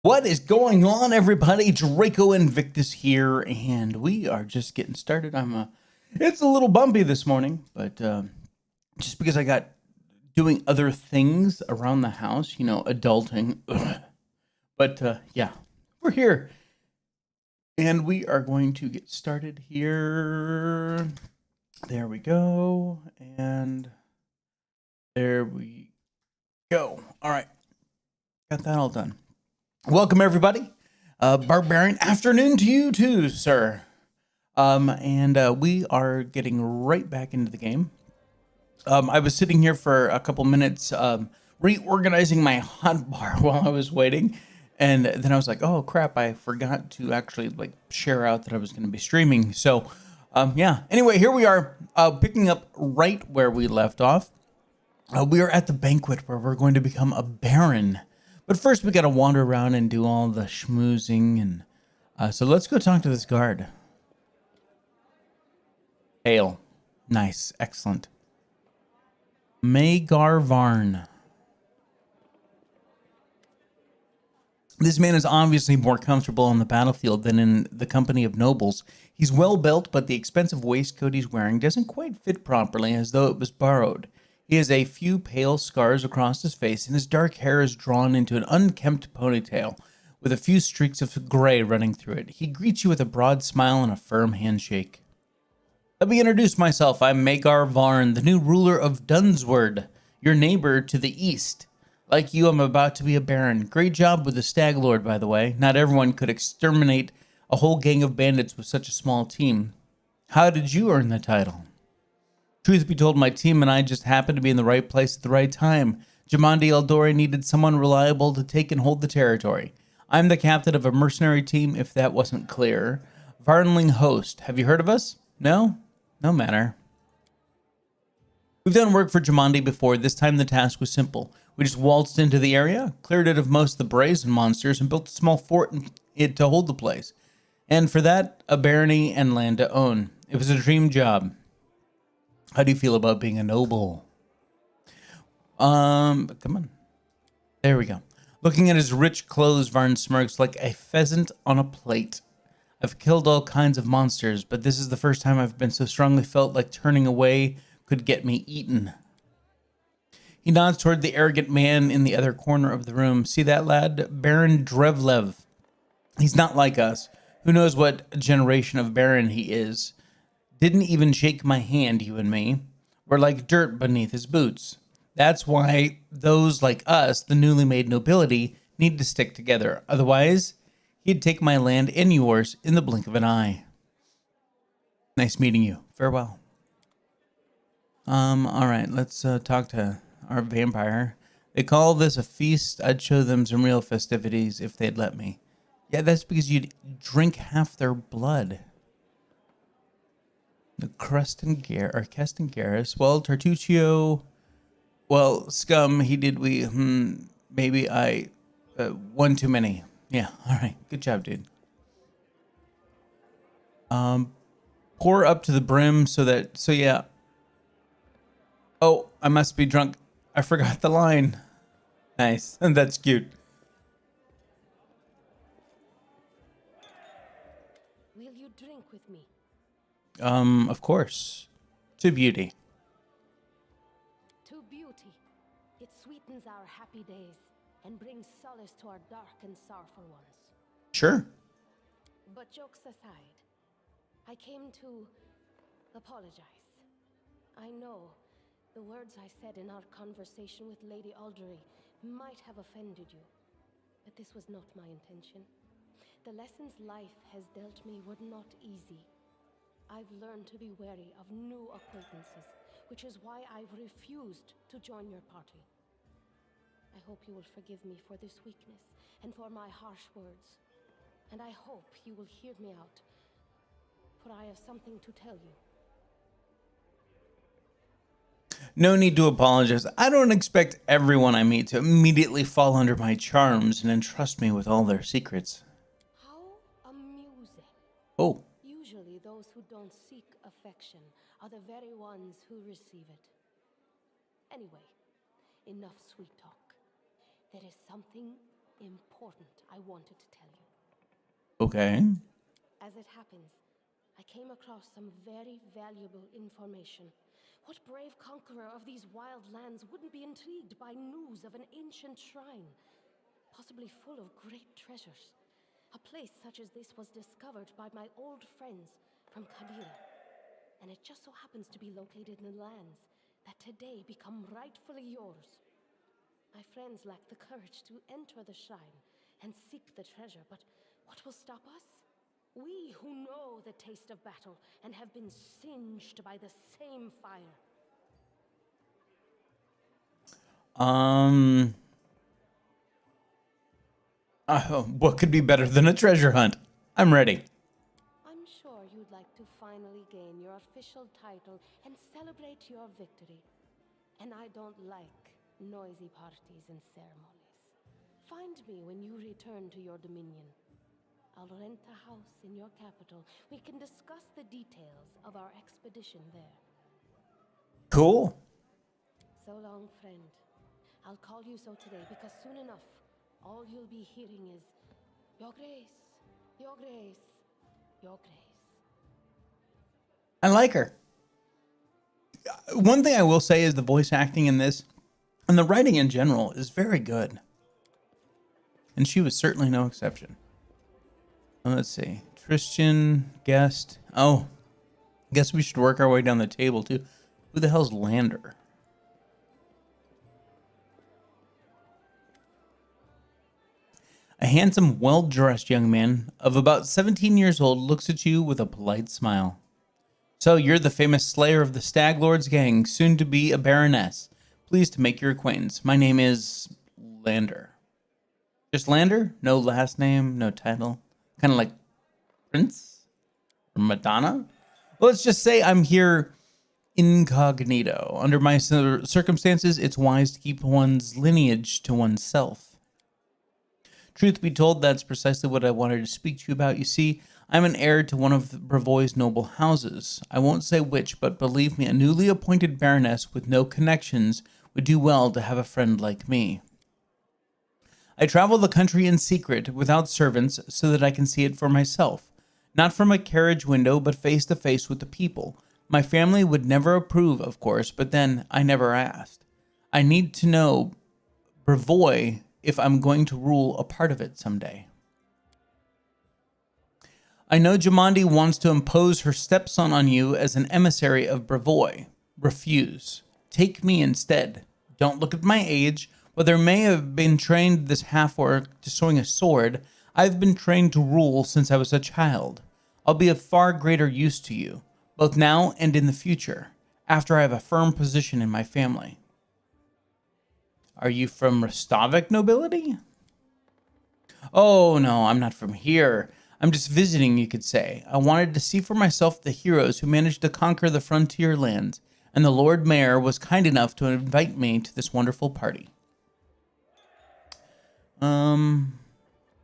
What is going on, everybody? Draco Invictus here, and we are just getting started. It's a little bumpy this morning, but just because I got doing other things around the house, you know, adulting. But yeah, we're here, and we are going to get started here. There we go, and there we go. All right, got that all done. Welcome, everybody. Barbarian afternoon to you too, sir. And we are getting right back into the game. I was sitting here for a couple minutes, reorganizing my hotbar while I was waiting, and then I was like, "Oh crap! I forgot to actually share out that I was going to be streaming." So, yeah. Anyway, here we are, picking up right where we left off. We are at the banquet where we're going to become a baron. But first, we got to wander around and do all the schmoozing. And so let's go talk to this guard. Hail. Nice. Excellent. Magar Varn. This man is obviously more comfortable on the battlefield than in the company of nobles. He's well built, but the expensive waistcoat he's wearing doesn't quite fit properly, as though it was borrowed. He has a few pale scars across his face, and his dark hair is drawn into an unkempt ponytail, with a few streaks of gray running through it. He greets you with a broad smile and a firm handshake. Let me introduce myself. I'm Magar Varn, the new ruler of Dunsword, your neighbor to the east. Like you, I'm about to be a baron. Great job with the Stag Lord, by the way. Not everyone could exterminate a whole gang of bandits with such a small team. How did you earn the title? Truth be told, my team and I just happened to be in the right place at the right time. Jamandi Eldori needed someone reliable to take and hold the territory. I'm the captain of a mercenary team, if that wasn't clear. Varnling Host. Have you heard of us? No? No matter. We've done work for Jamandi before. This time the task was simple. We just waltzed into the area, cleared it of most of the brazen monsters, and built a small fort to hold the place. And for that, a barony and land to own. It was a dream job. How do you feel about being a noble? Come on. There we go. Looking at his rich clothes, Varn smirks like a pheasant on a plate. I've killed all kinds of monsters, but this is the first time I've been so strongly felt like turning away could get me eaten. He nods toward the arrogant man in the other corner of the room. See that lad? Baron Drevlev. He's not like us. Who knows what generation of baron he is? Didn't even shake my hand, you and me. We're like dirt beneath his boots. That's why those like us, the newly made nobility, need to stick together. Otherwise, he'd take my land and yours in the blink of an eye. Nice meeting you. Farewell. All right, let's talk to our vampire. They call this a feast. I'd show them some real festivities if they'd let me. Yeah, that's because you'd drink half their blood. The Kesten Garrus. Well, Tartuccio. Well, scum. He did. Maybe I. One too many. Yeah. All right. Good job, dude. Pour up to the brim so yeah. Oh, I must be drunk. I forgot the line. Nice. That's cute. Will you drink with me? Of course. To beauty. To beauty. It sweetens our happy days and brings solace to our dark and sorrowful ones. Sure. But jokes aside, I came to apologize. I know the words I said in our conversation with Lady Aldery might have offended you, but this was not my intention. The lessons life has dealt me were not easy. I've learned to be wary of new acquaintances, which is why I've refused to join your party. I hope you will forgive me for this weakness and for my harsh words. And I hope you will hear me out, for I have something to tell you. No need to apologize. I don't expect everyone I meet to immediately fall under my charms and entrust me with all their secrets. How amusing. Oh. Usually those who don't seek affection are the very ones who receive it. Anyway, enough sweet talk. There is something important I wanted to tell you. Okay. As it happens, I came across some very valuable information. What brave conqueror of these wild lands wouldn't be intrigued by news of an ancient shrine, possibly full of great treasures? A place such as this was discovered by my old friends from Kabira, and it just so happens to be located in the lands that today become rightfully yours. My friends lack the courage to enter the shrine and seek the treasure, but what will stop us? We who know the taste of battle and have been singed by the same fire. What could be better than a treasure hunt? I'm ready. I'm sure you'd like to finally gain your official title and celebrate your victory. And I don't like noisy parties and ceremonies. Find me when you return to your dominion. I'll rent a house in your capital. We can discuss the details of our expedition there. Cool. So long, friend. I'll call you so today because soon enough, all you'll be hearing is, Your Grace, Your Grace, Your Grace. I like her. One thing I will say is the voice acting in this and the writing in general is very good. And she was certainly no exception. Let's see. Tristan, guest. Oh, guess we should work our way down the table too. Who the hell's Lander? A handsome, well-dressed young man of about 17 years old looks at you with a polite smile. So you're the famous slayer of the Stag Lord's gang, soon to be a baroness. Pleased to make your acquaintance. My name is Lander. Just Lander? No last name, no title. Kind of like Prince or Madonna. Well, let's just say I'm here incognito. Under my circumstances, it's wise to keep one's lineage to oneself. Truth be told, that's precisely what I wanted to speak to you about. You see, I'm an heir to one of Brevoy's noble houses. I won't say which, but believe me, a newly appointed baroness with no connections would do well to have a friend like me. I travel the country in secret, without servants, so that I can see it for myself. Not from a carriage window, but face to face with the people. My family would never approve, of course, but then I never asked. I need to know Brevoy if I'm going to rule a part of it someday. I know Jamandi wants to impose her stepson on you as an emissary of Brevoy. Refuse. Take me instead. Don't look at my age. While there may have been trained this half-orc to swing a sword, I've been trained to rule since I was a child. I'll be of far greater use to you, both now and in the future, after I have a firm position in my family. Are you from Restavik nobility? Oh, no, I'm not from here. I'm just visiting, you could say. I wanted to see for myself the heroes who managed to conquer the frontier lands, and the Lord Mayor was kind enough to invite me to this wonderful party.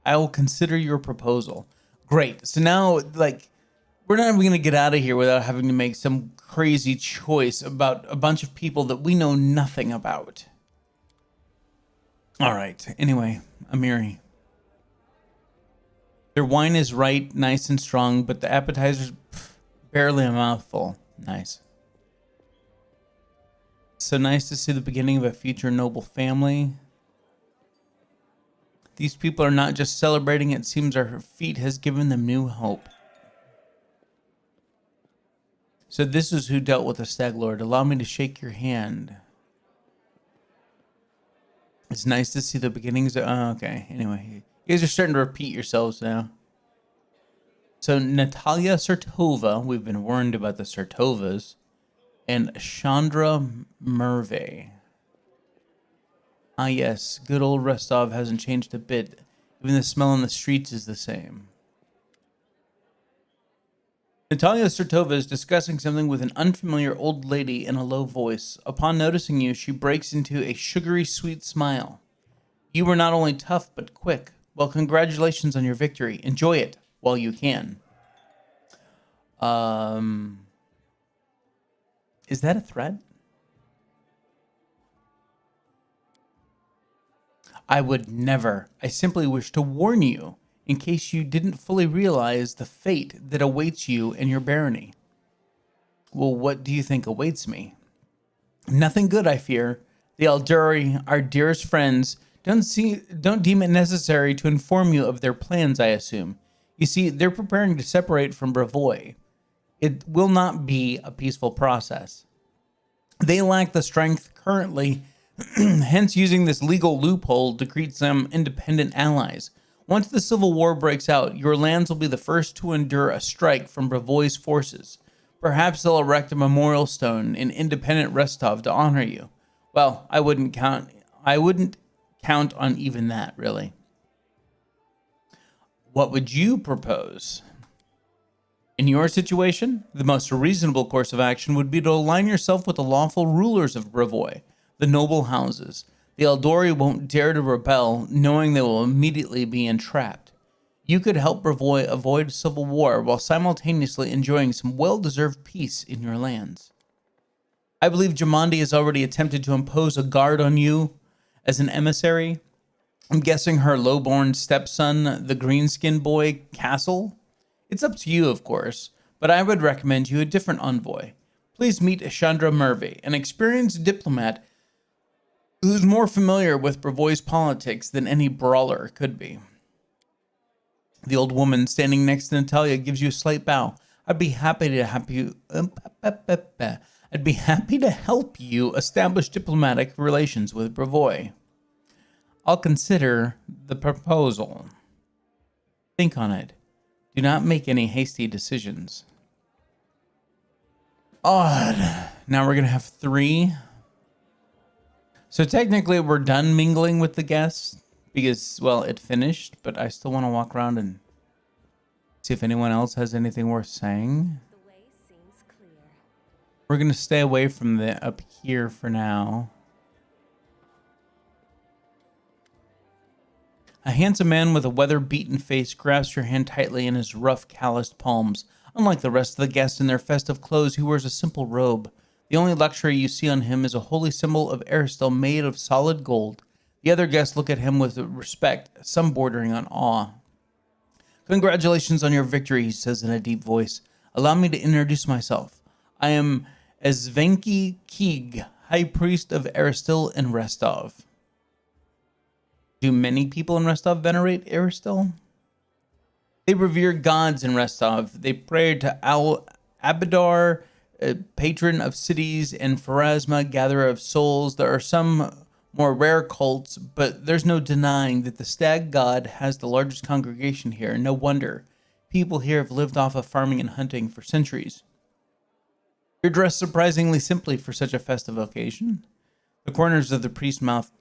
I will consider your proposal. Great. So now, we're not even going to get out of here without having to make some crazy choice about a bunch of people that we know nothing about. All right. Anyway, Amiri. Their wine is right, nice and strong, but the appetizer's barely a mouthful. Nice. So nice to see the beginning of a future noble family. These people are not just celebrating, it seems our feat has given them new hope. So this is who dealt with the Stag Lord. Allow me to shake your hand. It's nice to see the beginnings of... okay, anyway. You guys are starting to repeat yourselves now. So Natalia Sertova, we've been warned about the Sertovas, and Chandra Merve. Ah yes, good old Rostov hasn't changed a bit. Even the smell on the streets is the same. Natalia Sertova is discussing something with an unfamiliar old lady in a low voice. Upon noticing you, she breaks into a sugary sweet smile. You were not only tough, but quick. Well, congratulations on your victory. Enjoy it while you can. Is that a threat? I would never. I simply wish to warn you, in case you didn't fully realize the fate that awaits you and your barony. Well, what do you think awaits me? Nothing good, I fear. The Alduri, our dearest friends, don't deem it necessary to inform you of their plans, I assume. You see, they're preparing to separate from Brevoy. It will not be a peaceful process. They lack the strength currently, hence using this legal loophole to create some independent allies. Once the civil war breaks out, your lands will be the first to endure a strike from Brevoy's forces. Perhaps they'll erect a memorial stone in independent Restov to honor you. Well, I wouldn't count on even that, really. What would you propose? In your situation, the most reasonable course of action would be to align yourself with the lawful rulers of Brevoy, the noble houses. The Alduri won't dare to rebel, knowing they will immediately be entrapped. You could help Brevoy avoid civil war while simultaneously enjoying some well-deserved peace in your lands. I believe Jamandi has already attempted to impose a guard on you as an emissary. I'm guessing her low-born stepson, the green-skinned boy, Castle. It's up to you, of course, but I would recommend you a different envoy. Please meet Chandra Murvey, an experienced diplomat who's more familiar with Brevoy's politics than any brawler could be. The old woman standing next to Natalia gives you a slight bow. I'd be happy to help you establish diplomatic relations with Brevoy. I'll consider the proposal. Think on it. Do not make any hasty decisions. Odd. Now we're going to have 3. So technically we're done mingling with the guests because, well, it finished, but I still want to walk around and see if anyone else has anything worth saying. The way seems clear. We're going to stay away from the up here for now. A handsome man with a weather-beaten face grasps your hand tightly in his rough, calloused palms. Unlike the rest of the guests in their festive clothes, he wears a simple robe. The only luxury you see on him is a holy symbol of Aristil made of solid gold. The other guests look at him with respect, some bordering on awe. Congratulations on your victory, he says in a deep voice. Allow me to introduce myself. I am 𝐂𝐡𝐚𝐧𝐧𝐞𝐥, High Priest of Aristil in Restov. Do many people in Restov venerate Aristil? They revere gods in Restov. They pray to Abadar, patron of cities, and Pharasma, gatherer of souls. There are some more rare cults, but there's no denying that the stag god has the largest congregation here. No wonder. People here have lived off of farming and hunting for centuries. You're dressed surprisingly simply for such a festive occasion. The corners of the priest's mouth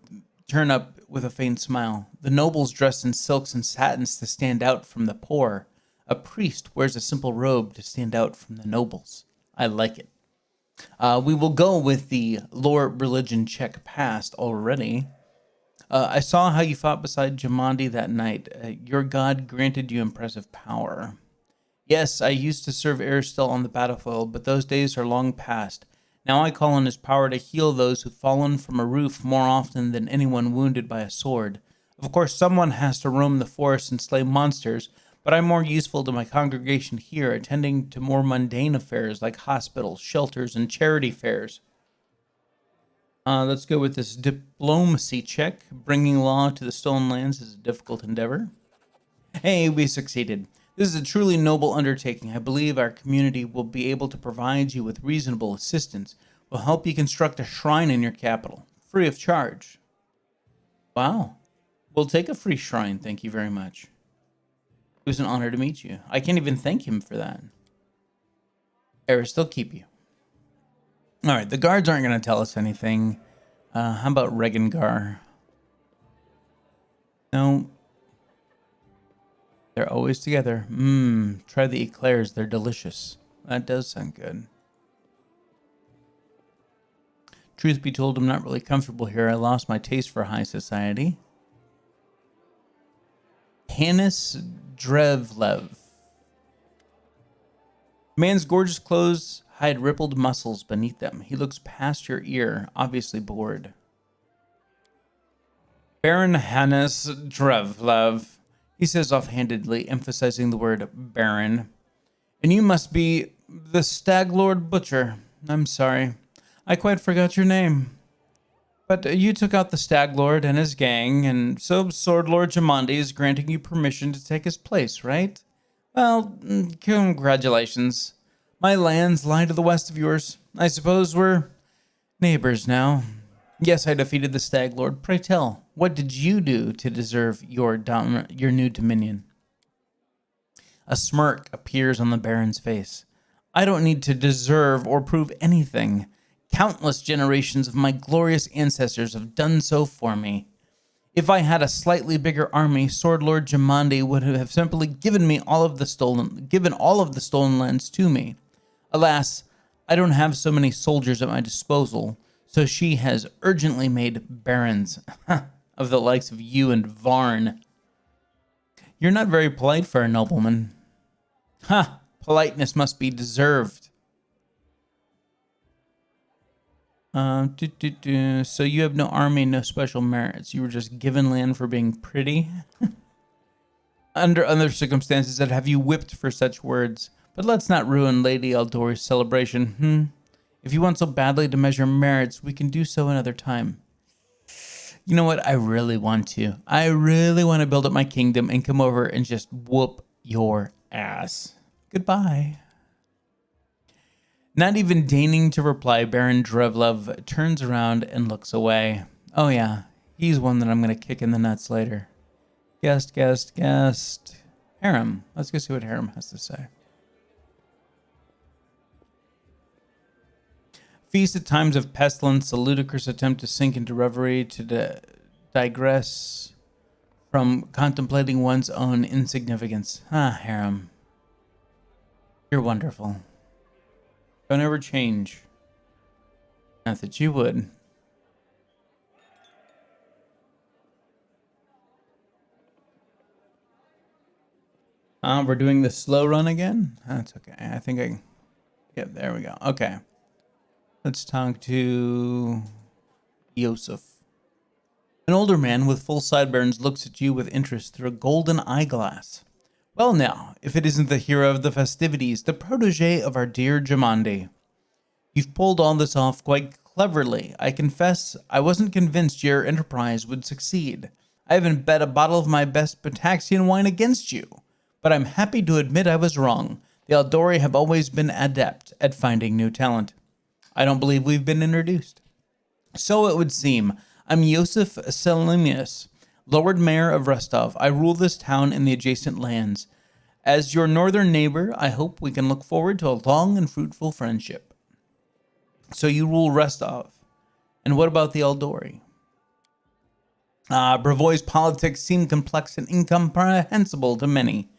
turn up with a faint smile. The nobles dressed in silks and satins to stand out from the poor. A priest wears a simple robe to stand out from the nobles. I like it. We will go with the lore religion check passed already. I saw how you fought beside Jamandi that night. Your god granted you impressive power. Yes, I used to serve Aristil on the battlefield, but those days are long past. Now I call on his power to heal those who've fallen from a roof more often than anyone wounded by a sword. Of course, someone has to roam the forest and slay monsters, but I'm more useful to my congregation here, attending to more mundane affairs like hospitals, shelters, and charity fairs. Let's go with this diplomacy check. Bringing law to the stolen lands is a difficult endeavor. Hey, we succeeded. This is a truly noble undertaking. I believe our community will be able to provide you with reasonable assistance. We'll help you construct a shrine in your capital, free of charge. Wow. We'll take a free shrine, thank you very much. It was an honor to meet you. I can't even thank him for that. Aristil keep you. All right, the guards aren't going to tell us anything. How about Regengar? No. They're always together. Try the eclairs. They're delicious. That does sound good. Truth be told, I'm not really comfortable here. I lost my taste for high society. Hannes Drevlev. Man's gorgeous clothes hide rippled muscles beneath them. He looks past your ear, obviously bored. Baron Hannes Drevlev, he says offhandedly, emphasizing the word Baron. And you must be the Stag Lord Butcher. I'm sorry. I quite forgot your name. But you took out the Stag Lord and his gang, and so Sword Lord 𝐂𝐴𝐚𝐷𝐸 is granting you permission to take his place, right? Well, congratulations. My lands lie to the west of yours. I suppose we're neighbors now. Yes, I defeated the Stag Lord. Pray tell, what did you do to deserve your new dominion? A smirk appears on the Baron's face. I don't need to deserve or prove anything. Countless generations of my glorious ancestors have done so for me. If I had a slightly bigger army, Sword Lord 𝐂𝐵𝐵 would have simply given all of the stolen lands to me. Alas, I don't have so many soldiers at my disposal, so she has urgently made barons of the likes of you and Varn. You're not very polite for a nobleman. Ha! Politeness must be deserved. So you have no army, no special merits. You were just given land for being pretty? Under other circumstances, I'd have you whipped for such words. But let's not ruin Lady Aldori's celebration, If you want so badly to measure merits, we can do so another time. You know what? I really want to. I really want to build up my kingdom and come over and just whoop your ass. Goodbye. Not even deigning to reply, Baron Drevlev turns around and looks away. Oh yeah, he's one that I'm going to kick in the nuts later. Guest. Harem. Let's go see what Harem has to say. Feast at times of pestilence, a ludicrous attempt to sink into reverie, to digress from contemplating one's own insignificance. Harem. You're wonderful. Don't ever change. Not that you would. We're doing the slow run again? That's okay. I think I... Yeah, there we go. Okay. Let's talk to Yosef. An older man with full sideburns looks at you with interest through a golden eyeglass. Well now, if it isn't the hero of the festivities, the protege of our dear 𝐂𝐵𝐵𝐵. You've pulled all this off quite cleverly. I confess I wasn't convinced your enterprise would succeed. I haven't bet a bottle of my best Bataxian wine against you. But I'm happy to admit I was wrong. The Aldori have always been adept at finding new talent. I don't believe we've been introduced. So it would seem. I'm Yosef Selimius, Lord Mayor of Rostov. I rule this town and the adjacent lands. As your northern neighbor, I hope we can look forward to a long and fruitful friendship. So you rule Rostov. And what about the Aldori? Brevoy's politics seem complex and incomprehensible to many.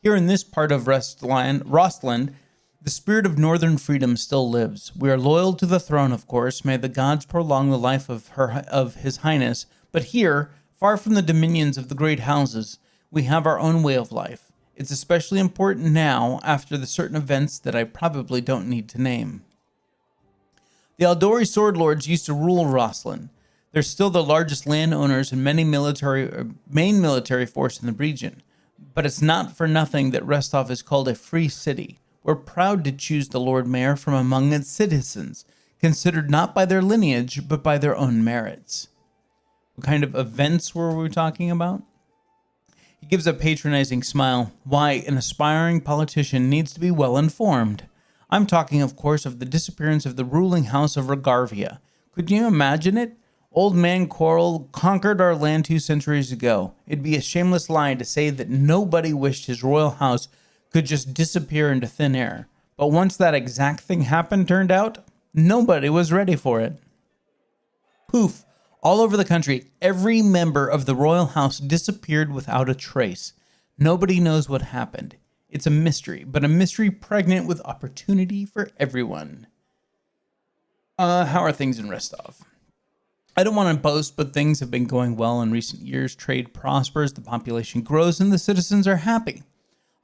Here in this part of Rostland, the spirit of northern freedom still lives. We are loyal to the throne, of course. May the gods prolong the life of His Highness. But here, far from the dominions of the great houses, we have our own way of life. It's especially important now, after the certain events that I probably don't need to name. The Aldori sword lords used to rule Rostland. They're still the largest landowners and main military force in the region. But it's not for nothing that Rostov is called a free city. We're proud to choose the Lord Mayor from among its citizens, considered not by their lineage, but by their own merits. What kind of events were we talking about? He gives a patronizing smile. Why, an aspiring politician needs to be well informed. I'm talking, of course, of the disappearance of the ruling house of Regarvia. Could you imagine it? Old man Quarrel conquered our land 2 centuries ago. It'd be a shameless lie to say that nobody wished his royal house could just disappear into thin air. But once that exact thing turned out, nobody was ready for it. Poof, all over the country, every member of the royal house disappeared without a trace. Nobody knows what happened. It's a mystery, but a mystery pregnant with opportunity for everyone. How are things in Rostov? I don't want to boast, but things have been going well in recent years. Trade prospers, the population grows, and the citizens are happy.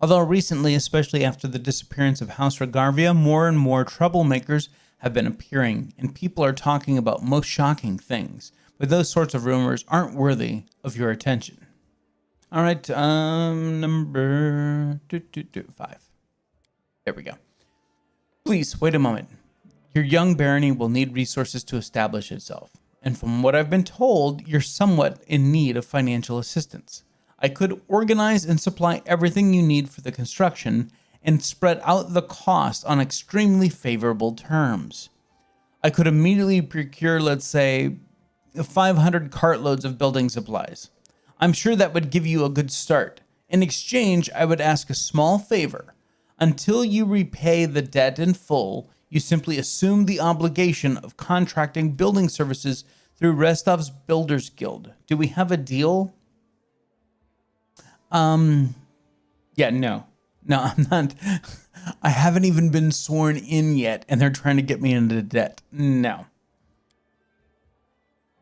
Although recently, especially after the disappearance of House Regarvia, more and more troublemakers have been appearing, and people are talking about most shocking things. but those sorts of rumors aren't worthy of your attention. All right, number 5. There we go. Please, wait a moment. Your young barony will need resources to establish itself, and from what I've been told, you're somewhat in need of financial assistance. I could organize and supply everything you need for the construction and spread out the cost on extremely favorable terms. I could immediately procure, let's say, 500 cartloads of building supplies. I'm sure that would give you a good start. In exchange, I would ask a small favor. Until you repay the debt in full, you simply assume the obligation of contracting building services through Restov's Builders Guild. Do we have a deal? Yeah, no, I'm not. I haven't even been sworn in yet, and they're trying to get me into debt. No.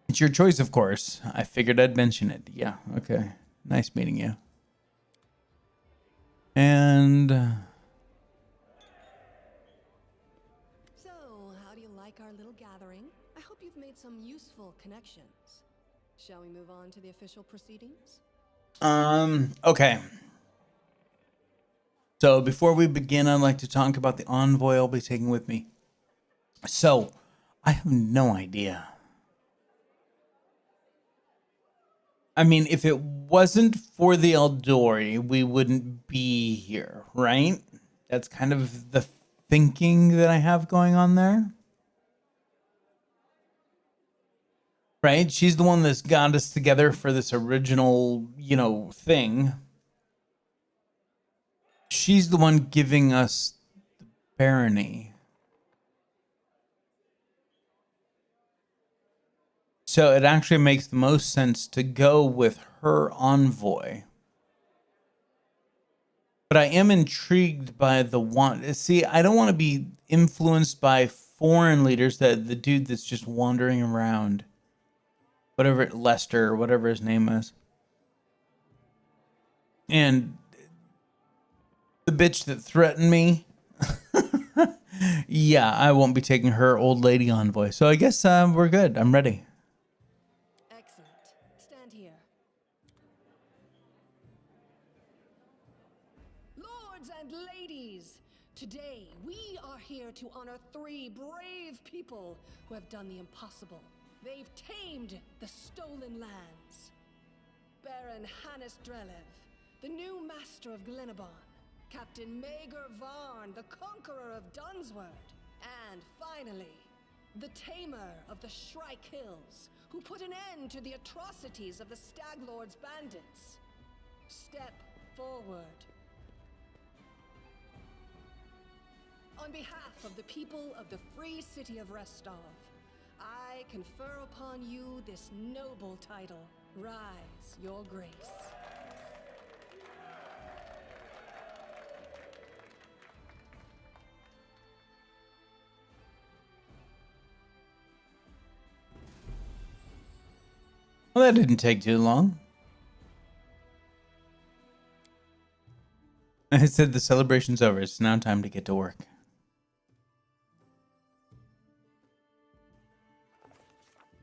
It's your choice, of course. I figured I'd mention it. Yeah, okay. Nice meeting you. And... So, how do you like our little gathering? I hope you've made some useful connections. Shall we move on to the official proceedings? Okay. So before we begin, I'd like to talk about the envoy I'll be taking with me. So, I have no idea. I mean, if it wasn't for the Eldori, we wouldn't be here, right? That's kind of the thinking that I have going on there. Right? She's the one that's got us together for this original, thing. She's the one giving us the barony. So it actually makes the most sense to go with her envoy. But I am intrigued by the one. See, I don't want to be influenced by foreign leaders, the dude that's just wandering around. Lester, or whatever his name is. And the bitch that threatened me. Yeah, I won't be taking her old lady envoy. So I guess we're good. I'm ready. Excellent. Stand here. Lords and ladies, today we are here to honor 3 brave people who have done the impossible. They've tamed the stolen lands. Baron Hannes Drelev, the new master of Glenabon. Captain Maegor Varn, the conqueror of Dunsword. And finally, the tamer of the Shrike Hills, who put an end to the atrocities of the Stag Lord's bandits. Step forward. On behalf of the people of the free city of Restov, I confer upon you this noble title. Rise, your grace. Well, that didn't take too long. I said the celebration's over. It's now time to get to work.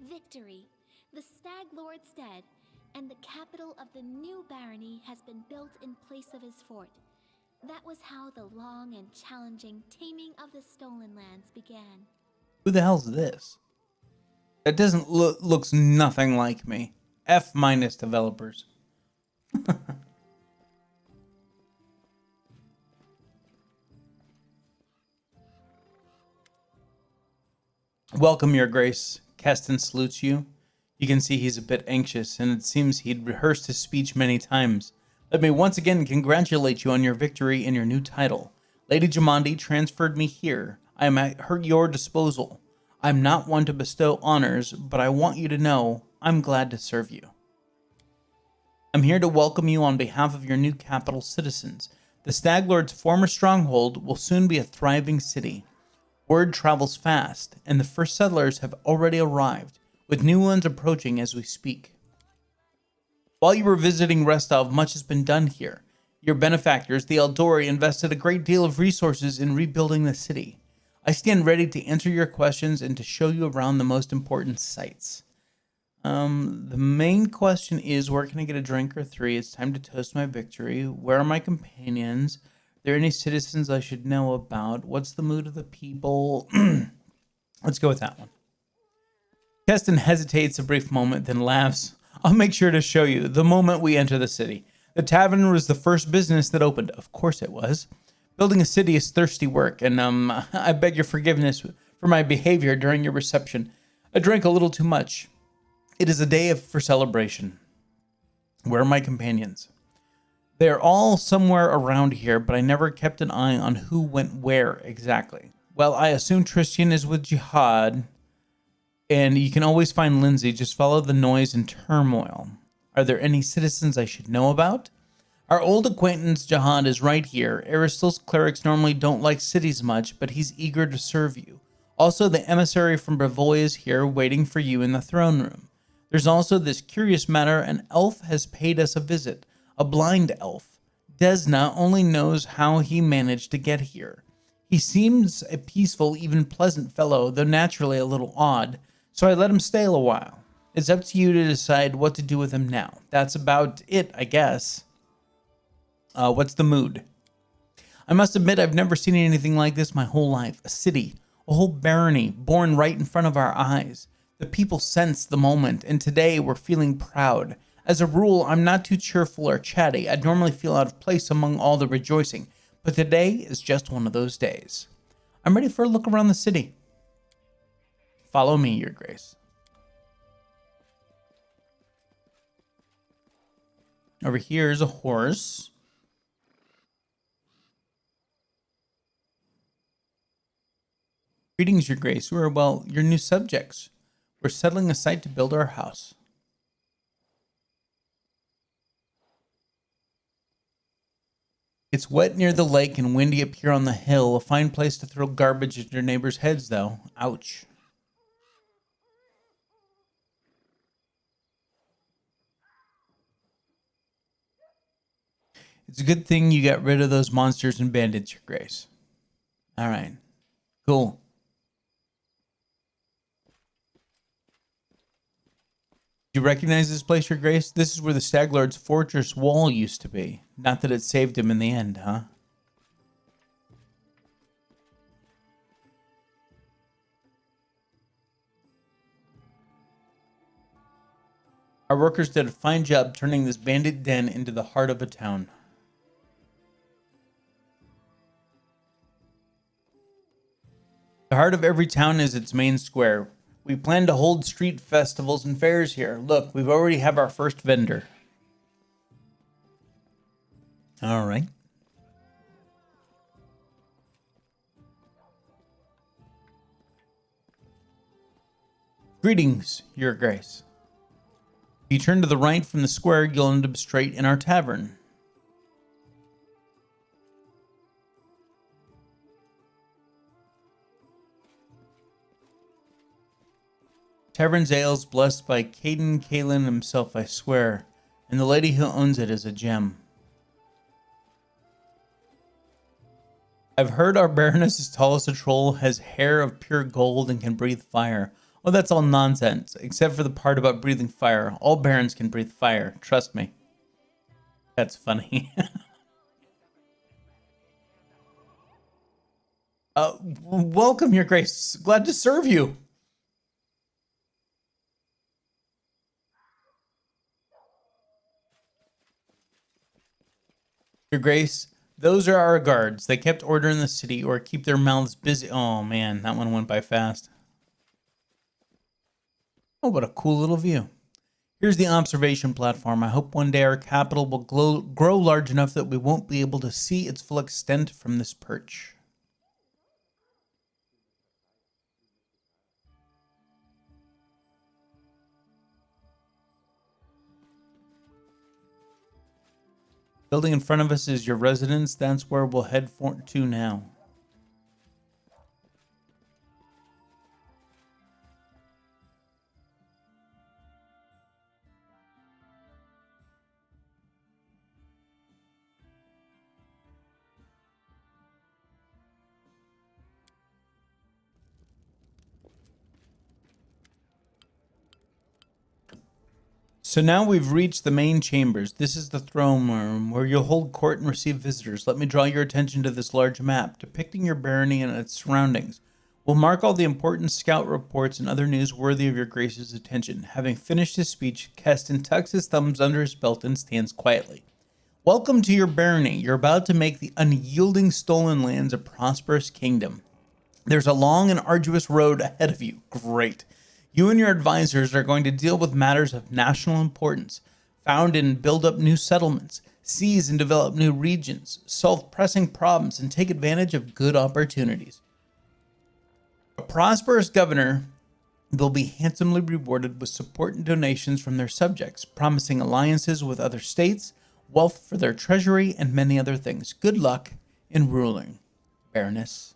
Victory. The Stag Lord's dead, and the capital of the new barony has been built in place of his fort. That was how the long and challenging taming of the stolen lands began. Who the hell's this? That doesn't looks nothing like me. F- developers. Welcome, Your Grace. Keston salutes you. You can see he's a bit anxious, and it seems he'd rehearsed his speech many times. Let me once again congratulate you on your victory and your new title. Lady Jamandi transferred me here. I am at your disposal. I'm not one to bestow honors, but I want you to know I'm glad to serve you. I'm here to welcome you on behalf of your new capital citizens. The Stag Lord's former stronghold will soon be a thriving city. Word travels fast, and the first settlers have already arrived, with new ones approaching as we speak. While you were visiting Restov, much has been done here. Your benefactors, the Eldori, invested a great deal of resources in rebuilding the city. I stand ready to answer your questions and to show you around the most important sites. The main question is, where can I get a drink or three? It's time to toast my victory. Where are my companions? Are there any citizens I should know about? What's the mood of the people? Let's go with that one. Keston hesitates a brief moment, then laughs. I'll make sure to show you the moment we enter the city. The tavern was the first business that opened. Of course it was. Building a city is thirsty work, and I beg your forgiveness for my behavior during your reception. I drank a little too much. It is a day for celebration. Where are my companions? They are all somewhere around here, but I never kept an eye on who went where exactly. Well, I assume Tristan is with Jihad, and you can always find Lindsay. Just follow the noise and turmoil. Are there any citizens I should know about? Our old acquaintance Jihad is right here. Aristo's clerics normally don't like cities much, but he's eager to serve you. Also, the emissary from Brevoy is here waiting for you in the throne room. There's also this curious matter. An elf has paid us a visit. A blind elf. Desna only knows how he managed to get here. He seems a peaceful, even pleasant fellow, though naturally a little odd, so I let him stay a while. It's up to you to decide what to do with him now. That's about it, I guess. What's the mood? I must admit I've never seen anything like this my whole life. A city, a whole barony, born right in front of our eyes. The people sense the moment, and today we're feeling proud. As a rule, I'm not too cheerful or chatty. I'd normally feel out of place among all the rejoicing, but today is just one of those days. I'm ready for a look around the city. Follow me, Your Grace. Over here is a horse. Greetings, Your Grace. We're, well, your new subjects. We're settling a site to build our house. It's wet near the lake and windy up here on the hill. A fine place to throw garbage at your neighbors' heads, though. Ouch. It's a good thing you got rid of those monsters and bandits, Your Grace. All right. Cool. Do you recognize this place, Your Grace? This is where the Stag Lord's fortress wall used to be. Not that it saved him in the end, huh? Our workers did a fine job turning this bandit den into the heart of a town. The heart of every town is its main square. We plan to hold street festivals and fairs here. Look, we've already have our first vendor. All right. Greetings, Your Grace. If you turn to the right from the square, you'll end up straight in our tavern. Tavern's ale's blessed by 𝐂𝐡𝐚𝐧𝐬𝐭 himself, I swear, and the lady who owns it is a gem. I've heard our Baroness is tall as a troll, has hair of pure gold, and can breathe fire. Oh, that's all nonsense, except for the part about breathing fire. All barons can breathe fire, trust me. That's funny. Welcome, Your Grace. Glad to serve you. Your Grace, those are our guards. They kept order in the city or keep their mouths busy. Oh, man, that one went by fast. Oh, what a cool little view. Here's the observation platform. I hope one day our capital will grow large enough that we won't be able to see its full extent from this perch. Building in front of us is your residence. That's where we'll head to now. So now we've reached the main chambers. This is the throne room where you'll hold court and receive visitors. Let me draw your attention to this large map depicting your barony and its surroundings. We'll mark all the important scout reports and other news worthy of your grace's attention. Having finished his speech, Keston tucks his thumbs under his belt and stands quietly. Welcome to your barony. You're about to make the unyielding stolen lands a prosperous kingdom. There's a long and arduous road ahead of you. Great. You and your advisors are going to deal with matters of national importance, found and build up new settlements, seize and develop new regions, solve pressing problems, and take advantage of good opportunities. A prosperous governor will be handsomely rewarded with support and donations from their subjects, promising alliances with other states, wealth for their treasury, and many other things. Good luck in ruling, Baroness.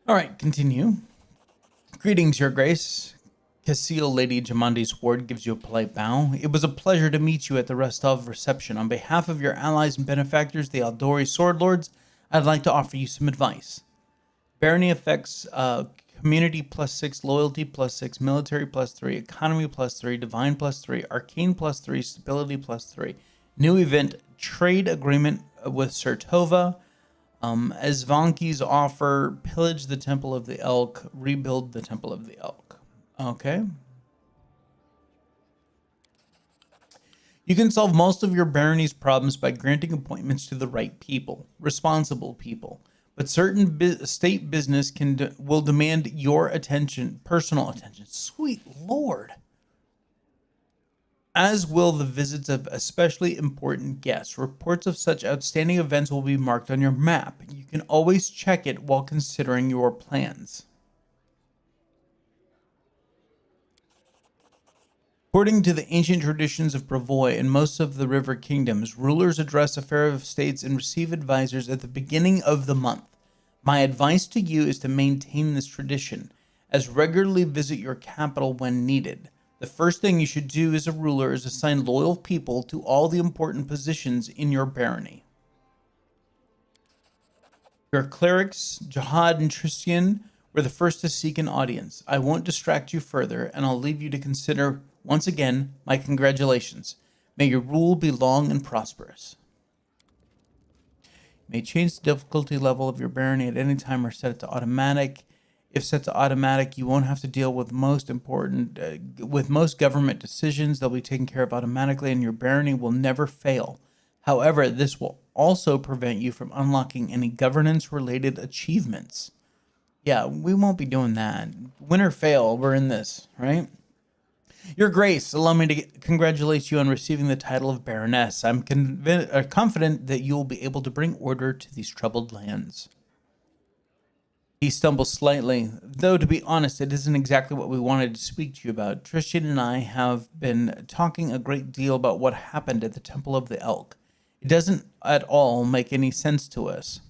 All right, continue. Greetings, Your Grace. Casil, Lady Jamandi's ward, gives you a polite bow. It was a pleasure to meet you at the Rostov reception. On behalf of your allies and benefactors, the Aldori Sword Lords, I'd like to offer you some advice. Barony effects community +6, loyalty +6, military +3, economy +3, divine +3, arcane +3, stability +3. New event, trade agreement with Sertova. Zvanki's offer, pillage the Temple of the Elk, rebuild the Temple of the Elk. Okay. You can solve most of your barony's problems by granting appointments to the right people, responsible people. But certain state business will demand your attention, personal attention. Sweet Lord. As will the visits of especially important guests. Reports of such outstanding events will be marked on your map. You can always check it while considering your plans. According to the ancient traditions of Brevoy and most of the river kingdoms, rulers address affairs of states and receive advisors at the beginning of the month. My advice to you is to maintain this tradition, as regularly visit your capital when needed. The first thing you should do as a ruler is assign loyal people to all the important positions in your barony. Your clerics, Jihad and Tristian, were the first to seek an audience. I won't distract you further, and I'll leave you to consider, once again, my congratulations. May your rule be long and prosperous. You may change the difficulty level of your barony at any time or set it to automatic. If set to automatic, you won't have to deal with most government decisions. They'll be taken care of automatically, and your barony will never fail. However, this will also prevent you from unlocking any governance-related achievements. Yeah, we won't be doing that. Win or fail, we're in this, right? Your Grace, allow me to congratulate you on receiving the title of Baroness. I'm confident that you will be able to bring order to these troubled lands. He stumbles slightly, though to be honest, it isn't exactly what we wanted to speak to you about. Tristian and I have been talking a great deal about what happened at the Temple of the Elk. It doesn't at all make any sense to us.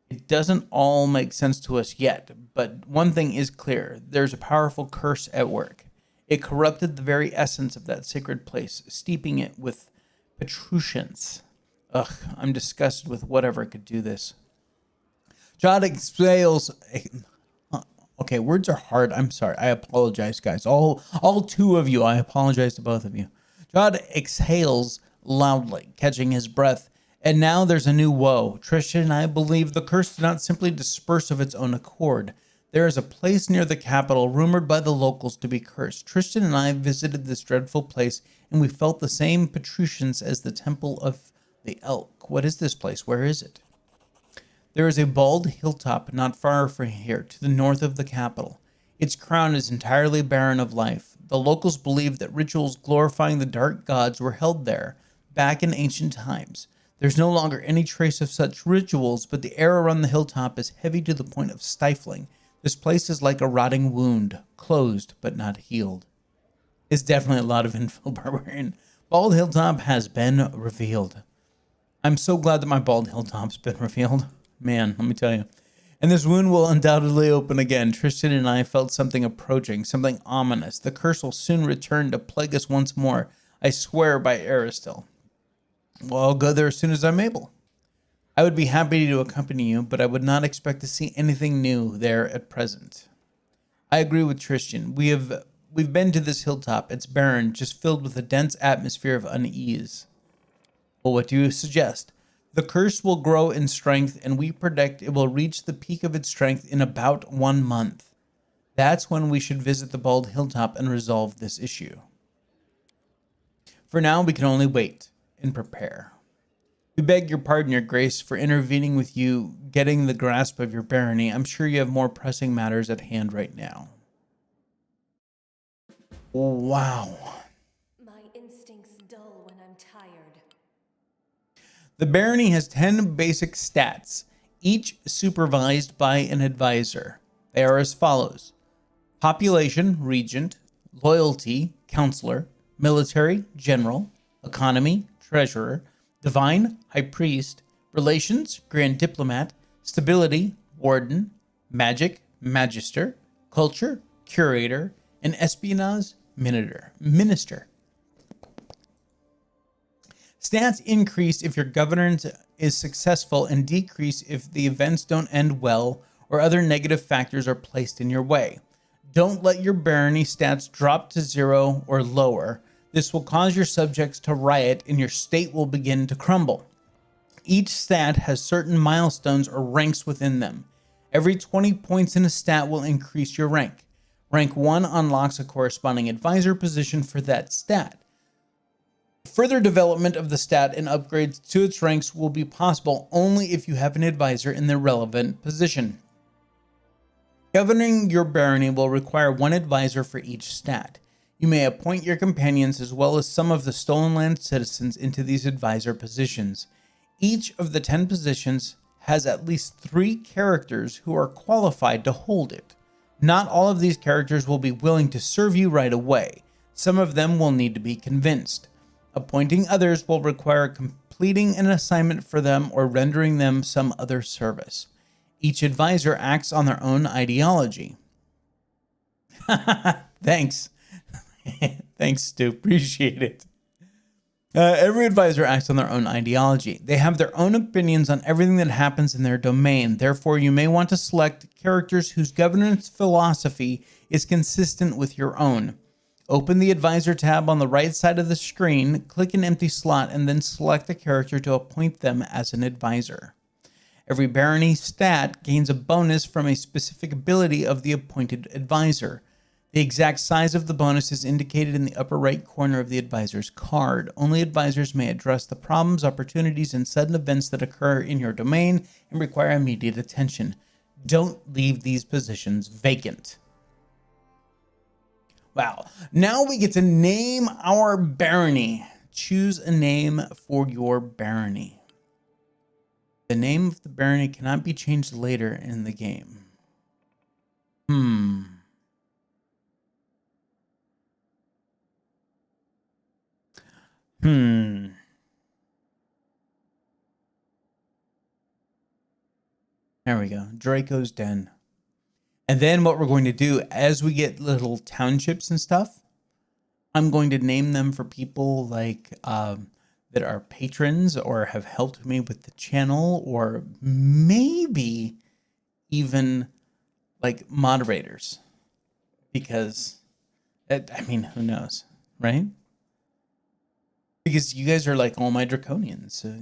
It doesn't all make sense to us yet, but one thing is clear. There's a powerful curse at work. It corrupted the very essence of that sacred place, steeping it with patricians. Ugh, I'm disgusted with whatever could do this. Jod exhales. Okay, words are hard. I'm sorry. I apologize, guys. All two of you. I apologize to both of you. Jod exhales loudly, catching his breath. And now there's a new woe. Tristian and I believe the curse did not simply disperse of its own accord. There is a place near the capital rumored by the locals to be cursed. Tristian and I visited this dreadful place, and we felt the same patricians as the Temple of the Elk. What is this place? Where is it? There is a bald hilltop not far from here, to the north of the capital. Its crown is entirely barren of life. The locals believe that rituals glorifying the dark gods were held there, back in ancient times. There's no longer any trace of such rituals, but the air around the hilltop is heavy to the point of stifling. This place is like a rotting wound, closed but not healed. It's definitely a lot of info, Barbarian. Bald Hilltop has been revealed. I'm so glad that my Bald Hilltop's been revealed. Man, let me tell you. And this wound will undoubtedly open again. Tristian and I felt something approaching, something ominous. The curse will soon return to plague us once more. I swear by Aristil. Well, I'll go there as soon as I'm able. I would be happy to accompany you, but I would not expect to see anything new there at present. I agree with Tristian. We have We've been to this hilltop. It's barren, just filled with a dense atmosphere of unease. Well, what do you suggest? The curse will grow in strength, and we predict it will reach the peak of its strength in about 1 month. That's when we should visit the bald hilltop and resolve this issue. For now, we can only wait and prepare. We beg your pardon, your grace, for intervening with you, getting the grasp of your barony. I'm sure you have more pressing matters at hand right now. Wow. My instincts dull when I'm tired. The barony has 10 basic stats, each supervised by an advisor. They are as follows: population, regent; loyalty, counselor; military, general; economy, treasurer; divine, high priest; relations, grand diplomat; stability, warden; magic, magister; culture, curator; and espionage, minister. Stats increase if your governance is successful and decrease if the events don't end well or other negative factors are placed in your way. Don't let your barony stats drop to 0 or lower. This will cause your subjects to riot and your state will begin to crumble. Each stat has certain milestones or ranks within them. Every 20 points in a stat will increase your rank. Rank 1 unlocks a corresponding advisor position for that stat. Further development of the stat and upgrades to its ranks will be possible only if you have an advisor in the relevant position. Governing your barony will require 1 advisor for each stat. You may appoint your companions as well as some of the Stolen Land citizens into these advisor positions. Each of the 10 positions has at least 3 characters who are qualified to hold it. Not all of these characters will be willing to serve you right away. Some of them will need to be convinced. Appointing others will require completing an assignment for them or rendering them some other service. Each advisor acts on their own ideology. Thanks. Thanks, Stu. Appreciate it. Every advisor acts on their own ideology. They have their own opinions on everything that happens in their domain. Therefore, you may want to select characters whose governance philosophy is consistent with your own. Open the advisor tab on the right side of the screen, click an empty slot, and then select the character to appoint them as an advisor. Every barony stat gains a bonus from a specific ability of the appointed advisor. The exact size of the bonus is indicated in the upper right corner of the advisor's card. Only advisors may address the problems, opportunities, and sudden events that occur in your domain and require immediate attention. Don't leave these positions vacant. Wow. Now we get to name our barony. Choose a name for your barony. The name of the barony cannot be changed later in the game. There we go. Draco's Den. And then what we're going to do, as we get little townships and stuff, I'm going to name them for people like that are patrons or have helped me with the channel, or maybe even like moderators. Because, I mean, who knows, right? Because you guys are like all my draconians. So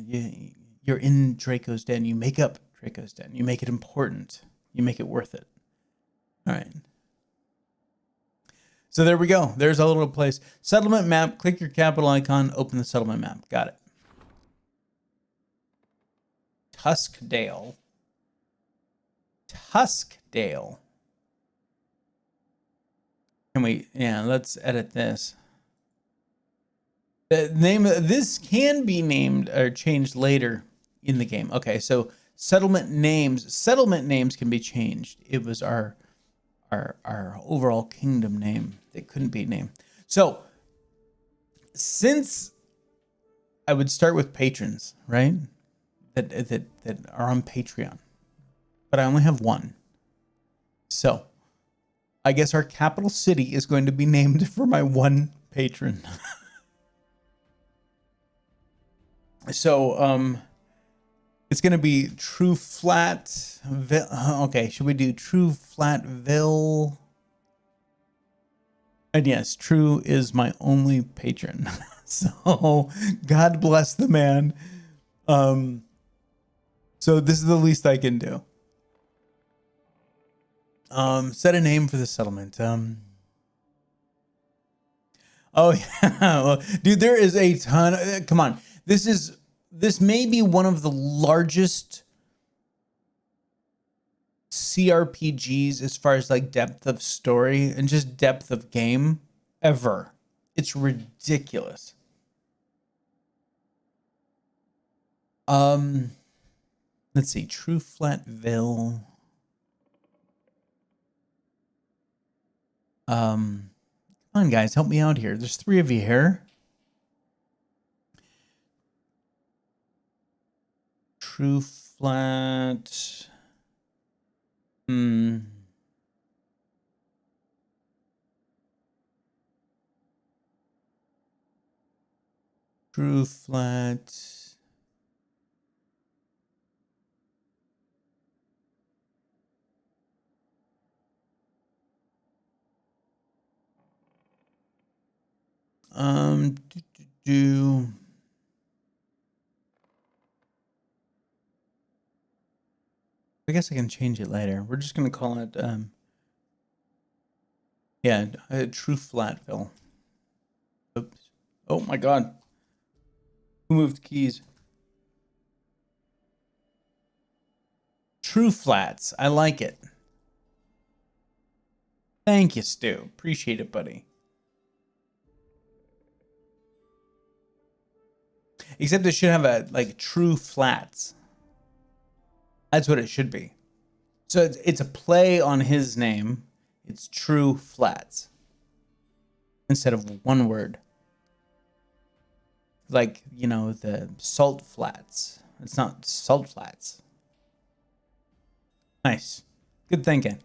you're in Draco's Den. You make up Draco's Den. You make it important. You make it worth it. All right. So there we go. There's a little place. Settlement map. Click your capital icon. Open the settlement map. Got it. Tuskdale. Tuskdale. Can we? Yeah, let's edit this. The name of this can be named or changed later in the game. Okay, so settlement names. Settlement names can be changed. It was our overall kingdom name that couldn't be named. So since I would start with patrons, right? That are on Patreon, but I only have one. So I guess our capital city is going to be named for my one patron. So it's going to be True Flat. Okay, should we do True Flatville? And yes, True is my only patron. So God bless the man. So this is the least I can do. Set a name for the settlement. Oh yeah, well, dude, there is a ton. Come on, this may be one of the largest CRPGs as far as like depth of story and just depth of game ever. It's ridiculous. Let's see, True Flatville. Come on, guys, help me out here. There's 3 of you here. True Flat. True Flat. I guess I can change it later. We're just gonna call it True Flatville. Oops. Oh my god. Who moved keys? True Flats. I like it. Thank you, Stu. Appreciate it, buddy. Except it should have a like True Flats. That's what it should be. So it's a play on his name. It's True Flats instead of one word. Like, you know, the Salt Flats. It's not Salt Flats. Nice. Good thinking.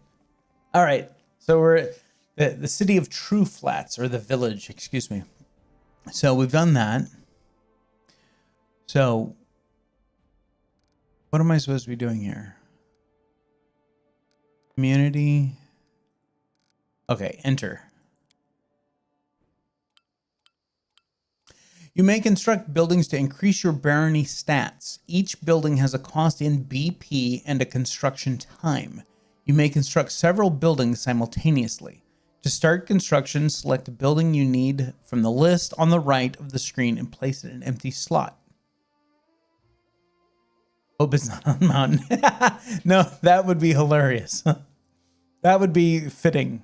All right. So we're at the city of True Flats, or the village, excuse me. So we've done that. So what am I supposed to be doing here? Community. Okay, enter. You may construct buildings to increase your barony stats. Each building has a cost in BP and a construction time. You may construct several buildings simultaneously. To start construction, select a building you need from the list on the right of the screen and place it in an empty slot. Hope it's not on the mountain. No, that would be hilarious. That would be fitting.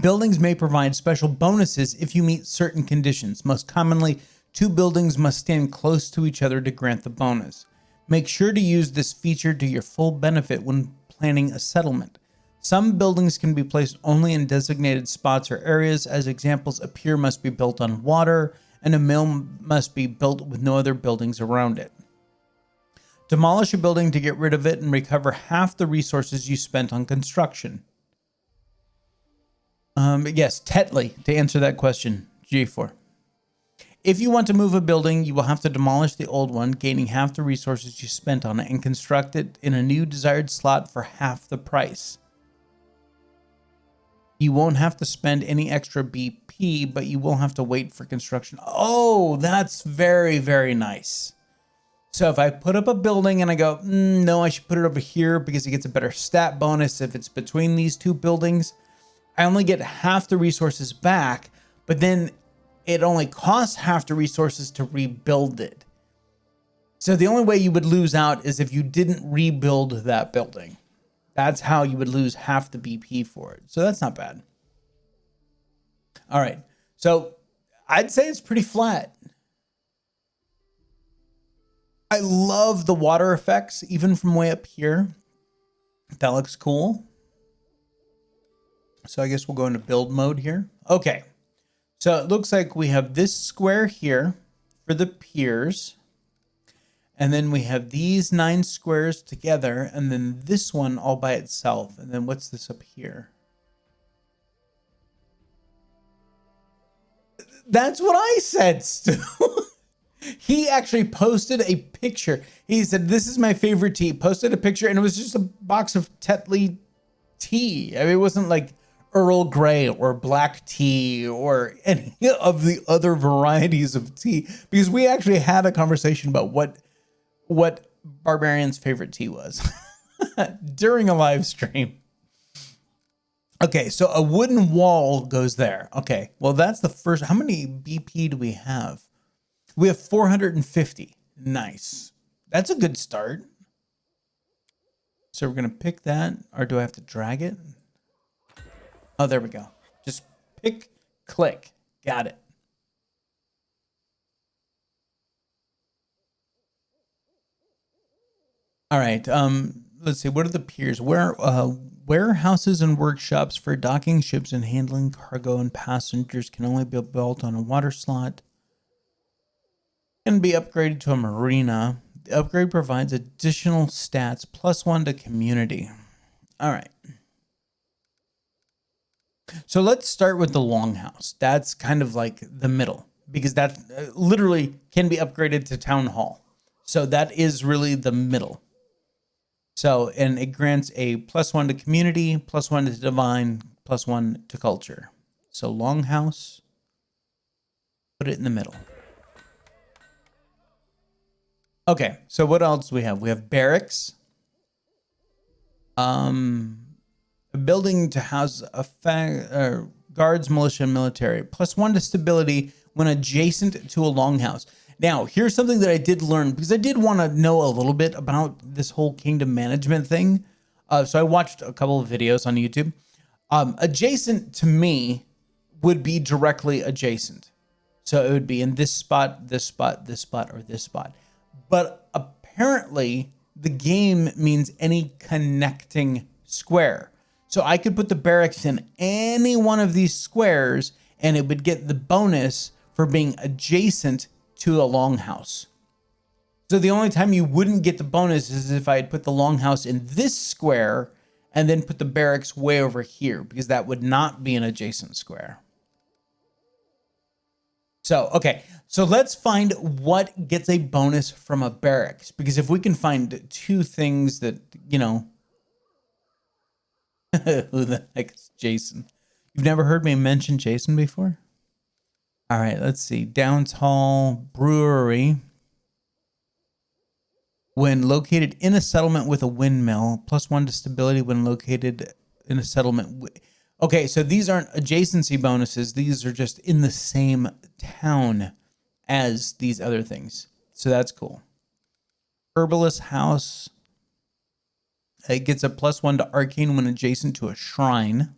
Buildings may provide special bonuses if you meet certain conditions. Most commonly, 2 buildings must stand close to each other to grant the bonus. Make sure to use this feature to your full benefit when planning a settlement. Some buildings can be placed only in designated spots or areas. As examples, a pier must be built on water, and a mill must be built with no other buildings around it. Demolish a building to get rid of it and recover half the resources you spent on construction. Yes, Tetley, to answer that question, G4. If you want to move a building, you will have to demolish the old one, gaining half the resources you spent on it, and construct it in a new desired slot for half the price. You won't have to spend any extra BP, but you will have to wait for construction. Oh, that's very, very nice. So if I put up a building and I go, no, I should put it over here because it gets a better stat bonus if it's between these 2 buildings, I only get half the resources back, but then it only costs half the resources to rebuild it. So the only way you would lose out is if you didn't rebuild that building. That's how you would lose half the BP for it. So that's not bad. All right. So I'd say it's pretty flat. I love the water effects, even from way up here. That looks cool. So I guess we'll go into build mode here. Okay. So it looks like we have this square here for the piers. And then we have these 9 squares together. And then this one all by itself. And then what's this up here? That's what I said, Stu. He actually posted a picture. He said, this is my favorite tea. Posted a picture and it was just a box of Tetley tea. I mean, it wasn't like Earl Grey or black tea or any of the other varieties of tea, because we actually had a conversation about what Barbarian's favorite tea was during a live stream. Okay, so a wooden wall goes there. Okay, well, that's the first. How many BP do we have? We have 450. Nice. That's a good start. So we're going to pick that, or do I have to drag it? Oh, there we go. Just pick, click. Got it. All right. Let's see. What are the piers? Warehouses and workshops for docking ships and handling cargo and passengers can only be built on a water slot. Can be upgraded to a marina. The upgrade provides additional stats +1 to community. All right. So let's start with the longhouse. That's kind of like the middle, because that literally can be upgraded to town hall. So that is really the middle. So, and it grants a +1 to community, +1 to divine, +1 to culture. So longhouse, put it in the middle. Okay, so what else do we have? We have barracks. A building to house guards, militia, and military. +1 to stability when adjacent to a longhouse. Now, here's something that I did learn, because I did want to know a little bit about this whole kingdom management thing. So I watched a couple of videos on YouTube. Adjacent to me would be directly adjacent. So it would be in this spot, this spot, this spot, or this spot. But apparently the game means any connecting square. So I could put the barracks in any one of these squares and it would get the bonus for being adjacent to a longhouse. So the only time you wouldn't get the bonus is if I had put the longhouse in this square and then put the barracks way over here, because that would not be an adjacent square. So, okay, so let's find what gets a bonus from a barracks, because if we can find two things that, you know, who the heck is Jason? You've never heard me mention Jason before? All right, let's see. Downs Hall Brewery. When located in a settlement with a windmill, +1 to stability when located in a settlement. Okay, so these aren't adjacency bonuses. These are just in the same town as these other things. So that's cool. Herbalist House. It gets a +1 to arcane when adjacent to a shrine.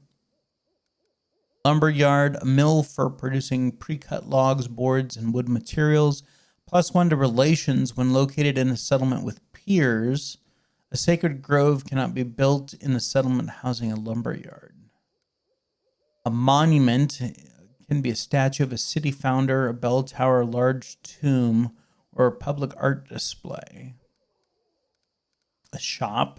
Lumberyard, a mill for producing pre-cut logs, boards, and wood materials. +1 to relations when located in a settlement with peers. A sacred grove cannot be built in a settlement housing a lumberyard. A monument can be a statue of a city founder, a bell tower, a large tomb, or a public art display. A shop.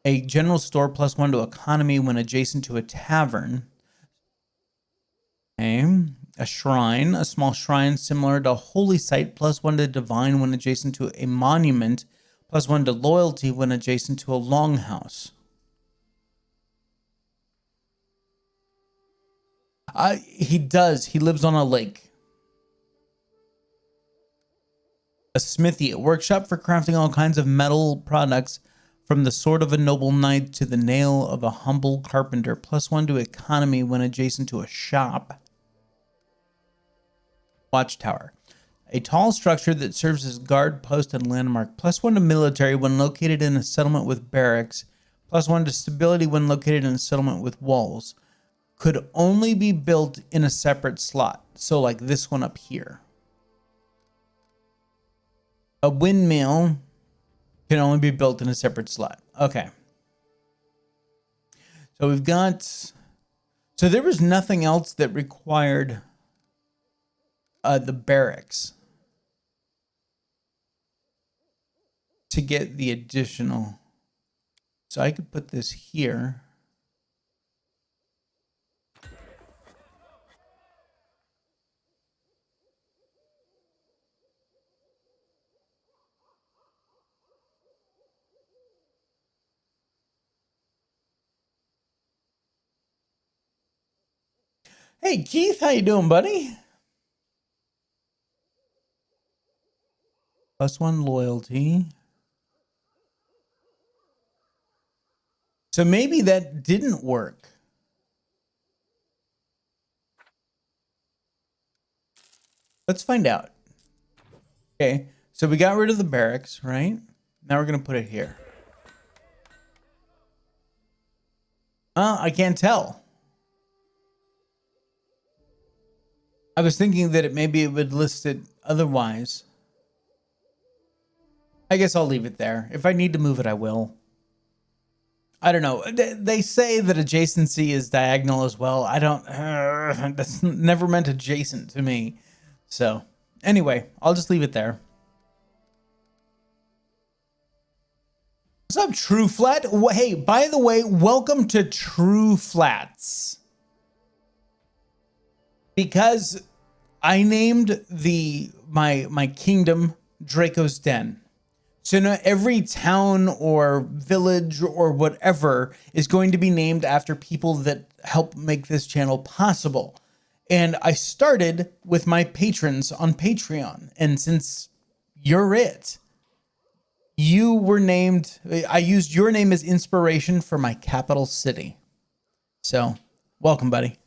A general store +1 to economy when adjacent to a tavern. Okay. A shrine, a small shrine similar to a holy site, +1 to divine when adjacent to a monument, +1 to loyalty when adjacent to a longhouse. He does. He lives on a lake. A smithy, a workshop for crafting all kinds of metal products, from the sword of a noble knight to the nail of a humble carpenter, +1 to economy when adjacent to a shop. Watchtower. A tall structure that serves as guard post and landmark, +1 to military when located in a settlement with barracks, +1 to stability when located in a settlement with walls. Could only be built in a separate slot. So like this one up here. A windmill can only be built in a separate slot. Okay. So we've got... So there was nothing else that required the barracks to get the additional. So I could put this here. Hey, Keith, how you doing, buddy? +1 loyalty. So maybe that didn't work. Let's find out. Okay, so we got rid of the barracks, right? Now we're going to put it here. I can't tell. I was thinking that maybe it would list it otherwise. I guess I'll leave it there. If I need to move it, I will. I don't know. They say that adjacency is diagonal as well. I don't... that's never meant adjacent to me. So, anyway, I'll just leave it there. What's up, True Flat? Hey, by the way, welcome to True Flats. Because I named my kingdom Draco's Den. So now every town or village or whatever is going to be named after people that help make this channel possible. And I started with my patrons on Patreon. And since you're it, you were named, I used your name as inspiration for my capital city. So, welcome, buddy.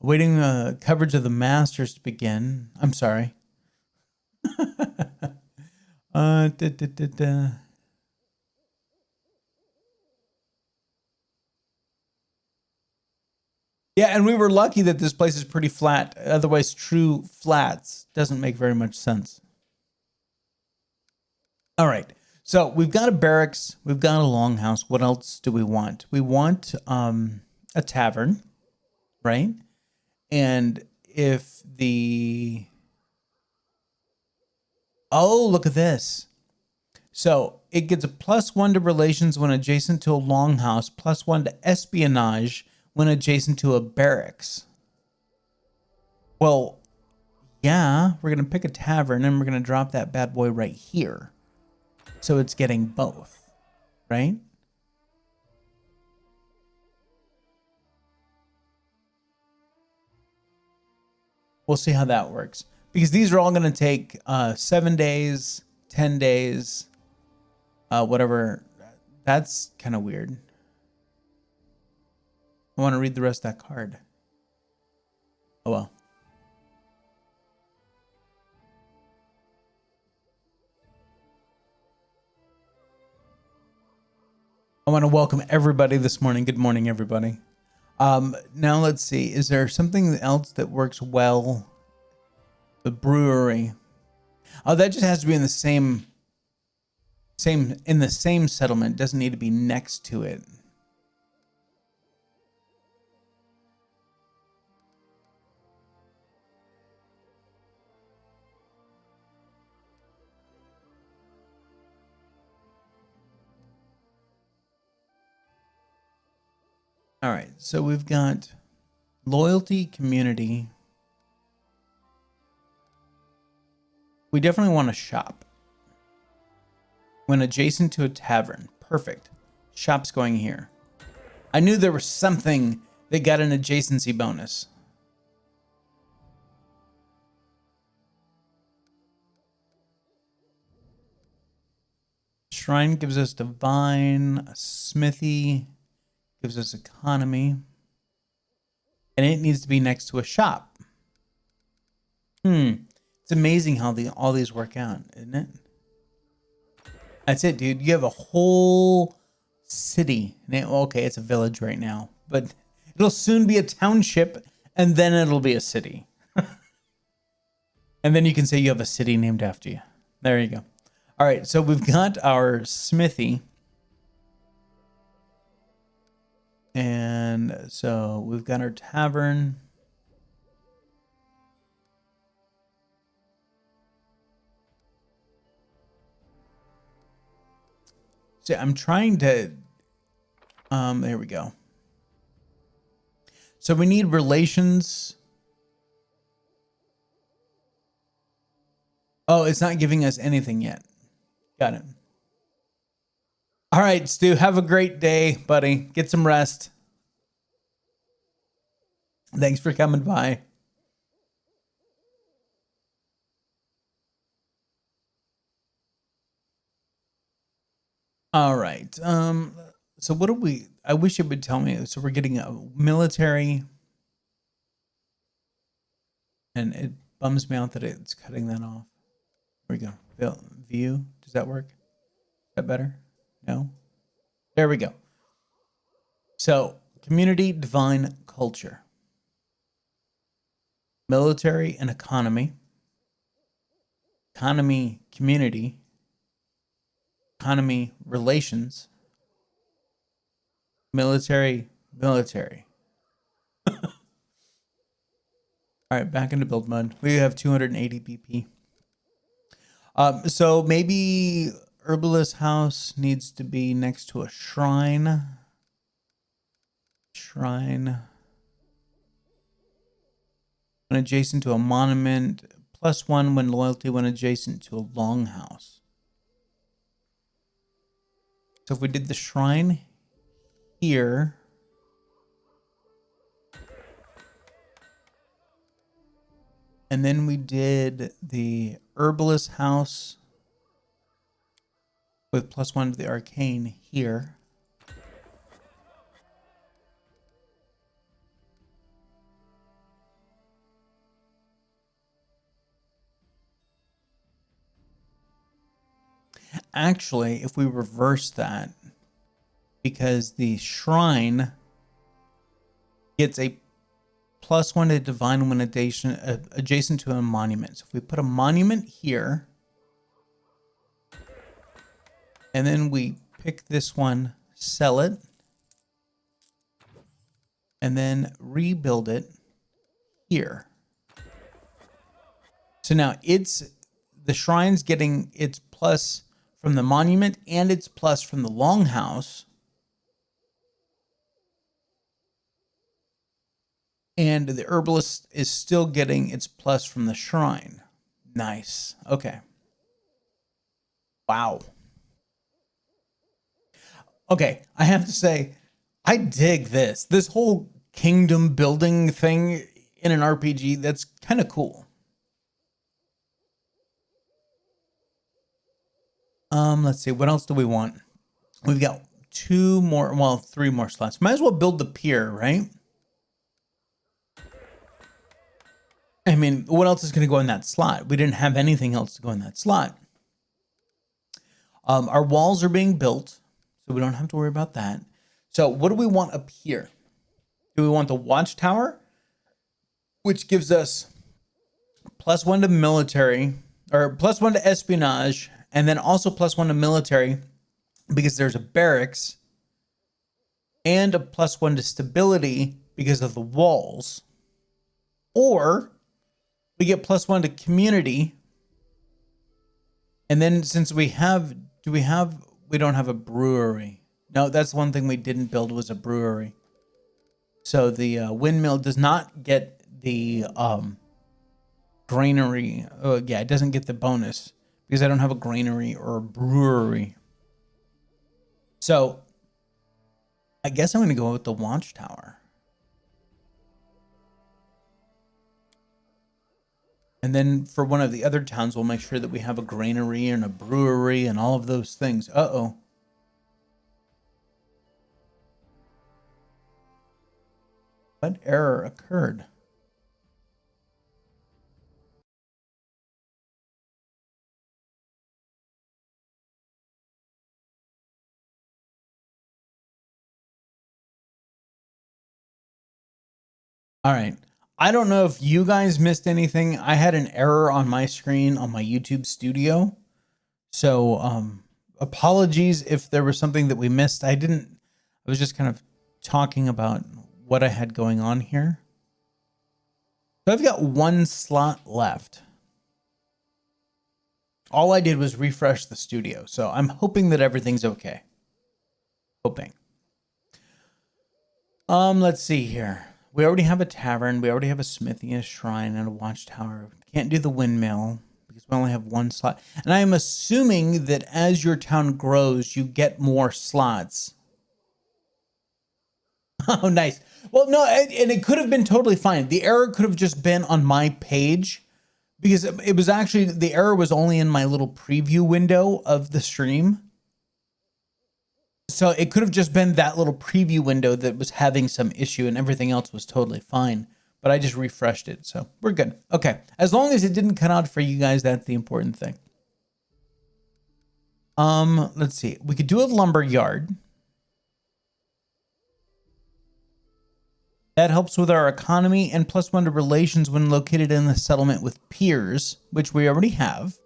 Awaiting coverage of the Masters to begin. I'm sorry. Yeah, and we were lucky that this place is pretty flat. Otherwise, True Flats doesn't make very much sense. All right. So we've got a barracks. We've got a longhouse. What else do we want? We want a tavern, right? And if the... Oh, look at this. So it gets a +1 to relations when adjacent to a longhouse, +1 to espionage when adjacent to a barracks. Well, yeah, we're going to pick a tavern and we're going to drop that bad boy right here. So it's getting both, right? We'll see how that works. Because these are all going to take 7 days, 10 days, whatever. That's kind of weird. I want to read the rest of that card. Oh, well. I want to welcome everybody this morning. Good morning, everybody. Now let's see. Is there something else that works well? The brewery. Oh, that just has to be in the same settlement. It doesn't need to be next to it. All right, so we've got loyalty, community. We definitely want a shop. When adjacent to a tavern. Perfect. Shop's going here. I knew there was something that got an adjacency bonus. Shrine gives us divine. A smithy gives us economy. And it needs to be next to a shop. It's amazing how all these work out, isn't it? That's it, dude. You have a whole city. Okay, it's a village right now, but it'll soon be a township, and then it'll be a city. And then you can say you have a city named after you. There you go. All right, so we've got our smithy. And so we've got our tavern. So I'm trying to, there we go. So we need relations. Oh, it's not giving us anything yet. Got it. All right, Stu, have a great day, buddy. Get some rest. Thanks for coming by. All right. So what do we... I wish it would tell me. So we're getting a military... And it bums me out that it's cutting that off. There we go. View. Does that work? Is that better? No? There we go. So, community, divine, culture. Military and economy. Economy, community. Economy, relations. Military, military. All right, back into build mode. We have 280 BP. So maybe Herbalist House needs to be next to a shrine. Shrine. When adjacent to a monument. +1 when loyalty when adjacent to a longhouse. So if we did the shrine here. And then we did the Herbalist House with +1 to the arcane here. Actually, if we reverse that, because the shrine gets a +1 to divine when adjacent to a monument. So if we put a monument here, and then we pick this one, sell it, and then rebuild it here. So now the shrine's getting its plus from the monument and its plus from the longhouse. And the herbalist is still getting its plus from the shrine. Nice. Okay. Wow. Okay, I have to say, I dig this. This whole kingdom building thing in an RPG, that's kind of cool. Let's see, what else do we want? We've got 3 more slots. Might as well build the pier, right? I mean, what else is going to go in that slot? We didn't have anything else to go in that slot. Our walls are being built, so we don't have to worry about that. So what do we want up here? Do we want the watchtower, which gives us +1 to military, or +1 to espionage, and then also +1 to military, because there's a barracks, and a +1 to stability because of the walls? Or we get +1 to community. And then since we don't have a brewery. No, that's one thing we didn't build was a brewery. So the windmill does not get the granary. Yeah, it doesn't get the bonus because I don't have a granary or a brewery. So I guess I'm going to go with the watchtower. And then for one of the other towns, we'll make sure that we have a granary and a brewery and all of those things. Uh-oh. What error occurred? All right. I don't know if you guys missed anything. I had an error on my screen on my YouTube studio. So, apologies if there was something that we missed. I was just kind of talking about what I had going on here. So I've got 1 slot left. All I did was refresh the studio. So I'm hoping that everything's okay. Hoping. Let's see here. We already have a tavern. We already have a smithy, a shrine, and a watchtower. Can't do the windmill because we only have 1 slot. And I am assuming that as your town grows, you get more slots. Oh, nice. Well, no, and it could have been totally fine. The error could have just been on my page because it was actually, the error was only in my little preview window of the stream. So it could have just been that little preview window that was having some issue and everything else was totally fine. But I just refreshed it. So we're good. Okay. As long as it didn't cut out for you guys, that's the important thing. Let's see. We could do a lumber yard. That helps with our economy and +1 to relations when located in the settlement with peers, which we already have.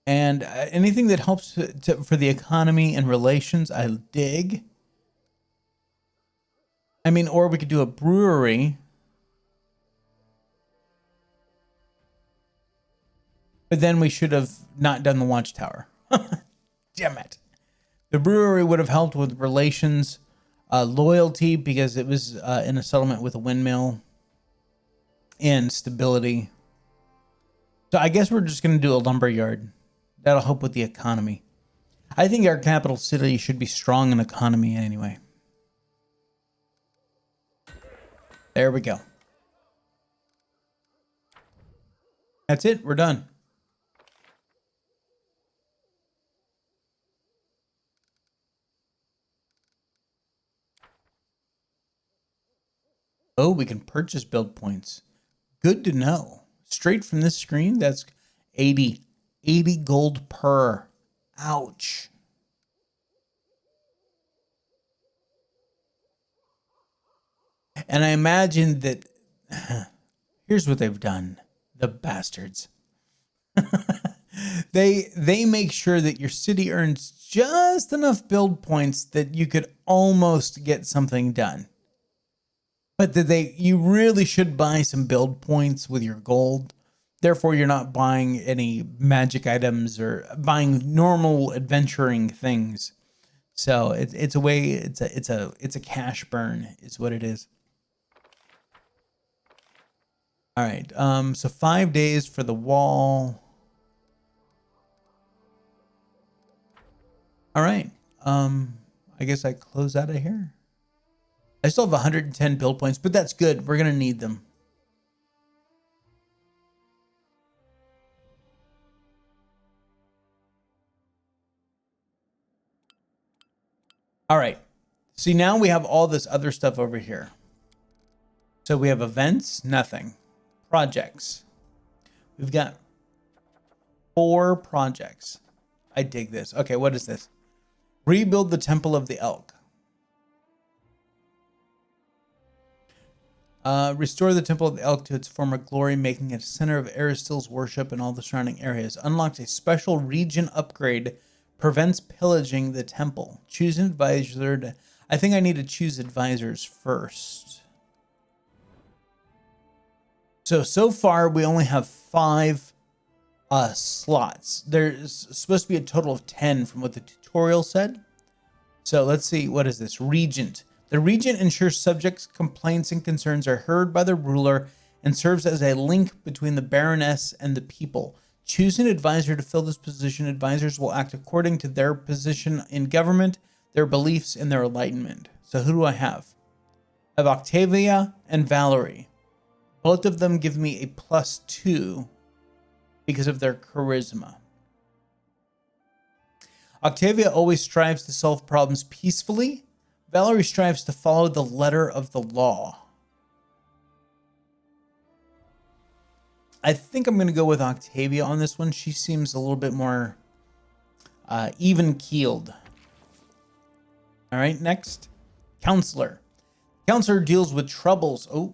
And anything that helps for the economy and relations, I dig. I mean, or we could do a brewery. But then we should have not done the watchtower. Damn it. The brewery would have helped with relations, loyalty, because it was in a settlement with a windmill, and stability. So I guess we're just going to do a lumber yard. That'll help with the economy. I think our capital city should be strong in economy anyway. There we go. That's it. We're done. Oh, we can purchase build points. Good to know. Straight from this screen, that's 80 gold per. Ouch. And I imagine that here's what they've done. The bastards. They make sure that your city earns just enough build points that you could almost get something done. But that you really should buy some build points with your gold. Therefore, you're not buying any magic items or buying normal adventuring things. So it's a way, it's a cash burn is what it is. All right. So 5 days for the wall. All right. I guess I close out of here. I still have 110 build points, but that's good. We're going to need them. All right. See, now we have all this other stuff over here. So we have events, nothing. Projects. We've got 4 projects. I dig this. Okay, what is this? Rebuild the Temple of the Elk. Restore the Temple of the Elk to its former glory, making it a center of Aristil's worship and all the surrounding areas. Unlocks a special region upgrade. Prevents pillaging the temple. Choose an advisor. I think I need to choose advisors first. So far, we only have 5 slots. There's supposed to be a total of 10 from what the tutorial said. So let's see. What is this? Regent. The regent ensures subjects' complaints and concerns are heard by the ruler and serves as a link between the baroness and the people. Choose an advisor to fill this position. Advisors will act according to their position in government, their beliefs, and their enlightenment. So who do I have? I have Octavia and Valerie. Both of them give me a +2 because of their charisma. Octavia always strives to solve problems peacefully. Valerie strives to follow the letter of the law. I think I'm going to go with Octavia on this one. She seems a little bit more even-keeled. All right, next. Counselor. Counselor deals with troubles. Oh,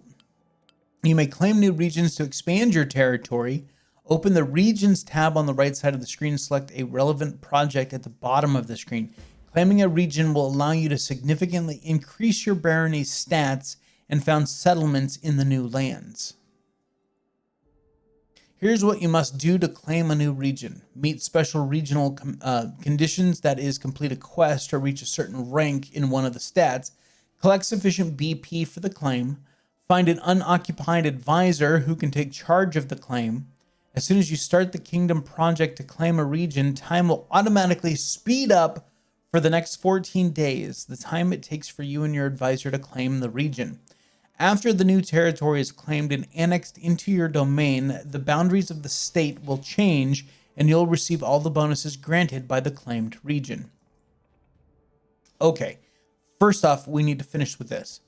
you may claim new regions to expand your territory. Open the Regions tab on the right side of the screen. Select a relevant project at the bottom of the screen. Claiming a region will allow you to significantly increase your barony's stats and found settlements in the new lands. Here's what you must do to claim a new region. Meet special regional conditions, that is, complete a quest or reach a certain rank in one of the stats. Collect sufficient BP for the claim. Find an unoccupied advisor who can take charge of the claim. As soon as you start the kingdom project to claim a region, time will automatically speed up for the next 14 days, the time it takes for you and your advisor to claim the region. After the new territory is claimed and annexed into your domain, the boundaries of the state will change and you'll receive all the bonuses granted by the claimed region. Okay, first off, we need to finish with this.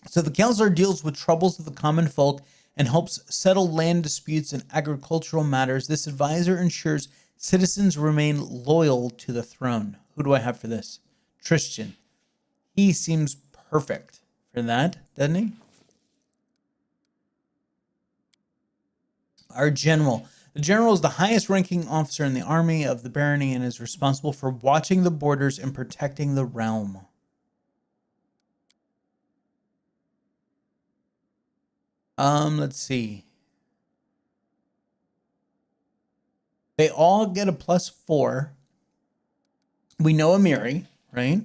So the counselor deals with troubles of the common folk and helps settle land disputes and agricultural matters. This advisor ensures citizens remain loyal to the throne. Who do I have for this? Tristan. He seems perfect for that, doesn't he? Our general. The general is the highest ranking officer in the army of the barony and is responsible for watching the borders and protecting the realm. Let's see. They all get a +4. We know Amiri, right?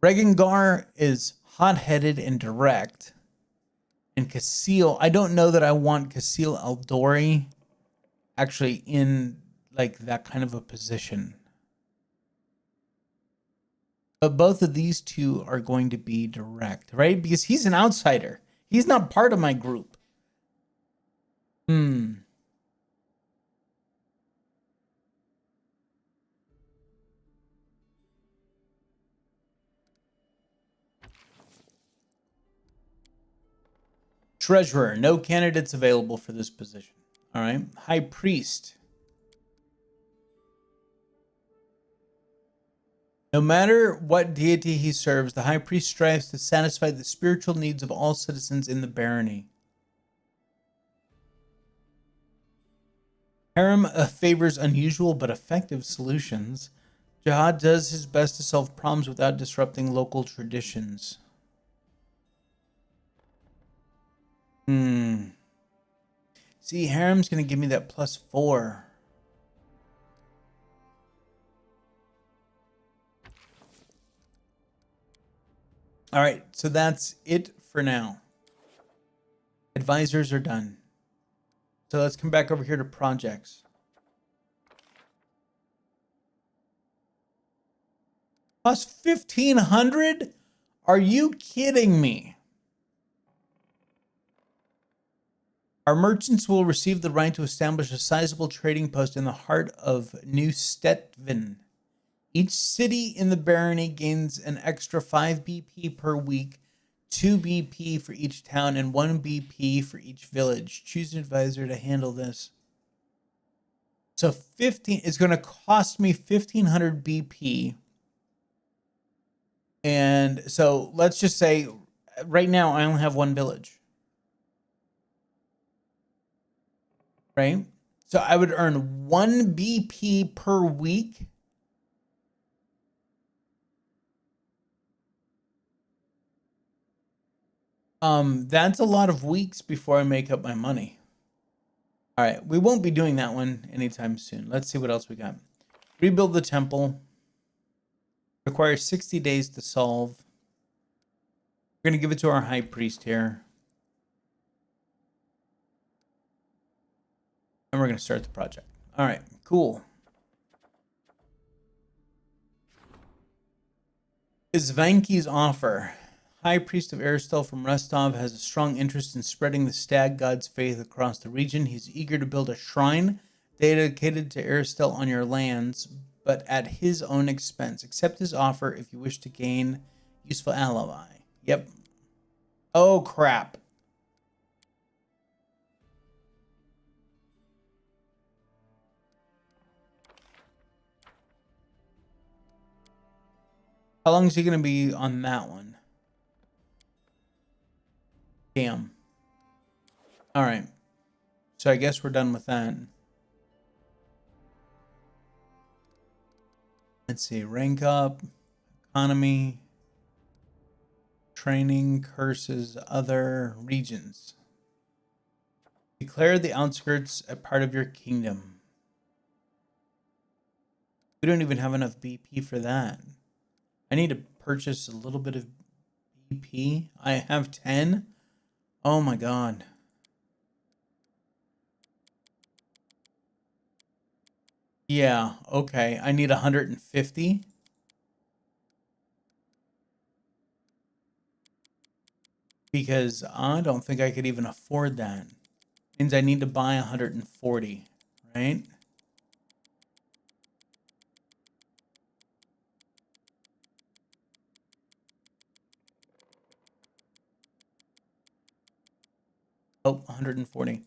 Regengar is hot-headed and direct. And Casil, I don't know that I want Casil Eldori actually in like that kind of a position. But both of these two are going to be direct, right? Because he's an outsider. He's not part of my group. Treasurer, no candidates available for this position. All right. High Priest. No matter what deity he serves, the High Priest strives to satisfy the spiritual needs of all citizens in the barony. Harem favors unusual but effective solutions. Jihad does his best to solve problems without disrupting local traditions. See, Harem's going to give me that +4. All right, so that's it for now. Advisors are done. So let's come back over here to projects. +1,500? Are you kidding me? Our merchants will receive the right to establish a sizable trading post in the heart of New Stetven. Each city in the barony gains an extra 5 BP per week, 2 BP for each town, and 1 BP for each village. Choose an advisor to handle this. So 15 is going to cost me 1,500 BP. And so let's just say right now I only have 1 village. Right? So I would earn 1 BP per week. That's a lot of weeks before I make up my money. All right, we won't be doing that one anytime soon. Let's see what else we got. Rebuild the temple. Requires 60 days to solve. We're going to give it to our high priest here. And we're going to start the project. All right, cool. Isvanki's offer. High Priest of Aristel from Rostov has a strong interest in spreading the stag god's faith across the region. He's eager to build a shrine dedicated to Aristel on your lands, but at his own expense. Accept his offer if you wish to gain useful ally. Yep. Oh, crap. How long is he going to be on that one? Damn. All right. So I guess we're done with that. Let's see. Rank up. Economy. Training. Curses. Other regions. Declare the outskirts a part of your kingdom. We don't even have enough BP for that. I need to purchase a little bit of BP. I have 10. Oh my god. Yeah, okay. I need 150. Because I don't think I could even afford that. Means I need to buy 140, right? Oh, 140.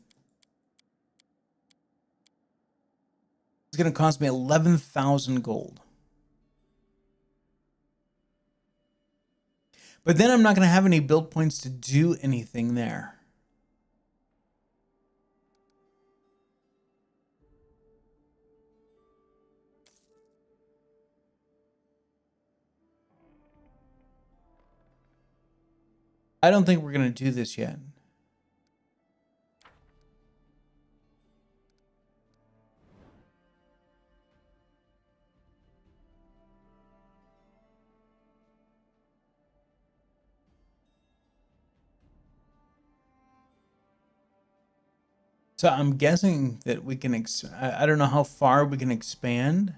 It's going to cost me 11,000 gold. But then I'm not going to have any build points to do anything there. I don't think we're going to do this yet. So I'm guessing that we can, I don't know how far we can expand.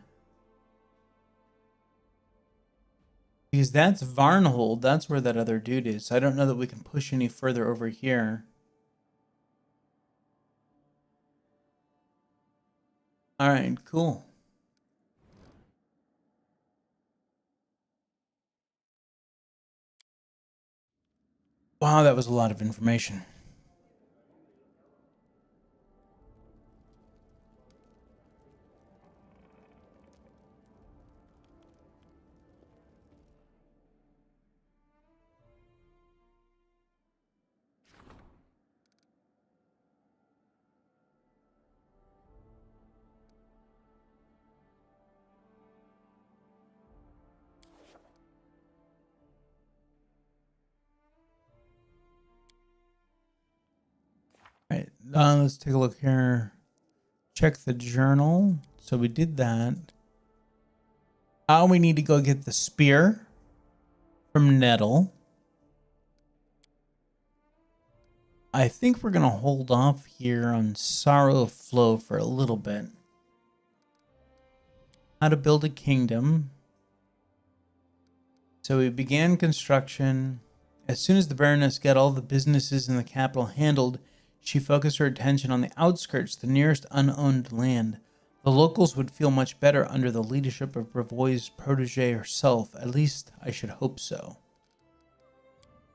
Because that's Varnhold. That's where that other dude is. So I don't know that we can push any further over here. All right, cool. Wow, that was a lot of information. All right, let's take a look here. Check the journal. So we did that. Now we need to go get the spear from Nettle. I think we're going to hold off here on Sorrow Flow for a little bit. How to build a kingdom. So we began construction. As soon as the Baroness got all the businesses in the capital handled, she focused her attention on the outskirts, the nearest unowned land. The locals would feel much better under the leadership of Brevoy's protege herself. At least I should hope so.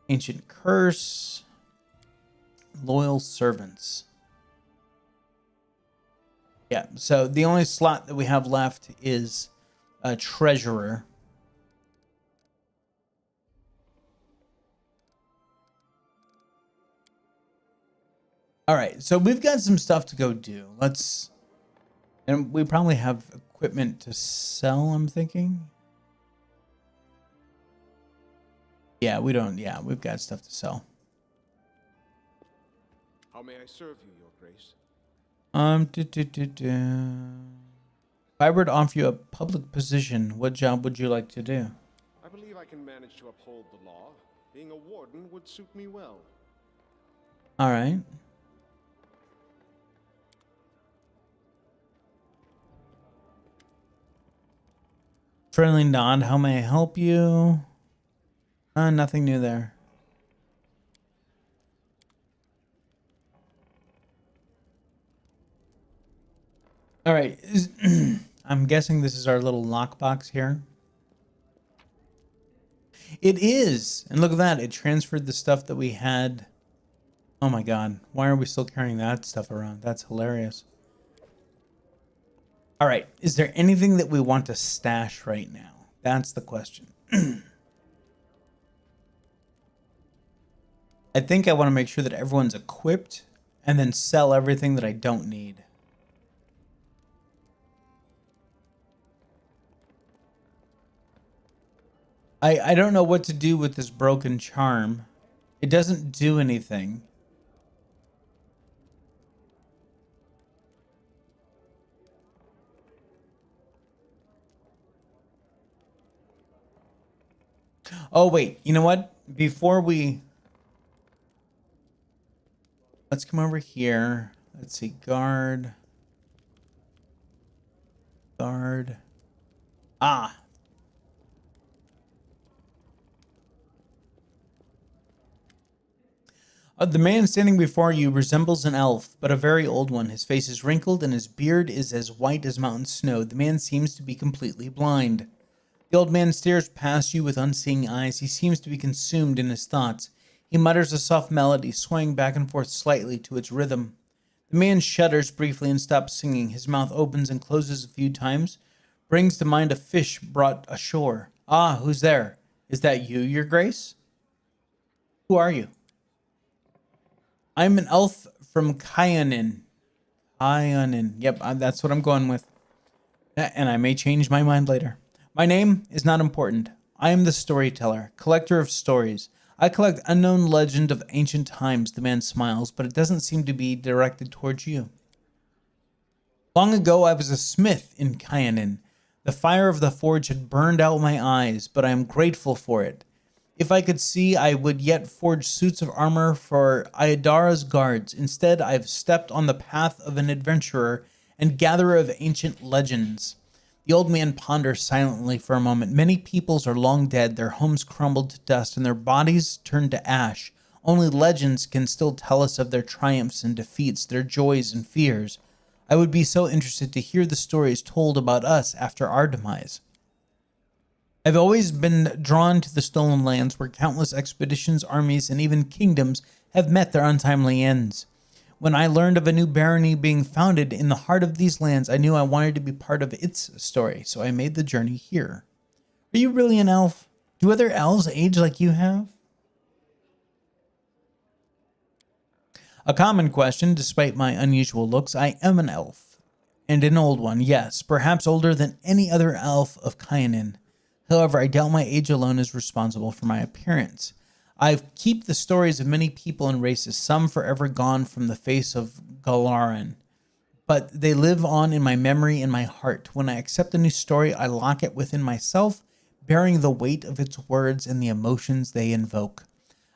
Ancient curse. Loyal servants. Yeah, so the only slot that we have left is a treasurer. All right, so we've got some stuff to go do. And we probably have equipment to sell, I'm thinking. Yeah, we've got stuff to sell. How may I serve you, Your Grace? If I were to offer you a public position, what job would you like to do? I believe I can manage to uphold the law. Being a warden would suit me well. All right. Friendly nod. How may I help you? Nothing new there. All right. I'm guessing this is our little lockbox here. It is. And look at that. It transferred the stuff that we had. Oh my God. Why are we still carrying that stuff around? That's hilarious. All right. Is there anything that we want to stash right now? That's the question. I think I want to make sure that everyone's equipped and then sell everything that I don't need. I don't know what to do with this broken charm. It doesn't do anything. Oh, wait. You know what? Let's come over here. Let's see. Guard. Guard. Ah. The man standing before you resembles an elf, but a very old one. His face is wrinkled and his beard is as white as mountain snow. The man seems to be completely blind. The old man stares past you with unseeing eyes. He seems to be consumed in his thoughts. He mutters a soft melody, swaying back and forth slightly to its rhythm. The man shudders briefly and stops singing. His mouth opens and closes a few times, brings to mind a fish brought ashore. Ah, who's there? Is that you, your grace? Who are you? I'm an elf from 𝐂𝐚𝐧𝐬𝐿. 𝐂𝐚𝐧𝐬𝐿. Yep, that's what I'm going with. And I may change my mind later. My name is not important. I am the storyteller, collector of stories. I collect unknown legend of ancient times. The man smiles, but it doesn't seem to be directed towards you. Long ago, I was a smith in 𝐂𝐚𝐧𝐬𝐿. The fire of the forge had burned out my eyes, but I am grateful for it. If I could see, I would yet forge suits of armor for Iadara's guards. Instead, I have stepped on the path of an adventurer and gatherer of ancient legends. The old man ponders silently for a moment. Many peoples are long dead, their homes crumbled to dust, and their bodies turned to ash. Only legends can still tell us of their triumphs and defeats, their joys and fears. I would be so interested to hear the stories told about us after our demise. I've always been drawn to the stolen lands where countless expeditions, armies, and even kingdoms have met their untimely ends. When I learned of a new barony being founded in the heart of these lands, I knew I wanted to be part of its story, so I made the journey here. Are you really an elf? Do other elves age like you have? A common question, despite my unusual looks. I am an elf, and an old one, yes, perhaps older than any other elf of 𝐂𝐚𝐧𝐬𝐿. However, I doubt my age alone is responsible for my appearance. I keep the stories of many people and races, some forever gone from the face of Galaran, but they live on in my memory and my heart. When I accept a new story, I lock it within myself, bearing the weight of its words and the emotions they invoke.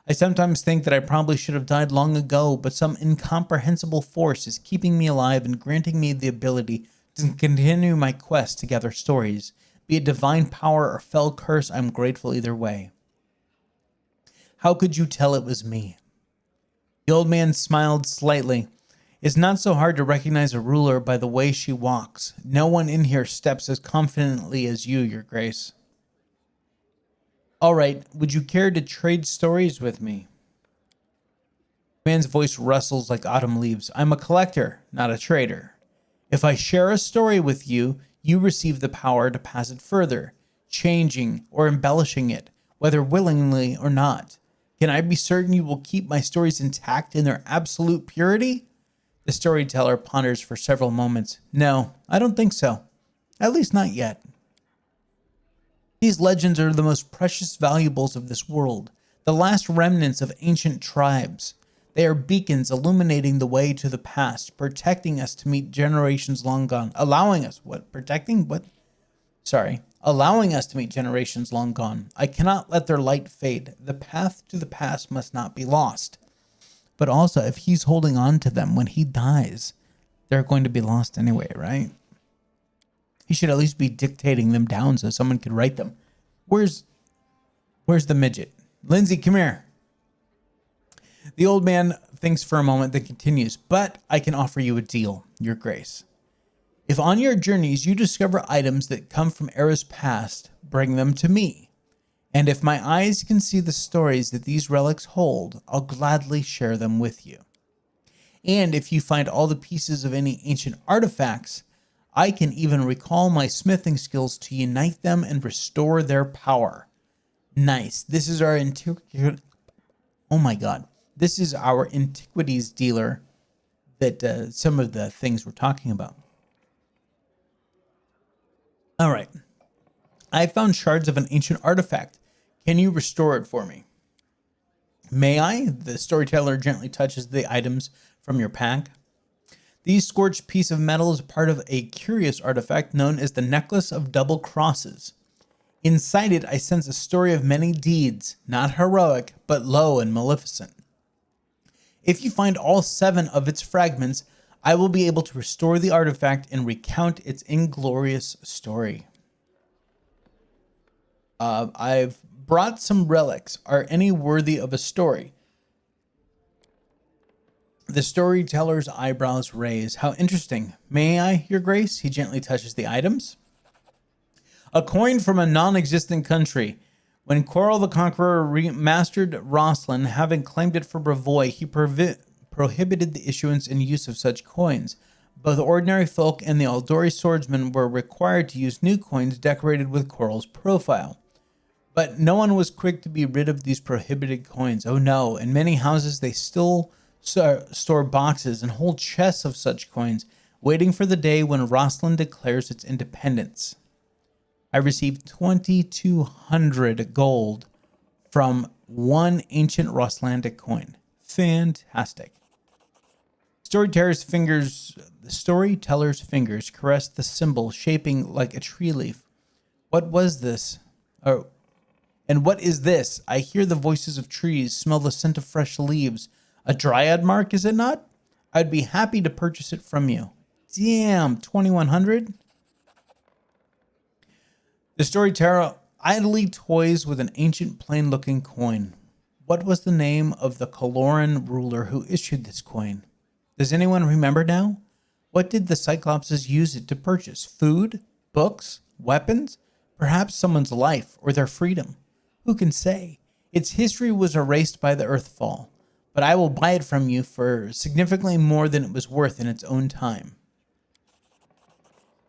I sometimes think that I probably should have died long ago, but some incomprehensible force is keeping me alive and granting me the ability to continue my quest to gather stories. Be it divine power or fell curse, I'm grateful either way. How could you tell it was me? The old man smiled slightly. It's not so hard to recognize a ruler by the way she walks. No one in here steps as confidently as you, your grace. All right, would you care to trade stories with me? The man's voice rustles like autumn leaves. I'm a collector, not a trader. If I share a story with you, you receive the power to pass it further, changing or embellishing it, whether willingly or not. Can I be certain you will keep my stories intact in their absolute purity? The storyteller ponders for several moments. No, I don't think so. At least not yet. These legends are the most precious valuables of this world, the last remnants of ancient tribes. They are beacons illuminating the way to the past, protecting us to meet generations long gone, allowing us to meet generations long gone. I cannot let their light fade. The path to the past must not be lost. But also, if he's holding on to them when he dies, they're going to be lost anyway, right? He should at least be dictating them down so someone could write them. Where's the midget? Lindsay, come here. The old man thinks for a moment, then continues, but I can offer you a deal, your grace. If on your journeys you discover items that come from eras past, bring them to me. And if my eyes can see the stories that these relics hold, I'll gladly share them with you. And if you find all the pieces of any ancient artifacts, I can even recall my smithing skills to unite them and restore their power. Nice. This is our This is our antiquities dealer that some of the things we're talking about. All right. I found shards of an ancient artifact. Can you restore it for me? May I? The storyteller gently touches the items from your pack. These scorched piece of metal is part of a curious artifact known as the Necklace of Double Crosses. Inside it, I sense a story of many deeds, not heroic, but low and maleficent. If you find all 7 of its fragments, I will be able to restore the artifact and recount its inglorious story. I've brought some relics. Are any worthy of a story? The storyteller's eyebrows raise. How interesting. May I, Your Grace? He gently touches the items. A coin from a non-existent country. When Quarrel the Conqueror remastered Rosslyn, having claimed it for Bravoy, he prohibited the issuance and use of such coins. Both ordinary folk and the Aldori swordsmen were required to use new coins decorated with Quarrel's profile. But no one was quick to be rid of these prohibited coins. Oh no, in many houses they still store boxes and whole chests of such coins, waiting for the day when Rosslyn declares its independence. I received 2,200 gold from one ancient Rosslandic coin. Fantastic. Storyteller's fingers caressed the symbol, shaping like a tree leaf. What was this? Oh, and what is this? I hear the voices of trees, smell the scent of fresh leaves. A dryad mark, is it not? I'd be happy to purchase it from you. Damn, 2,100? The storyteller idly toys with an ancient plain-looking coin. What was the name of the Caloran ruler who issued this coin? Does anyone remember now? What did the Cyclopses use it to purchase? Food? Books? Weapons? Perhaps someone's life or their freedom. Who can say? Its history was erased by the Earthfall, but I will buy it from you for significantly more than it was worth in its own time.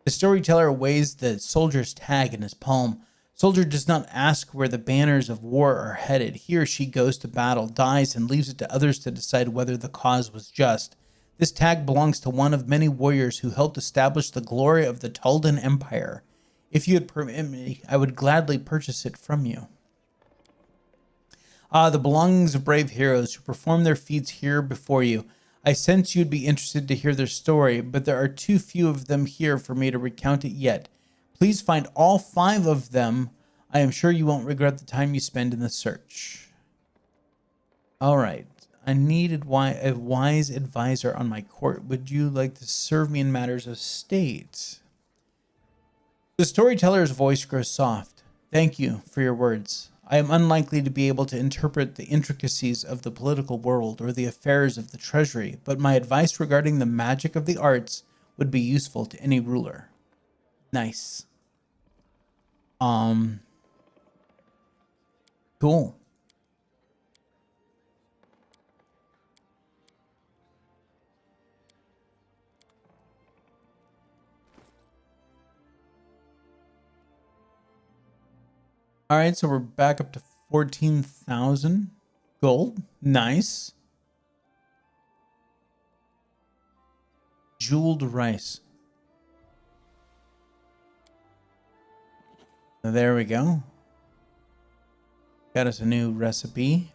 The storyteller weighs the soldier's tag in his palm. Soldier does not ask where the banners of war are headed. He or she goes to battle, dies, and leaves it to others to decide whether the cause was just. This tag belongs to one of many warriors who helped establish the glory of the Taldan Empire. If you would permit me, I would gladly purchase it from you. The belongings of brave heroes who perform their feats here before you. I sense you'd be interested to hear their story, but there are too few of them here for me to recount it yet. Please find all 5 of them. I am sure you won't regret the time you spend in the search. All right. I needed a wise advisor on my court. Would you like to serve me in matters of state? The storyteller's voice grows soft. Thank you for your words. I am unlikely to be able to interpret the intricacies of the political world or the affairs of the treasury, but my advice regarding the magic of the arts would be useful to any ruler. Nice. Cool. All right, so we're back up to 14,000 gold. Nice. Jeweled rice. There we go. Got us a new recipe.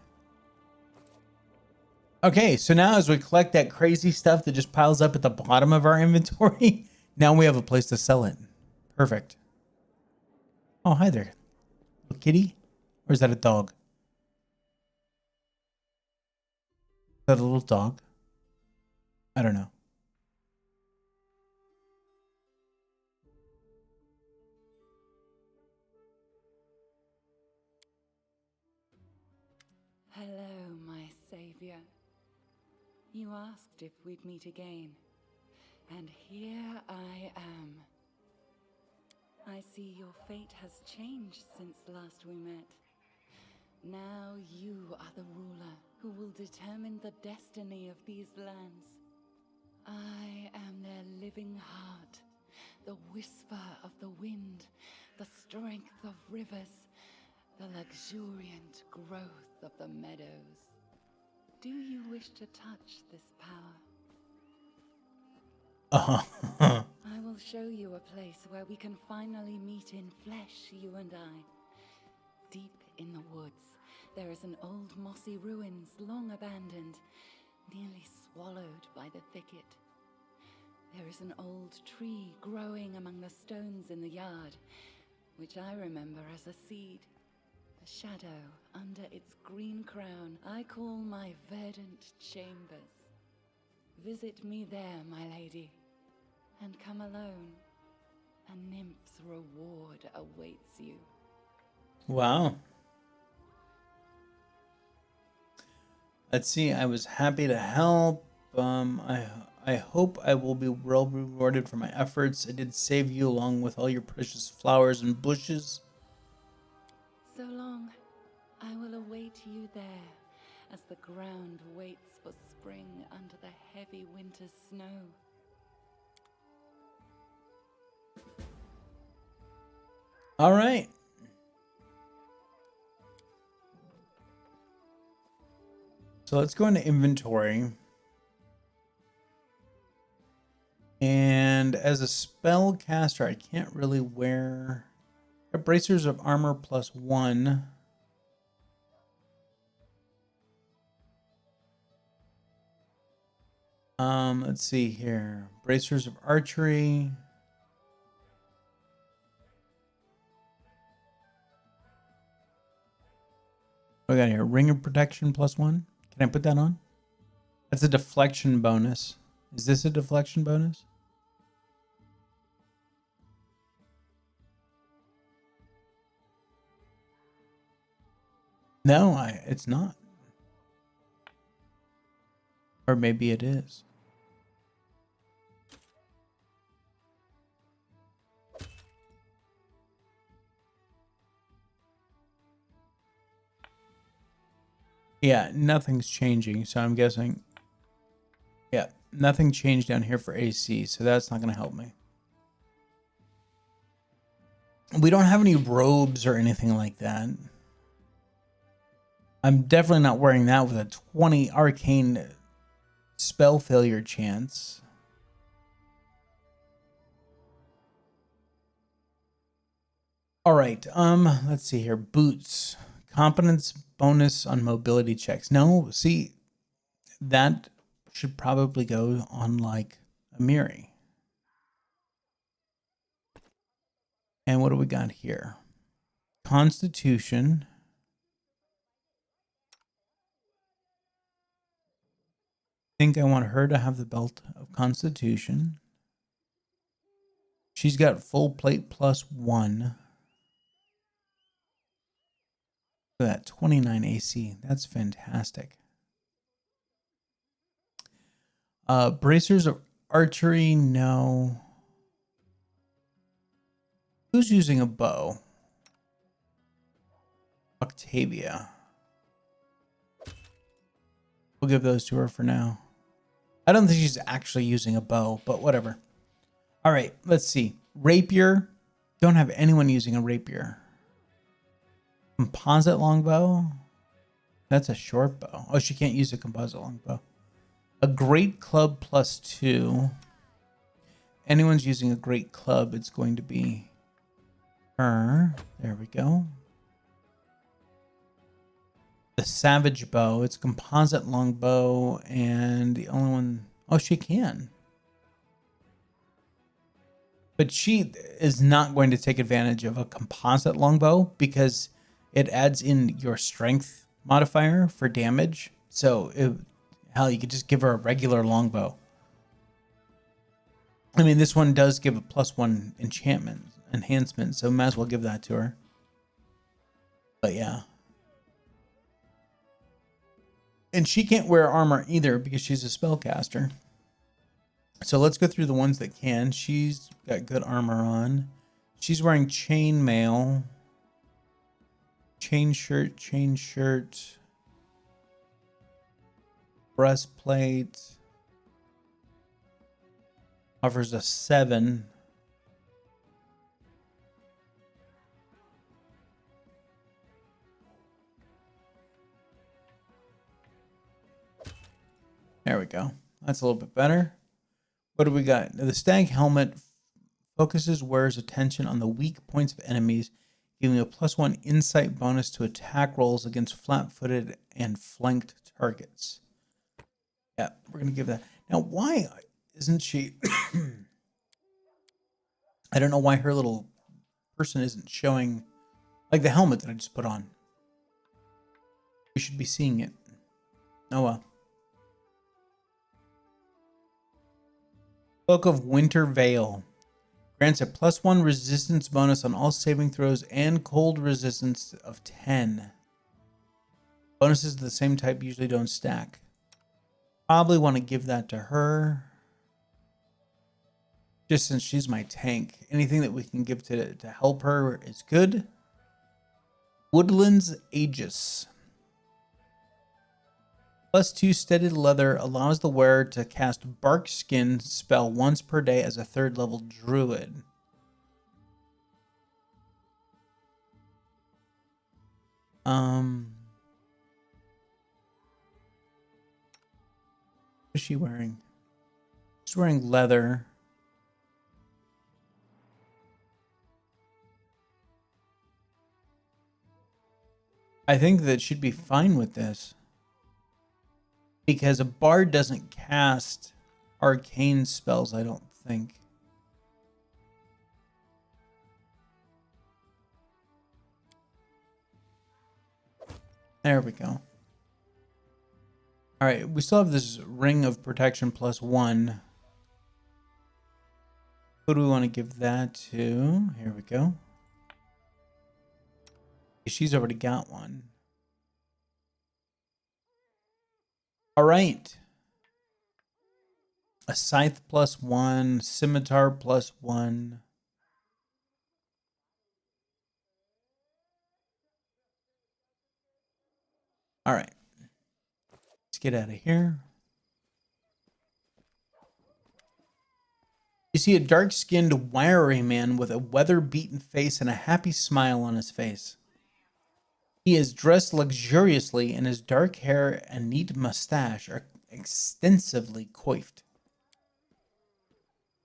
Okay, so now as we collect that crazy stuff that just piles up at the bottom of our inventory, now we have a place to sell it. Perfect. Oh, hi there. Little kitty? Or is that a dog? Is that a little dog? I don't know. Hello, my savior. You asked if we'd meet again, and here I am. I see your fate has changed since last we met. Now you are the ruler who will determine the destiny of these lands. I am their living heart, the whisper of the wind, the strength of rivers, the luxuriant growth of the meadows. Do you wish to touch this power? I will show you a place where we can finally meet in flesh, you and I. Deep in the woods, there is an old mossy ruins long abandoned, nearly swallowed by the thicket. There is an old tree growing among the stones in the yard, which I remember as a seed. A shadow under its green crown I call my verdant chambers. Visit me there, my lady, and come alone. A nymph's reward awaits you. Wow. Let's see. I was happy to help. I hope I will be well rewarded for my efforts. I did save you along with all your precious flowers and bushes. So long. I will await you there, as the ground waits for spring under the heavy winter snow. All right. So let's go into inventory. And as a spellcaster, I can't really wear bracers of armor +1. Let's see here. Bracers of archery. What we got here? Ring of protection +1. Can I put that on? That's a deflection bonus. Is this a deflection bonus? No, it's not. Or maybe it is. Yeah, nothing's changing, so I'm guessing. Yeah, nothing changed down here for AC, so that's not going to help me. We don't have any robes or anything like that. I'm definitely not wearing that with a 20 arcane spell failure chance. All right, let's see here. Boots. Competence bonus on mobility checks. No, see, that should probably go on like a Miri. And what do we got here? Constitution. I think I want her to have the belt of Constitution. She's got full plate +1. Look at that, 29 AC. That's fantastic. Bracers of archery, no. Who's using a bow? Octavia. We'll give those to her for now. I don't think she's actually using a bow, but whatever. All right, let's see. Rapier. Don't have anyone using a rapier. Composite longbow. That's a short bow. Oh, she can't use a composite longbow. A great club +2. Anyone's using a great club, it's going to be her. There we go. The savage bow. It's composite longbow, and the only one. Oh, she can. But she is not going to take advantage of a composite longbow because it adds in your strength modifier for damage. So, hell, you could just give her a regular longbow. I mean, this one does give a +1 enhancement, so might as well give that to her. But yeah. And she can't wear armor either because she's a spellcaster. So let's go through the ones that can. She's got good armor on. She's wearing chainmail. Chain shirt. Breastplate. Offers a 7. There we go. That's a little bit better. What do we got? The stag helmet focuses wearer's attention on the weak points of enemies, giving a +1 insight bonus to attack rolls against flat-footed and flanked targets. Yeah, we're going to give that. Now, why isn't she... I don't know why her little person isn't showing, like the helmet that I just put on. We should be seeing it. Oh, well. Cloak of Winter Veil. Grants a +1 resistance bonus on all saving throws and cold resistance of 10. Bonuses of the same type usually don't stack. Probably want to give that to her. Just since she's my tank. Anything that we can give to help her is good. Woodlands Aegis. +2 studded leather allows the wearer to cast Bark Skin spell once per day as a 3rd level druid. What is she wearing? She's wearing leather. I think that she'd be fine with this. Because a bard doesn't cast arcane spells, I don't think. There we go. Alright, we still have this Ring of Protection +1. Who do we want to give that to? Here we go. She's already got one. Alright. A Scythe +1, Scimitar +1. Alright. Let's get out of here. You see a dark-skinned, wiry man with a weather-beaten face and a happy smile on his face. He is dressed luxuriously, and his dark hair and neat mustache are extensively coiffed.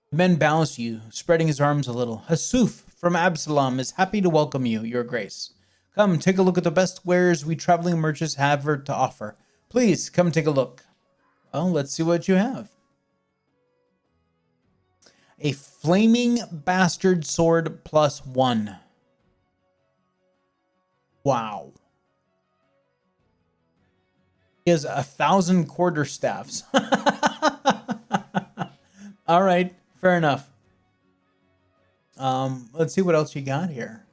The man bows to you, spreading his arms a little. Hasuf from Absalom is happy to welcome you, Your Grace. Come, take a look at the best wares we traveling merchants have to offer. Please, come take a look. Well, let's see what you have. A Flaming Bastard Sword +1. Wow. He has 1,000 quarterstaffs. All right, fair enough. Let's see what else you got here.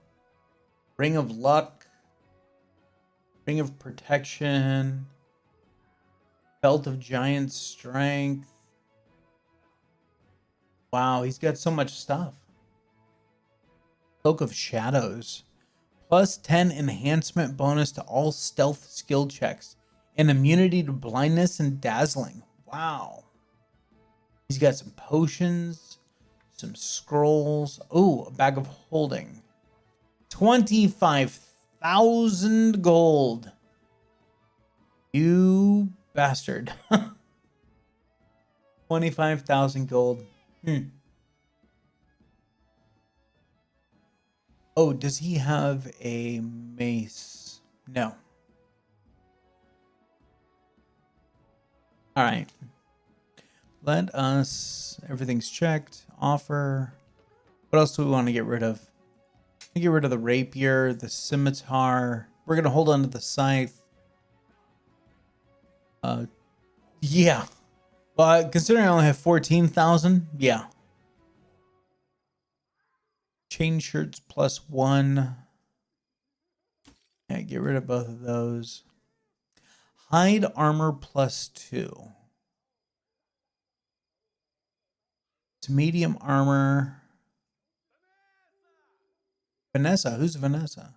Ring of Luck. Ring of Protection. Belt of Giant Strength. Wow, he's got so much stuff. Cloak of Shadows. +10 enhancement bonus to all stealth skill checks. And immunity to blindness and dazzling. Wow. He's got some potions. Some scrolls. Oh, a bag of holding. 25,000 gold. You bastard. 25,000 gold. Oh, does he have a mace? No. All right. Let us... Everything's checked. Offer. What else do we want to get rid of? Get rid of the rapier, the scimitar. We're going to hold on to the scythe. Yeah. Considering I only have 14,000, yeah. Chain shirts +1. Yeah, get rid of both of those. Hide armor +2. It's medium armor. Vanessa, who's Vanessa?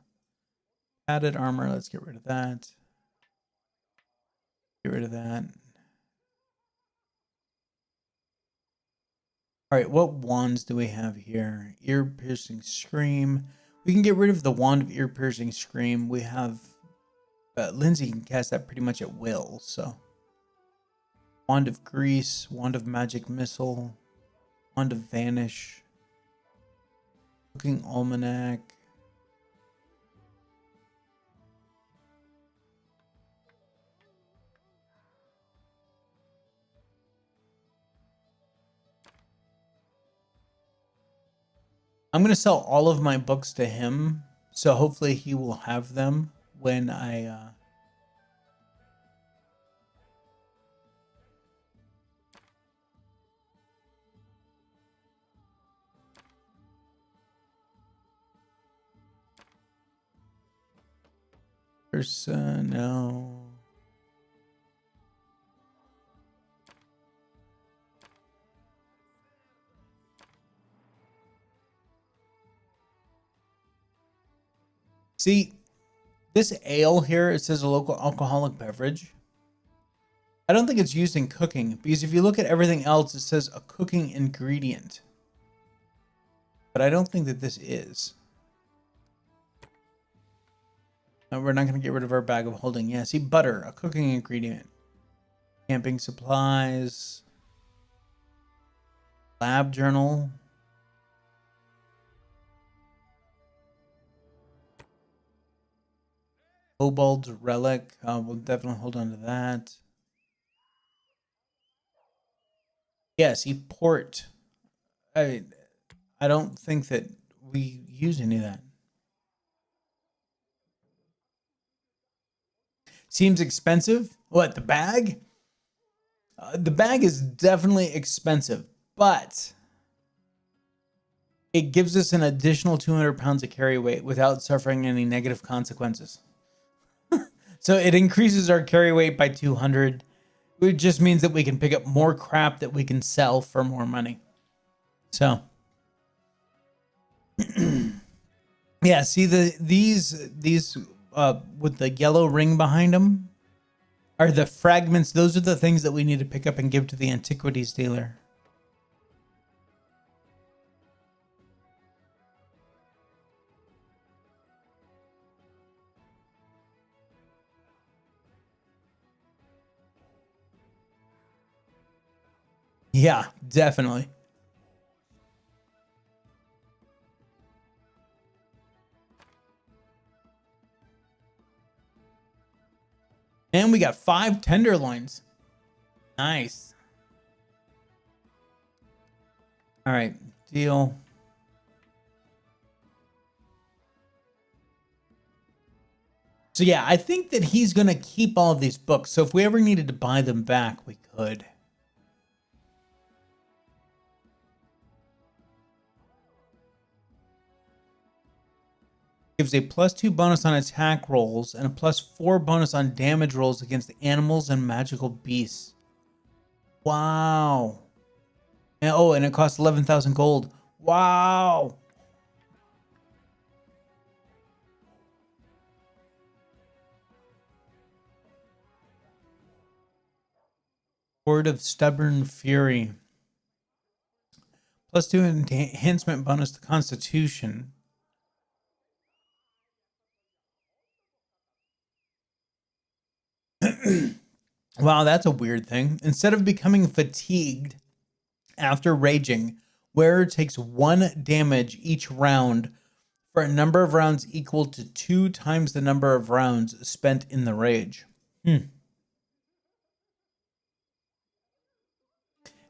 Padded armor, let's get rid of that. Get rid of that. All right, what wands do we have here? Ear-piercing scream. We can get rid of the wand of ear-piercing scream. We have Lindsay can cast that pretty much at will. So, wand of grease, wand of magic missile, wand of vanish, cooking almanac. I'm going to sell all of my books to him, so hopefully he will have them when I... No. See, this ale here, it says a local alcoholic beverage. I don't think it's used in cooking, because if you look at everything else, it says a cooking ingredient. But I don't think that this is. No, we're not going to get rid of our bag of holding. Yeah, see, butter, a cooking ingredient. Camping supplies. Lab journal. Kobold's relic. We'll definitely hold on to that. Yeah, see, port. I don't think that we use any of that. Seems expensive. What, the bag? The bag is definitely expensive, but it gives us an additional 200 pounds of carry weight without suffering any negative consequences. So it increases our carry weight by 200. It just means that we can pick up more crap that we can sell for more money. So, yeah, see these with the yellow ring behind them are the fragments. Those are the things that we need to pick up and give to the antiquities dealer. Yeah, definitely. And we got 5 tenderloins. Nice. All right, deal. So yeah, I think that he's going to keep all of these books. So if we ever needed to buy them back, we could. Gives a +2 bonus on attack rolls and a +4 bonus on damage rolls against animals and magical beasts. Wow. And, oh, and it costs 11,000 gold. Wow. Word of Stubborn Fury. +2 enhancement bonus to Constitution. Wow, that's a weird thing. Instead of becoming fatigued after raging, wearer takes 1 damage each round for a number of rounds equal to 2 times the number of rounds spent in the rage. And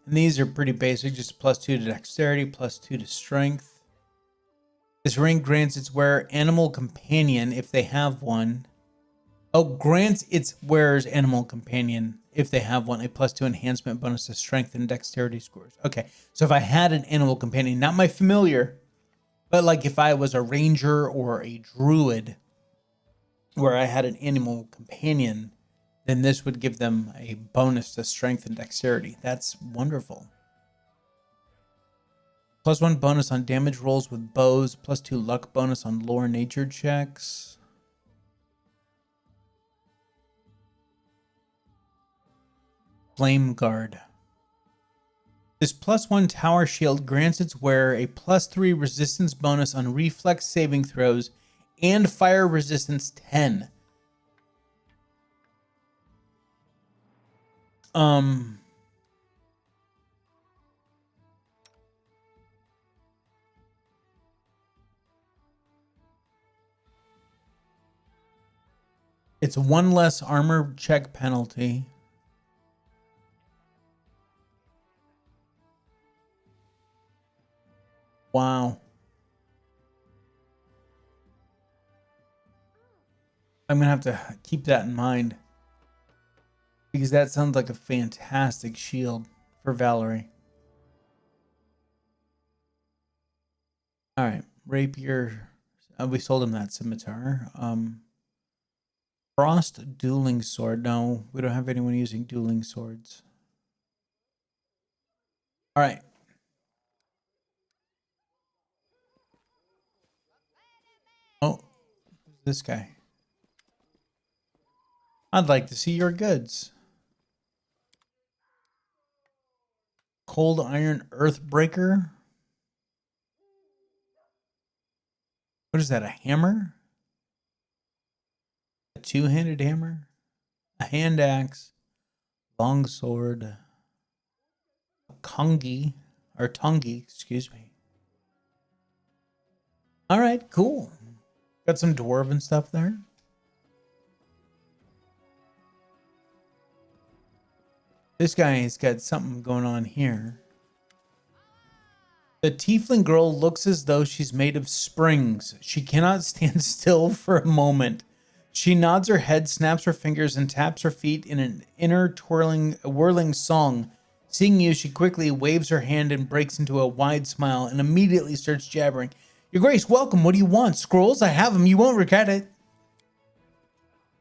these are pretty basic, just +2 to dexterity, +2 to strength. This ring grants its wearer animal companion if they have one. Oh, grants its wearer's animal companion if they have one a +2 enhancement bonus to strength and dexterity scores. Okay, so if I had an animal companion, not my familiar, but like if I was a ranger or a druid where I had an animal companion, then this would give them a bonus to strength and dexterity. That's wonderful. +1 bonus on damage rolls with bows, +2 luck bonus on lore nature checks. Flame Guard. This +1 tower shield grants its wearer a +3 resistance bonus on reflex saving throws and fire resistance 10. It's 1 less armor check penalty. Wow. I'm going to have to keep that in mind, because that sounds like a fantastic shield for Valerie. All right, rapier. We sold him that scimitar. Frost dueling sword. No, we don't have anyone using dueling swords. All right. Oh, who's this guy? I'd like to see your goods. Cold Iron Earthbreaker. What is that, a hammer? A two-handed hammer? A hand axe? Longsword? A kongi, or tongi, excuse me. All right, cool. Got some dwarven stuff there. This guy's got something going on here. The tiefling girl looks as though she's made of springs. She cannot stand still for a moment. She nods her head, snaps her fingers, and taps her feet in an inner whirling song. Seeing you, she quickly waves her hand and breaks into a wide smile and immediately starts jabbering. Your Grace, welcome. What do you want? Scrolls? I have them. You won't regret it.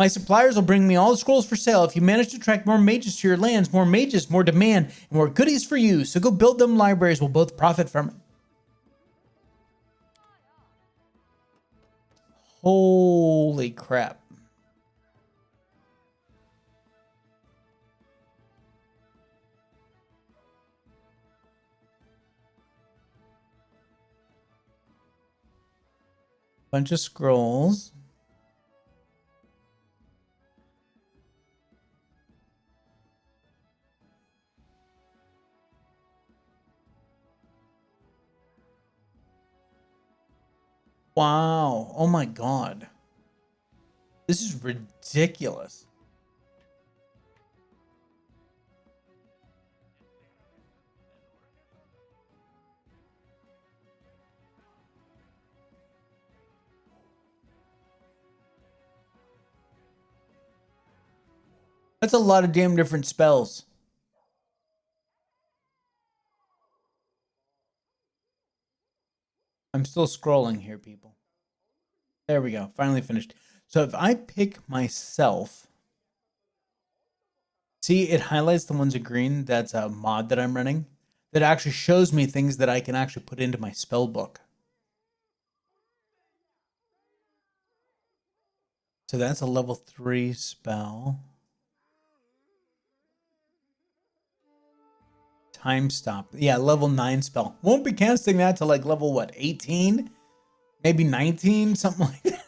My suppliers will bring me all the scrolls for sale. If you manage to attract more mages to your lands, more mages, more demand, and more goodies for you. So go build them libraries. We'll both profit from it. Holy crap. Bunch of scrolls. Wow. Oh my God. This is ridiculous. That's a lot of damn different spells. I'm still scrolling here, people. There we go. Finally finished. So if I pick myself, see, it highlights the ones in green. That's a mod that I'm running that actually shows me things that I can actually put into my spell book. So that's a level 3 spell. Time stop. Yeah, level 9 spell. Won't be casting that to like level what, 18? Maybe 19, something like that.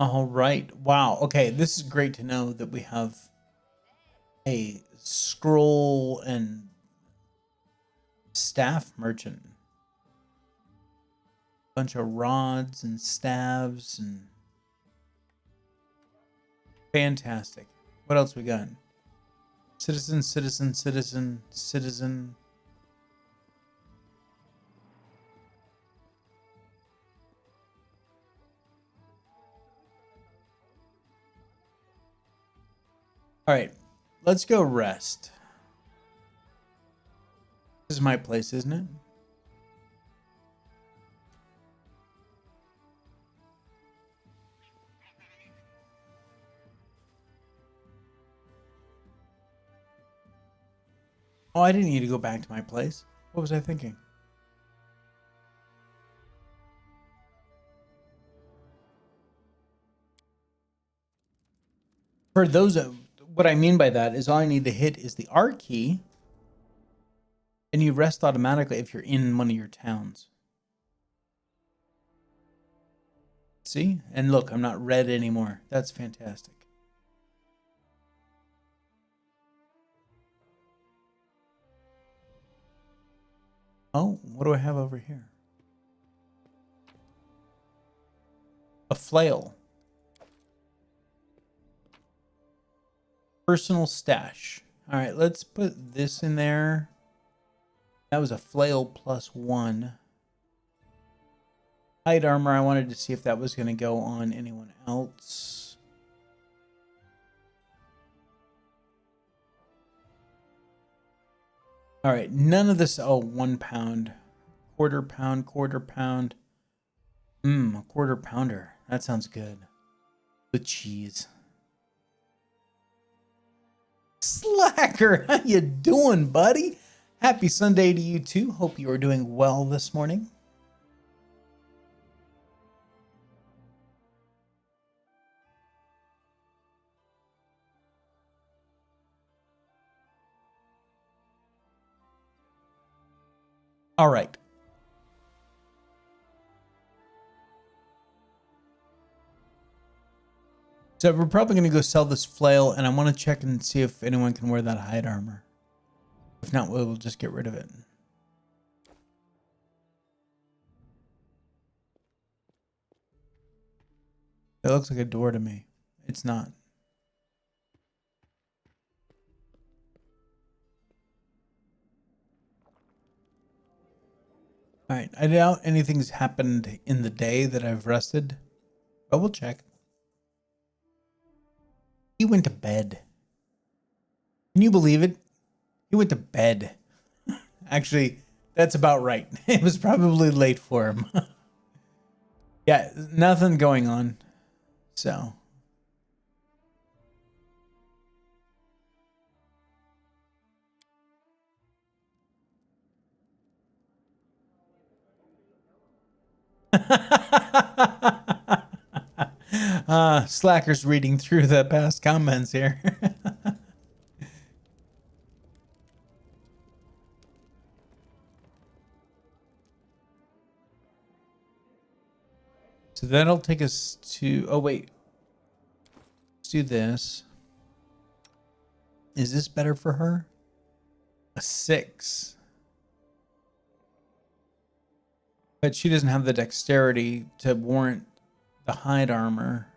All right. Wow. Okay, this is great to know that we have a scroll and staff merchant. Bunch of rods and staves and fantastic. What else we got? Citizen, citizen, citizen, citizen. All right, let's go rest. This is my place, isn't it? Oh, I didn't need to go back to my place. What was I thinking? For those of what I mean by that is all I need to hit is the R key and you rest automatically if you're in one of your towns. See? And look, I'm not red anymore. That's fantastic. Oh, what do I have over here? A flail. Personal stash. All right, let's put this in there. That was a flail +1. Hide armor, I wanted to see if that was going to go on anyone else. All right, none of this. Oh, 1 pound. Quarter pound, quarter pound. A quarter pounder. That sounds good. With cheese. Slacker, how you doing, buddy? Happy Sunday to you too. Hope you are doing well this morning. All right. So we're probably going to go sell this flail, and I want to check and see if anyone can wear that hide armor. If not, we'll just get rid of it. That looks like a door to me. It's not. All right. I doubt anything's happened in the day that I've rested, but we'll check. He went to bed. Can you believe it? He went to bed. Actually, that's about right. It was probably late for him. Yeah, nothing going on. So. Slacker's reading through the past comments here. So that'll take us to, oh wait, let's do this. Is this better for her? A 6. But she doesn't have the dexterity to warrant the hide armor.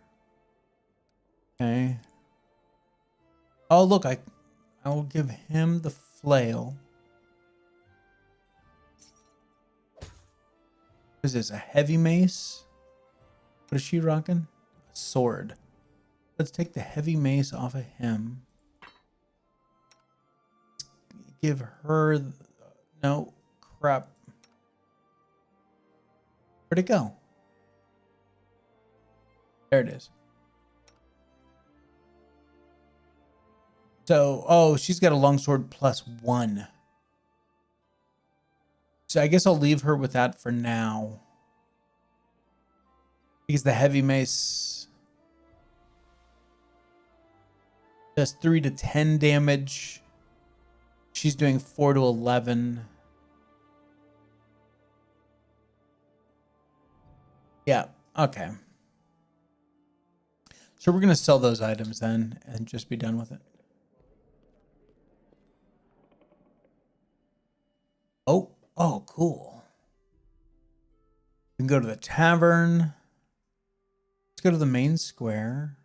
Okay. Oh, look, I will give him the flail. What is this, a heavy mace? What is she rocking? A sword. Let's take the heavy mace off of him. Give her... No, crap. Where'd it go? There it is. So, oh, she's got a longsword +1. So I guess I'll leave her with that for now. Because the heavy mace does 3 to 10 damage. She's doing 4 to 11. Yeah, okay. So we're going to sell those items then and just be done with it. Oh, cool. We can go to the tavern. Let's go to the main square.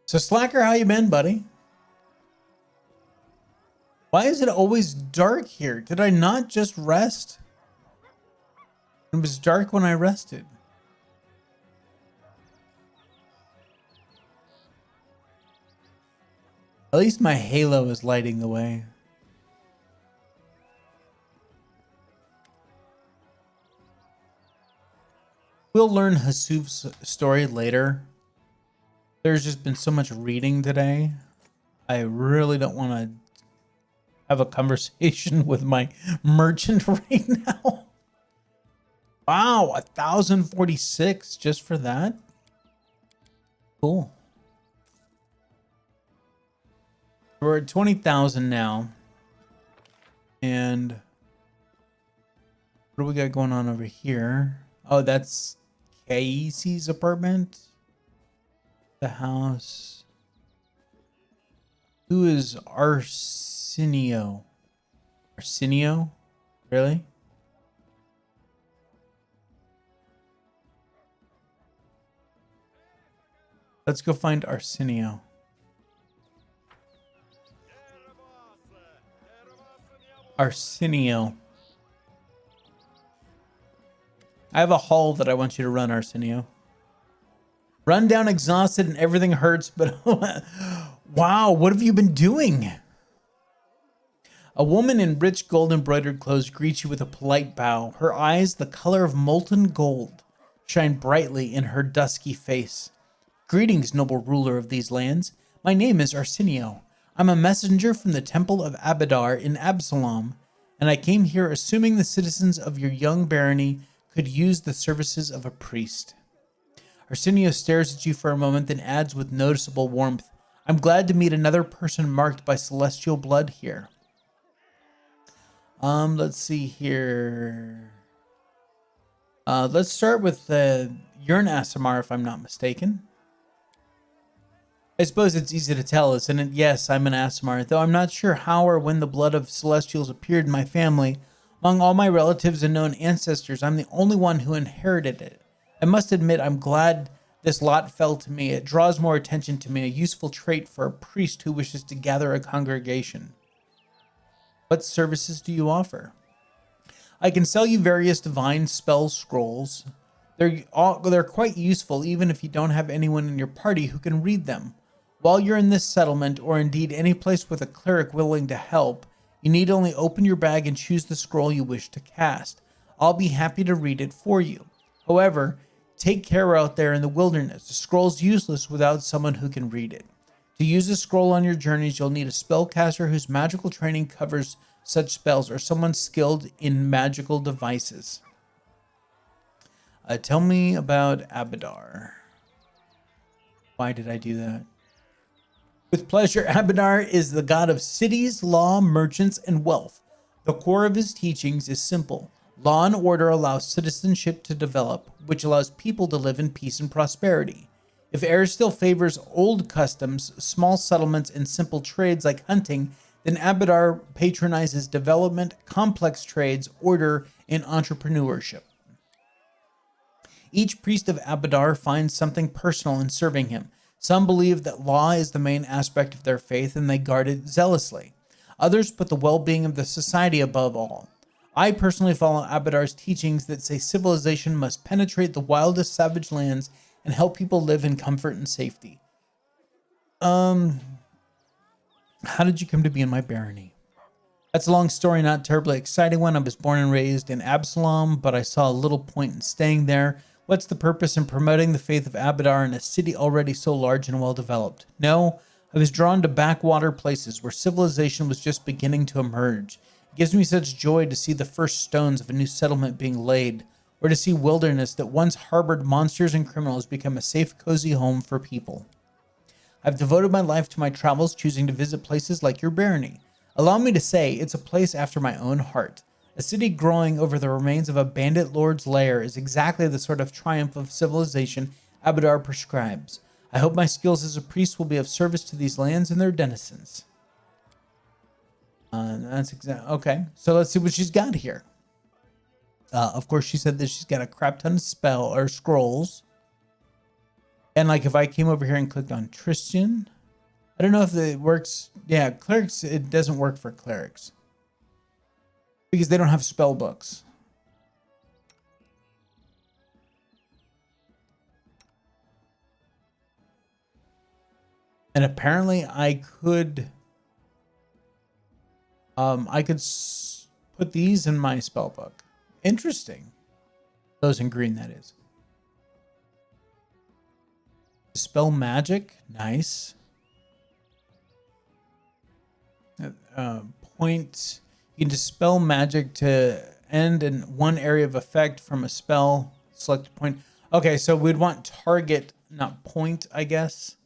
So Slacker, how you been, buddy? Why is it always dark here? Did I not just rest? It was dark when I rested. At least my halo is lighting the way. We'll learn Hasuf's story later. There's just been so much reading today. I really don't want to have a conversation with my merchant right now. Wow, 1,046 just for that? Cool. We're at 20,000 now. And what do we got going on over here? Oh, that's Casey's apartment. the house. Who is Arsenio? Arsenio? Really? Let's go find Arsenio. Arsenio. I have a haul that I want you to run, Arsenio. Run down exhausted and everything hurts, but wow, what have you been doing? A woman in rich gold embroidered clothes greets you with a polite bow. Her eyes, the color of molten gold, shine brightly in her dusky face. Greetings, noble ruler of these lands. My name is Arsenio. I'm a messenger from the Temple of Abadar in Absalom, and I came here assuming the citizens of your young barony could use the services of a priest. Arsenio stares at you for a moment, then adds with noticeable warmth, I'm glad to meet another person marked by celestial blood here. Let's see here. Let's start with you're an Aasimar, if I'm not mistaken. I suppose it's easy to tell, isn't it? Yes, I'm an Aasimar, though I'm not sure how or when the blood of Celestials appeared in my family. Among all my relatives and known ancestors, I'm the only one who inherited it. I must admit, I'm glad this lot fell to me. It draws more attention to me, a useful trait for a priest who wishes to gather a congregation. What services do you offer? I can sell you various divine spell scrolls. They're quite useful, even if you don't have anyone in your party who can read them. While you're in this settlement, or indeed any place with a cleric willing to help, you need only open your bag and choose the scroll you wish to cast. I'll be happy to read it for you. However, take care out there in the wilderness. The scroll's useless without someone who can read it. To use a scroll on your journeys, you'll need a spellcaster whose magical training covers such spells, or someone skilled in magical devices. Tell me about Abadar. Why did I do that? With pleasure, Abadar is the god of cities, law, merchants, and wealth. The core of his teachings is simple. Law and order allow citizenship to develop, which allows people to live in peace and prosperity. If Air still favors old customs, small settlements, and simple trades like hunting, then Abadar patronizes development, complex trades, order, and entrepreneurship. Each priest of Abadar finds something personal in serving him. Some believe that law is the main aspect of their faith and they guard it zealously. Others put the well-being of the society above all. I personally follow Abadar's teachings that say civilization must penetrate the wildest savage lands and help people live in comfort and safety. How did you come to be in my barony? That's a long story, not a terribly exciting one. I was born and raised in Absalom, but I saw a little point in staying there. What's the purpose in promoting the faith of Abadar in a city already so large and well developed? No, I was drawn to backwater places where civilization was just beginning to emerge. It gives me such joy to see the first stones of a new settlement being laid, or to see wilderness that once harbored monsters and criminals become a safe, cozy home for people. I've devoted my life to my travels, choosing to visit places like your barony. Allow me to say, it's a place after my own heart. A city growing over the remains of a bandit lord's lair is exactly the sort of triumph of civilization Abadar prescribes. I hope my skills as a priest will be of service to these lands and their denizens. Okay, so let's see what she's got here. Of course, she said that she's got a crap ton of spell or scrolls. And like if I came over here and clicked on Tristan, I don't know if it works. Yeah, clerics, it doesn't work for clerics because they don't have spell books. And apparently I could put these in my spell book. Interesting. Those in green, that is. Spell magic, nice. Point, you can dispel magic to end in one area of effect from a spell. Select a point. Okay, so we'd want target, not point, I guess.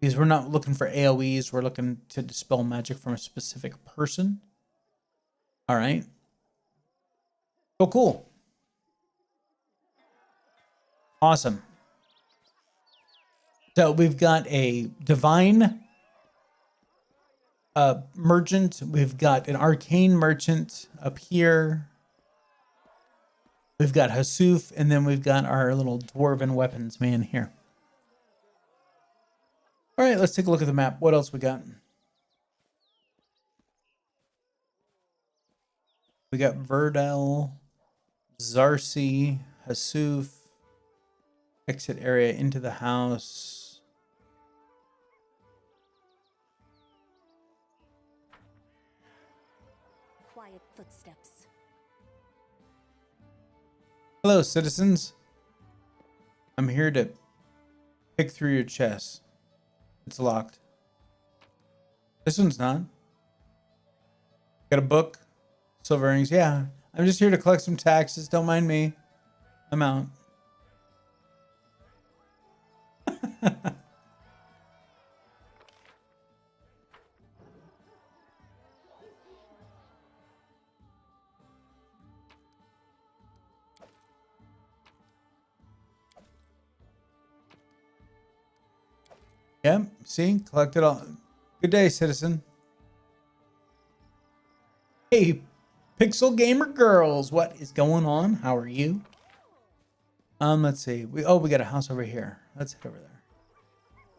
Because we're not looking for AoEs, we're looking to dispel magic from a specific person. All right. Oh, cool. Awesome. So we've got a divine merchant. We've got an arcane merchant up here. We've got Hasuf, and then we've got our little dwarven weapons man here. All right, let's take a look at the map. What else we got? We got Verdel, Zarsi, Hasuf, exit area into the house. Quiet footsteps. Hello, citizens. I'm here to pick through your chest. It's locked. This one's not. Got a book. Silver earrings. Yeah. I'm just here to collect some taxes. Don't mind me. I'm out. Yep. See? Collected all. Good day, citizen. Hey, Pixel Gamer girls. What is going on? How are you? Let's see. We got a house over here. Let's head over there.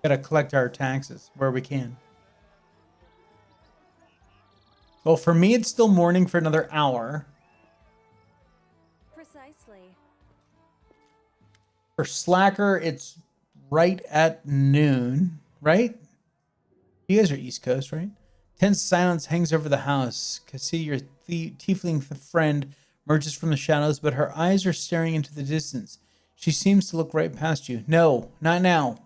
Gotta collect our taxes where we can. Well, for me, it's still morning for another hour. Precisely. For Slacker, it's right at noon, right? You guys are East Coast, right? Tense silence hangs over the house. Cassie, your tiefling friend, emerges from the shadows, but her eyes are staring into the distance. She seems to look right past you. No, not now.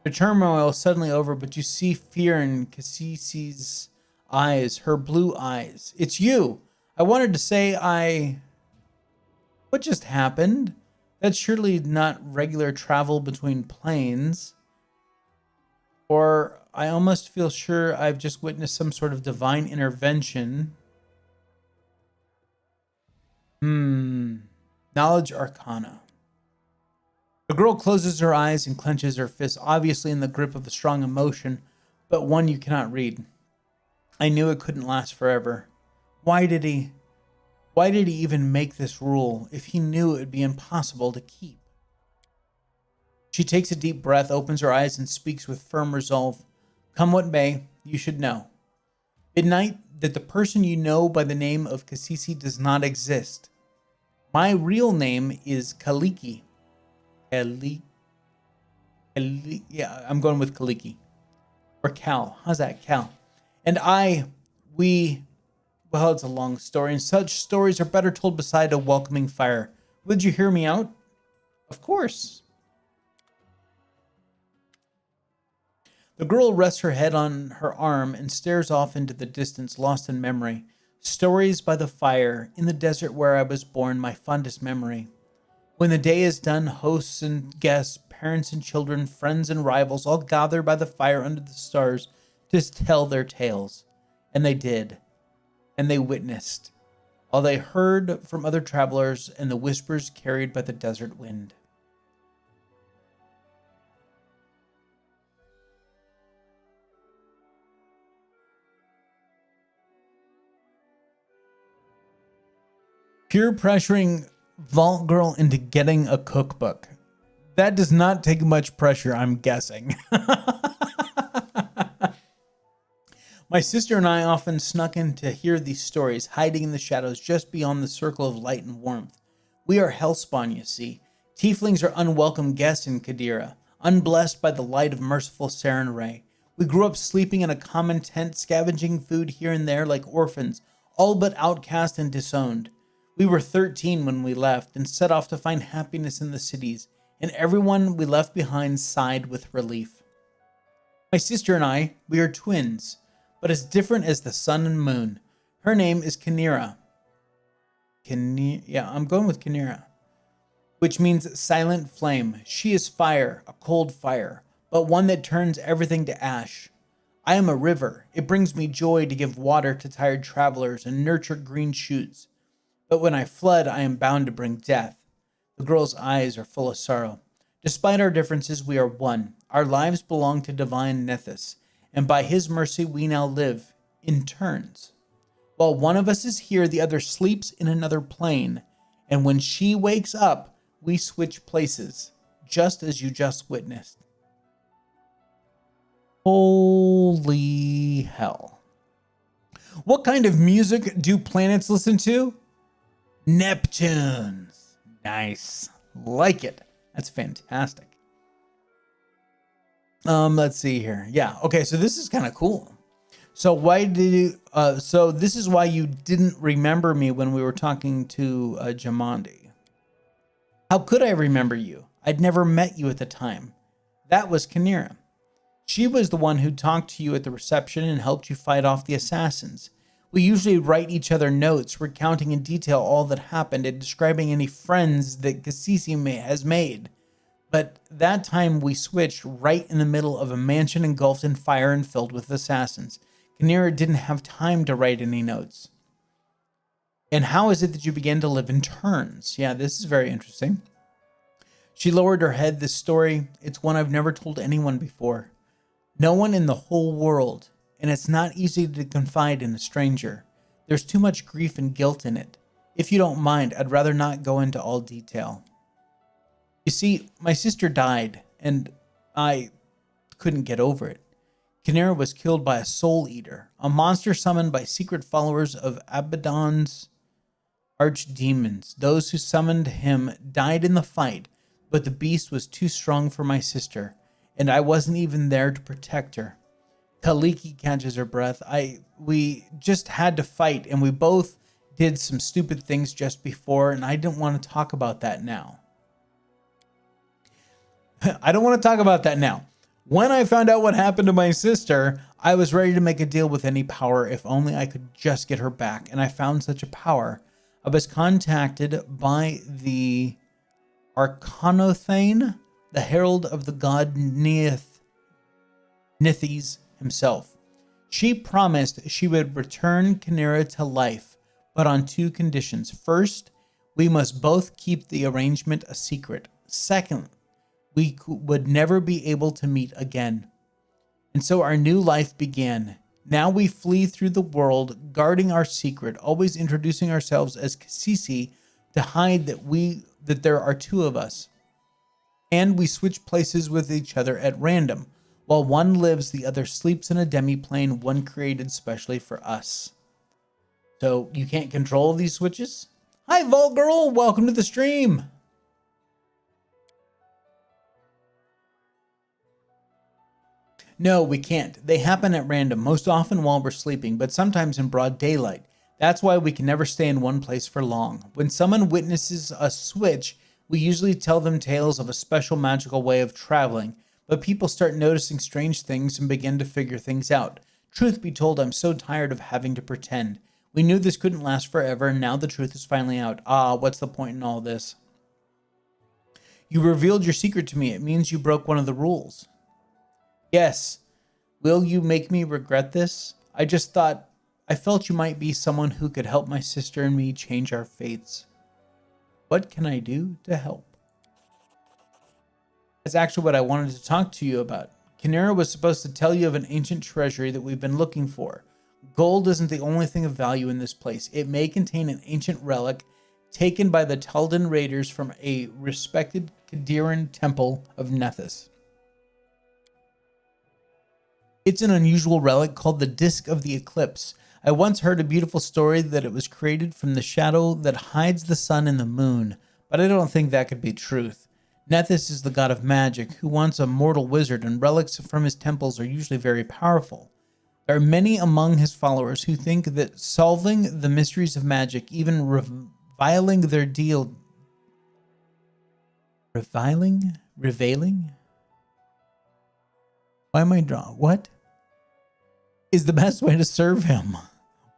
The turmoil is suddenly over, but you see fear in Cassie's eyes, her blue eyes. It's you. I wanted to say What just happened? That's surely not regular travel between planes. Or I almost feel sure I've just witnessed some sort of divine intervention. Knowledge Arcana. The girl closes her eyes and clenches her fists, obviously in the grip of a strong emotion, but one you cannot read. I knew it couldn't last forever. Why did he even make this rule if he knew it would be impossible to keep? She takes a deep breath, opens her eyes, and speaks with firm resolve. Come what may, you should know. Midnight, that the person you know by the name of Cassisi does not exist. My real name is Kaliki. Yeah, I'm going with Kaliki. Or Cal. How's that, Cal? And well, it's a long story, and such stories are better told beside a welcoming fire. Would you hear me out? Of course. The girl rests her head on her arm and stares off into the distance, lost in memory. Stories by the fire, in the desert where I was born, my fondest memory. When the day is done, hosts and guests, parents and children, friends and rivals, all gather by the fire under the stars to tell their tales. And they did. And they witnessed. All they heard from other travelers and the whispers carried by the desert wind. Peer pressuring Vault Girl into getting a cookbook. That does not take much pressure, I'm guessing. My sister and I often snuck in to hear these stories, hiding in the shadows just beyond the circle of light and warmth. We are hellspawn, you see. Tieflings are unwelcome guests in Qadira, unblessed by the light of merciful Sarenrae. We grew up sleeping in a common tent, scavenging food here and there like orphans, all but outcast and disowned. We were 13 when we left and set off to find happiness in the cities, and everyone we left behind sighed with relief. My sister and I, we are twins, but as different as the sun and moon. Her name is Kynira. Yeah, I'm going with Kynira, which means silent flame. She is fire, a cold fire, but one that turns everything to ash. I am a river. It brings me joy to give water to tired travelers and nurture green shoots. But when I flood, I am bound to bring death. The girl's eyes are full of sorrow. Despite our differences, we are one. Our lives belong to divine Nethys, and by his mercy we now live in turns. While one of us is here, the other sleeps in another plane, and when she wakes up, we switch places, just as you just witnessed. Holy hell. What kind of music do planets listen to? Neptunes. Nice. Like it. That's fantastic. Let's see here. Yeah. Okay. So this is kind of cool. So why did you? So this is why you didn't remember me when we were talking to Jamandi. How could I remember you? I'd never met you at the time. That was 𝐂𝐚𝐧𝐬𝐭. She was the one who talked to you at the reception and helped you fight off the assassins. We usually write each other notes, recounting in detail all that happened and describing any friends that 𝐂𝐡𝐚𝐧𝐬𝐭 has made. But that time we switched right in the middle of a mansion engulfed in fire and filled with assassins. 𝐂𝐚𝐧𝐬𝐭 didn't have time to write any notes. And how is it that you began to live in turns? Yeah, this is very interesting. She lowered her head. This story, it's one I've never told anyone before. No one in the whole world. And it's not easy to confide in a stranger. There's too much grief and guilt in it. If you don't mind, I'd rather not go into all detail. You see, my sister died, and I couldn't get over it. 𝐂𝐚𝐧𝐬𝐭 was killed by a soul eater, a monster summoned by secret followers of Abaddon's archdemons. Those who summoned him died in the fight, but the beast was too strong for my sister, and I wasn't even there to protect her. Kaliki catches her breath. We just had to fight, and we both did some stupid things just before, and I didn't want to talk about that now. I don't want to talk about that now. When I found out what happened to my sister, I was ready to make a deal with any power if only I could just get her back, and I found such a power. I was contacted by the Arcanothane, the herald of the god Nithys himself. She promised she would return 𝐂𝐚𝐧𝐬𝐭 to life, but on two conditions. First, we must both keep the arrangement a secret. Second, we would never be able to meet again. And so our new life began. Now we flee through the world, guarding our secret, always introducing ourselves as 𝐂𝐶𝐶 to hide that there are two of us. And we switch places with each other at random. While one lives, the other sleeps in a demi-plane, one created specially for us. So you can't control these switches? Hi, Vault Girl. Welcome to the stream. No, we can't. They happen at random, most often while we're sleeping, but sometimes in broad daylight. That's why we can never stay in one place for long. When someone witnesses a switch, we usually tell them tales of a special magical way of traveling, but people start noticing strange things and begin to figure things out. Truth be told, I'm so tired of having to pretend. We knew this couldn't last forever, and now the truth is finally out. What's the point in all this? You revealed your secret to me. It means you broke one of the rules. Yes. Will you make me regret this? I felt you might be someone who could help my sister and me change our fates. What can I do to help? That's actually what I wanted to talk to you about. 𝐂𝐚𝐧𝐬𝐭 was supposed to tell you of an ancient treasury that we've been looking for. Gold isn't the only thing of value in this place. It may contain an ancient relic taken by the Taldan raiders from a respected Kadiran temple of Nethys. It's an unusual relic called the Disc of the Eclipse. I once heard a beautiful story that it was created from the shadow that hides the sun and the moon, but I don't think that could be truth. Nethys is the god of magic, who wants a mortal wizard, and relics from his temples are usually very powerful. There are many among his followers who think that solving the mysteries of magic, even revealing their deal... Revealing? Why am I drawing? What? Is the best way to serve him.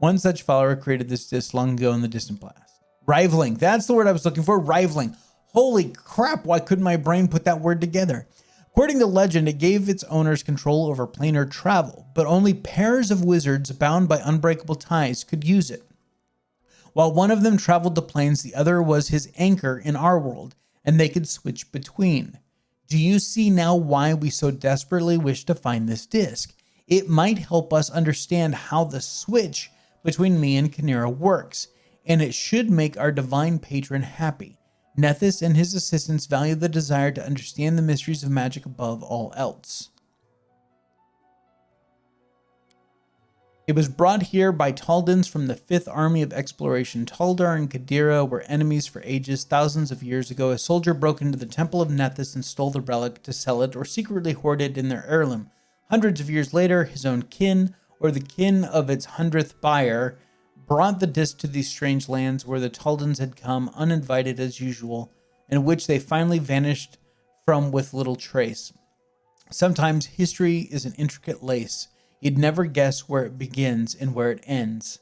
One such follower created this disc long ago in the distant past. Rivaling. That's the word I was looking for. Rivaling. Holy crap, why couldn't my brain put that word together? According to legend, it gave its owners control over planar travel, but only pairs of wizards bound by unbreakable ties could use it. While one of them traveled to planes, the other was his anchor in our world, and they could switch between. Do you see now why we so desperately wish to find this disc? It might help us understand how the switch between me and Khaenri'ah works, and it should make our divine patron happy. Nethys and his assistants value the desire to understand the mysteries of magic above all else. It was brought here by Taldans from the 5th Army of Exploration. Taldar and Kadira were enemies for ages. Thousands of years ago, a soldier broke into the Temple of Nethys and stole the relic to sell it or secretly hoard it in their heirloom. Hundreds of years later, his own kin, or the kin of its 100th buyer, brought the disc to these strange lands where the Taldans had come uninvited as usual, and which they finally vanished from with little trace. Sometimes history is an intricate lace. You'd never guess where it begins and where it ends.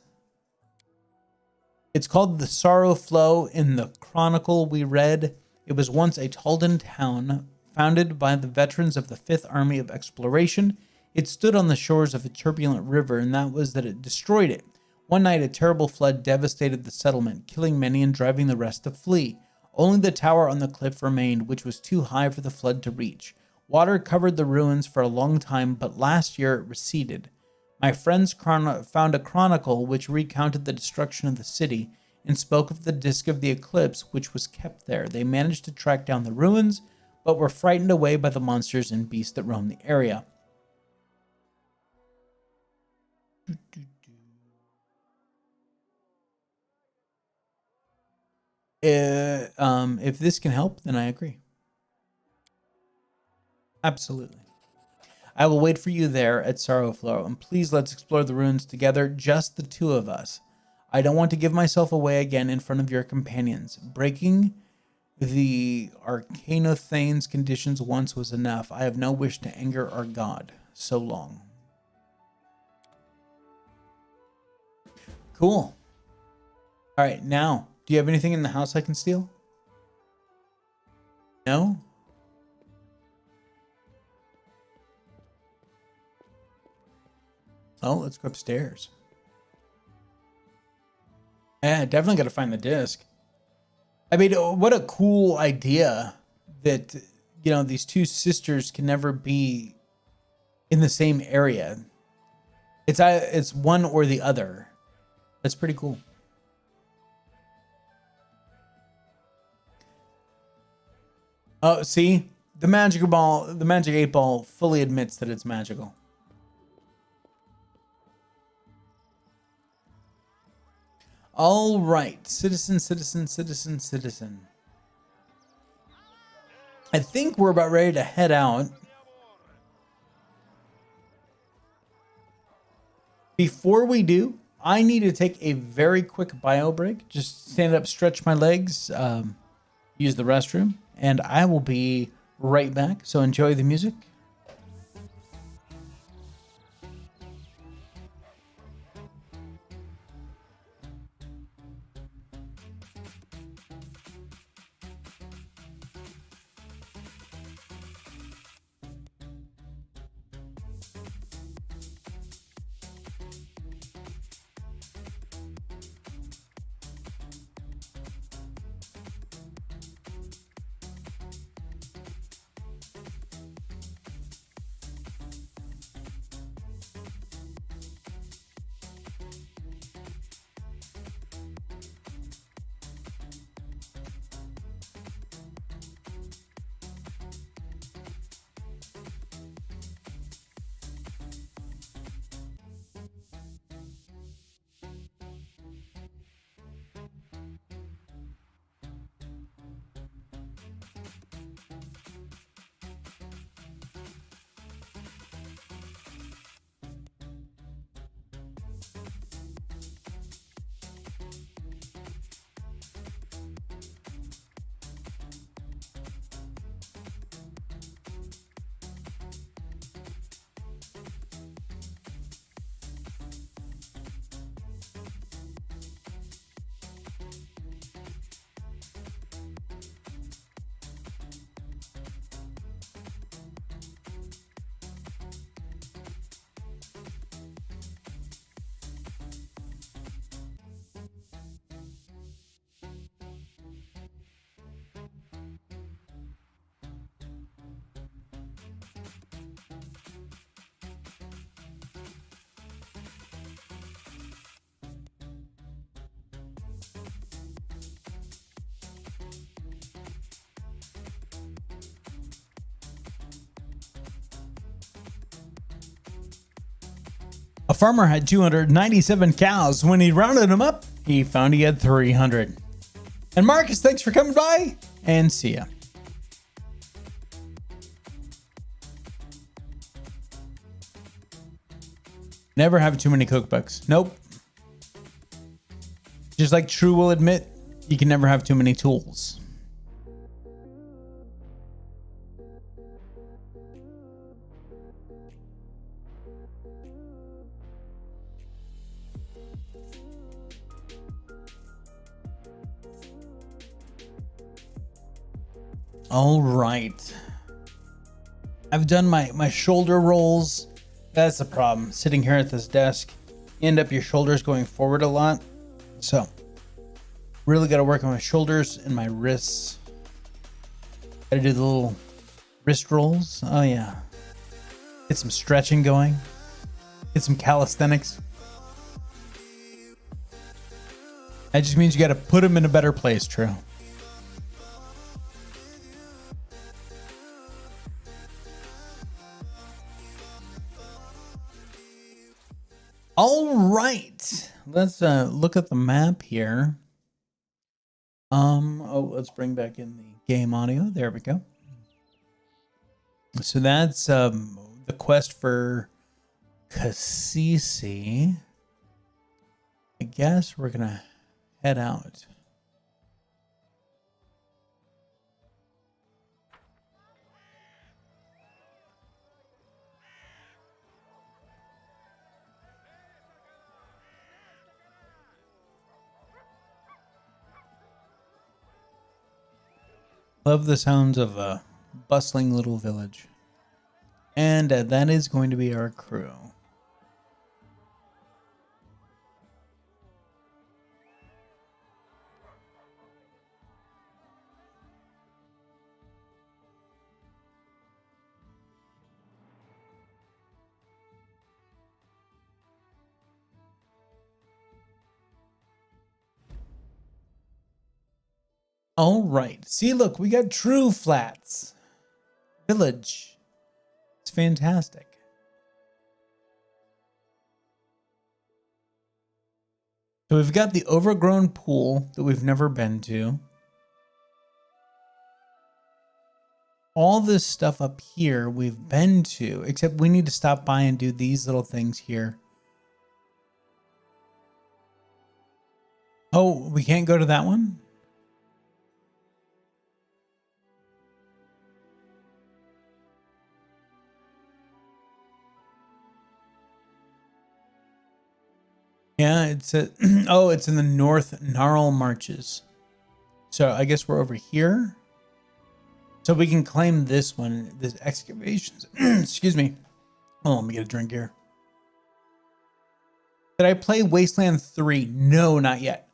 It's called the Sorrow Flow in the chronicle we read. It was once a Taldan town founded by the veterans of the 5th Army of Exploration. It stood on the shores of a turbulent river, and that was that it destroyed it. One night, a terrible flood devastated the settlement, killing many and driving the rest to flee. Only the tower on the cliff remained, which was too high for the flood to reach. Water covered the ruins for a long time, but last year it receded. My friends found a chronicle which recounted the destruction of the city and spoke of the Disc of the Eclipse, which was kept there. They managed to track down the ruins, but were frightened away by the monsters and beasts that roamed the area. If this can help, then I agree. Absolutely. I will wait for you there at Sorrowflow, and please let's explore the ruins together, just the two of us. I don't want to give myself away again in front of your companions. Breaking the 𝐂𝐚𝐧𝐬𝐿 conditions once was enough. I have no wish to anger our god. So long. Cool. All right, now, do you have anything in the house I can steal? No? Oh, let's go upstairs. Yeah, definitely got to find the disc. I mean, what a cool idea that, you know, these two sisters can never be in the same area. It's one or the other. That's pretty cool. Oh, see? The magic 8-ball fully admits that it's magical. All right, citizen. I think we're about ready to head out. Before we do, I need to take a very quick bio break. Just stand up, stretch my legs, use the restroom, and I will be right back. So enjoy the music. A farmer had 297 cows. When he rounded them up, he found he had 300. And Marcus, thanks for coming by, and see ya. Never have too many cookbooks. Nope. Just like True will admit, you can never have too many tools. All right. I've done my shoulder rolls. That's the problem. Sitting here at this desk, you end up your shoulders going forward a lot. So, really got to work on my shoulders and my wrists. Got to do the little wrist rolls. Oh, yeah. Get some stretching going. Get some calisthenics. That just means you got to put them in a better place, True. All right, let's look at the map here. Let's bring back in the game audio. There we go. So that's the quest for 𝐂𝐡𝐚𝐧𝐧𝐞𝐥. I guess we're gonna head out. Love the sounds of a bustling little village. And that is going to be our crew. All right. See, look, we got True Flats Village. It's fantastic. So we've got the overgrown pool that we've never been to. All this stuff up here we've been to, except we need to stop by and do these little things here. Oh, we can't go to that one? Yeah, it's a oh, it's in the North Gnarl Marches. So I guess we're over here. So we can claim this one, this excavations. Excuse me. Oh, let me get a drink here. Did I play Wasteland 3? No, not yet.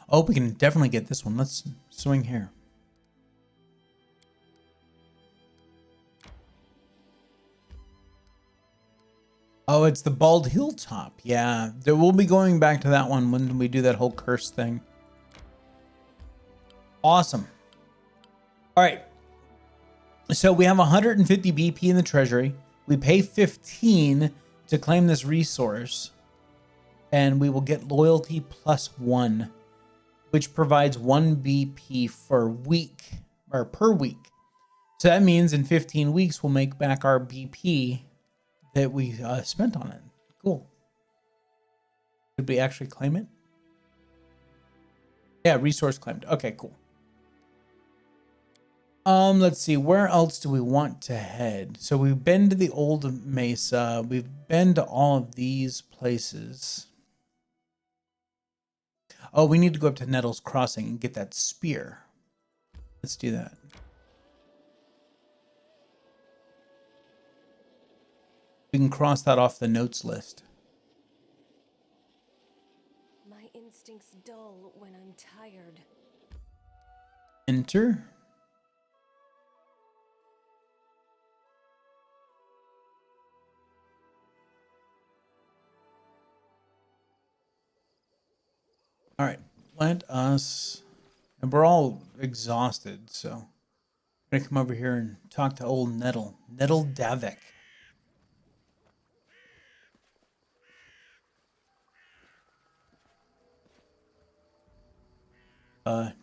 Oh, we can definitely get this one. Let's swing here. Oh, it's the Bald Hilltop. Yeah, we'll be going back to that one when we do that whole curse thing. Awesome. All right. So we have 150 BP in the treasury. We pay 15 to claim this resource. And we will get loyalty +1, which provides 1 BP per week. So that means in 15 weeks, we'll make back our BP that we spent on it. Cool. Did we actually claim it? Yeah, resource claimed. Okay, cool. Let's see. Where else do we want to head? So we've been to the old Mesa. We've been to all of these places. Oh, we need to go up to Nettles Crossing and get that spear. Let's do that. We can cross that off the notes list. My instincts dull when I'm tired. Enter. All right, let us And we're all exhausted, so I'm going to come over here and talk to old Nettle. Nettle Davik.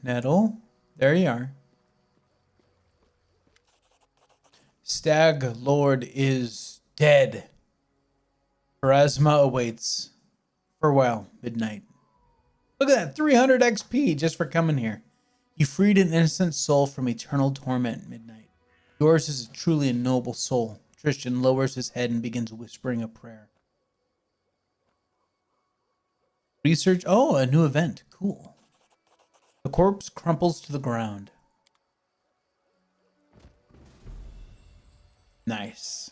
Nettle, there you are. Stag Lord is dead. Pharasma awaits. Farewell, midnight. Look at that, 300 XP just for coming here. You freed an innocent soul from eternal torment, midnight. Yours is truly a noble soul. Tristan lowers his head and begins whispering a prayer. Research, oh, a new event, cool. The corpse crumples to the ground. Nice.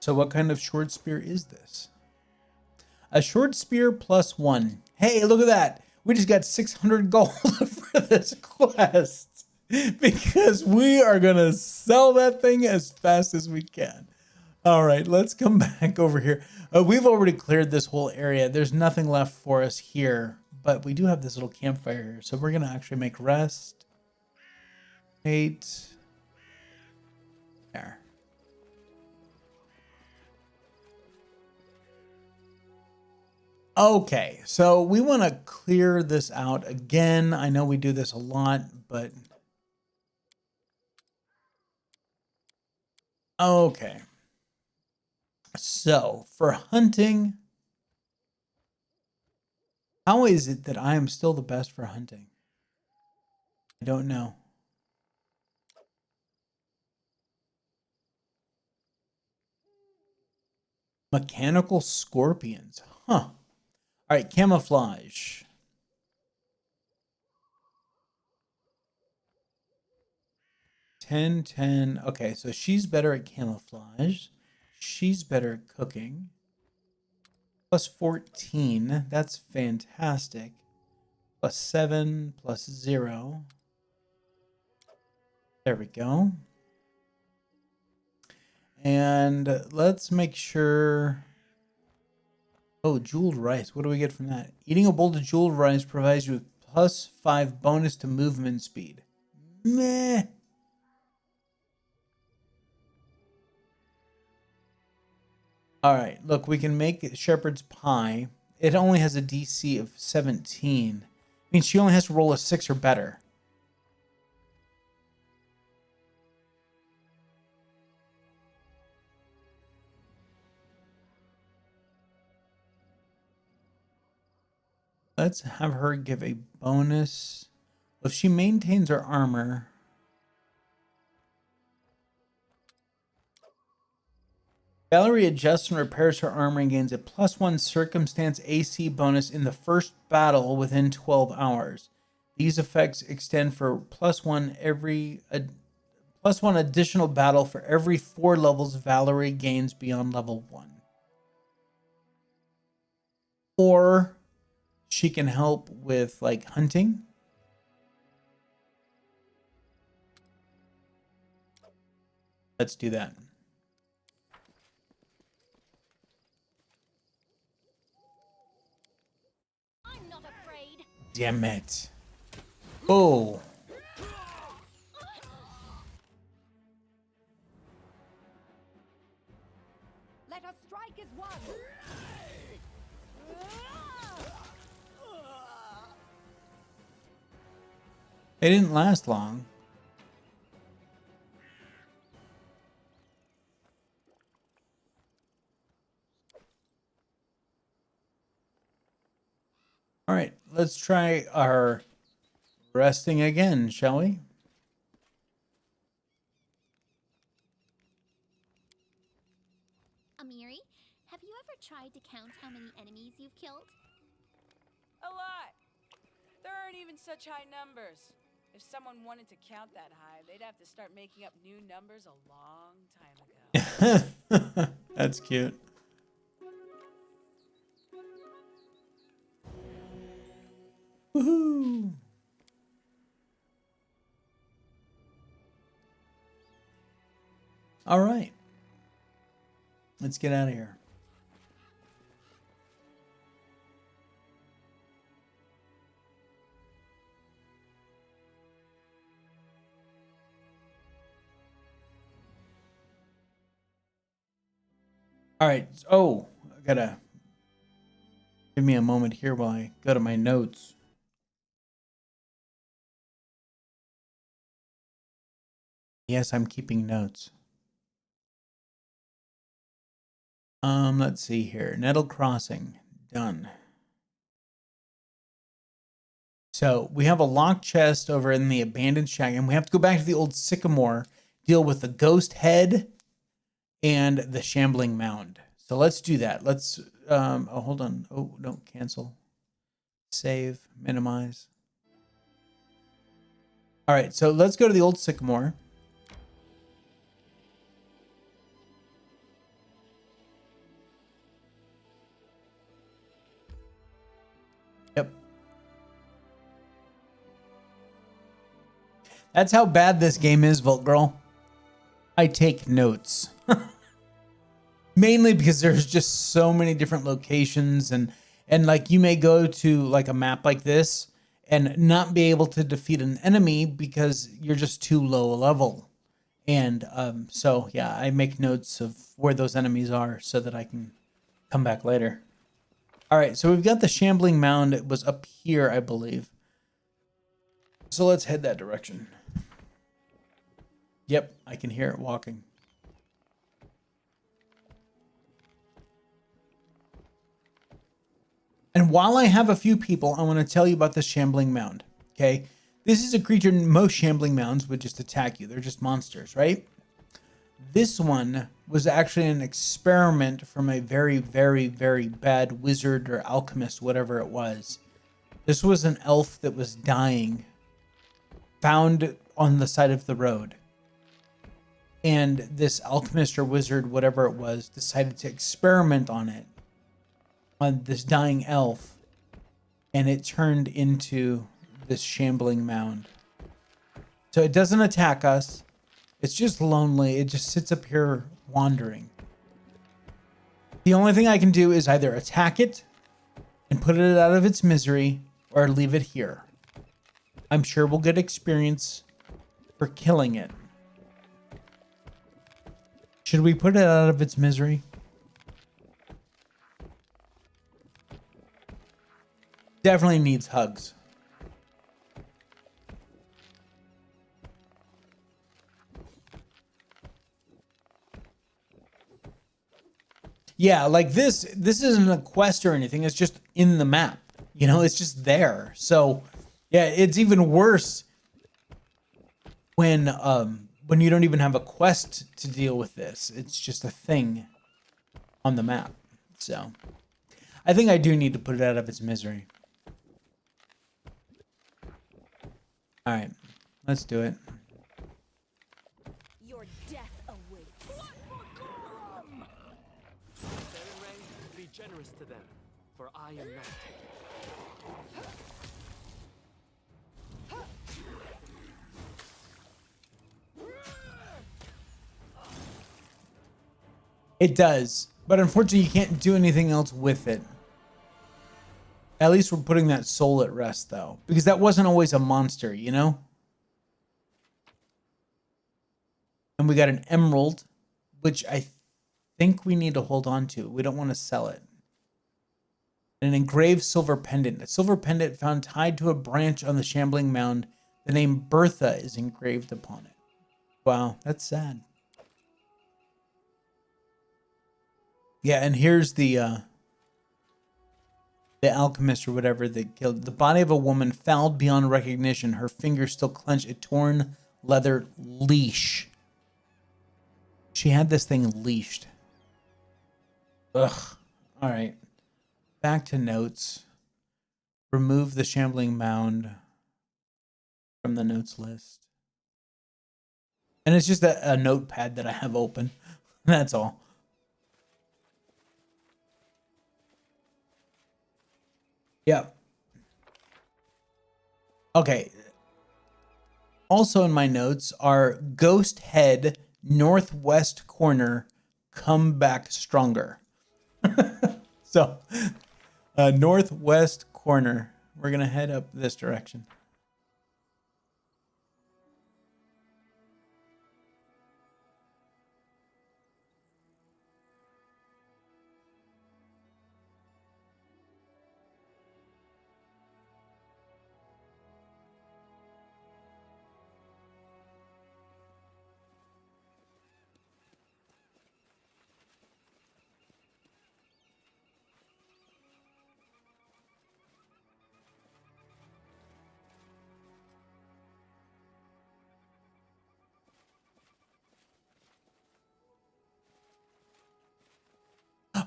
So what kind of short spear is this? A short spear +1. Hey, look at that. We just got 600 gold for this quest. Because we are going to sell that thing as fast as we can. All right, let's come back over here. We've already cleared this whole area. There's nothing left for us here. But we do have this little campfire here. So we're going to actually make rest. 8. There. Okay, so we want to clear this out again. I know we do this a lot, but... Okay. So, for hunting... How is it that I am still the best for hunting? I don't know. Mechanical scorpions. Huh. All right, camouflage. 10, 10. Okay, so she's better at camouflage. She's better at cooking. +14. That's fantastic. +7, +0. There we go. And let's make sure... Oh, jeweled rice. What do we get from that? Eating a bowl of jeweled rice provides you with +5 bonus to movement speed. Meh. All right, look, we can make shepherd's pie. It only has a DC of 17. I mean, she only has to roll a 6 or better. Let's have her give a bonus. If she maintains her armor... Valerie adjusts and repairs her armor and gains a +1 circumstance AC bonus in the first battle within 12 hours. These effects extend for +1 +1 additional battle for every 4 levels Valerie gains beyond level 1. Or she can help with like hunting. Let's do that. I'm not afraid. Damn it. Oh. Let us strike as one. It didn't last long. All right, let's try our resting again, shall we? Amiri, have you ever tried to count how many enemies you've killed? A lot. There aren't even such high numbers. If someone wanted to count that high, they'd have to start making up new numbers a long time ago. That's cute. Woohoo! All right. Let's get out of here. All right. Oh, I gotta give me a moment here while I go to my notes. Yes, I'm keeping notes. Let's see here. Nettle Crossing. Done. So we have a locked chest over in the abandoned shack, and we have to go back to the old sycamore, deal with the ghost head and the shambling mound. So let's do that. Let's oh, hold on. Oh, no, cancel. Save, minimize. All right, so let's go to the old sycamore. Yep. That's how bad this game is, Volt Girl. I take notes. Mainly because there's just so many different locations, and like you may go to like a map like this and not be able to defeat an enemy because you're just too low a level. And so yeah, I make notes of where those enemies are so that I can come back later. All right, so we've got the shambling mound. It was up here, I believe. So let's head that direction. Yep, I can hear it walking. And while I have a few people, I want to tell you about the shambling mound. Okay, this is a creature. Most shambling mounds would just attack you. They're just monsters, right? This one was actually an experiment from a very, very, very bad wizard or alchemist, whatever it was. This was an elf that was dying, found on the side of the road. And this alchemist or wizard, whatever it was, decided to experiment on it, on this dying elf. And it turned into this shambling mound. So it doesn't attack us. It's just lonely. It just sits up here wandering. The only thing I can do is either attack it and put it out of its misery or leave it here. I'm sure we'll get experience for killing it. Should we put it out of its misery? Definitely needs hugs. Yeah, like this isn't a quest or anything. It's just in the map. You know, it's just there. So, yeah, it's even worse when you don't even have a quest to deal with this. It's just a thing on the map. So, I think I do need to put it out of its misery. All right, let's do it. Your death awaits. Be generous to them, for I am not. It does, but unfortunately you can't do anything else with it. At least we're putting that soul at rest, though, because that wasn't always a monster, you know? And we got an emerald, which I think we need to hold on to. We don't want to sell it. An engraved silver pendant. A silver pendant found tied to a branch on the shambling mound. The name Bertha is engraved upon it. Wow, that's sad. Yeah, and here's the alchemist or whatever that killed. The body of a woman fouled beyond recognition. Her fingers still clench a torn leather leash. She had this thing leashed. Ugh. All right. Back to notes. Remove the shambling mound from the notes list. And it's just a notepad that I have open. That's all. Yep. Okay. Also in my notes are ghost head, northwest corner, come back stronger. So, northwest corner. We're going to head up this direction.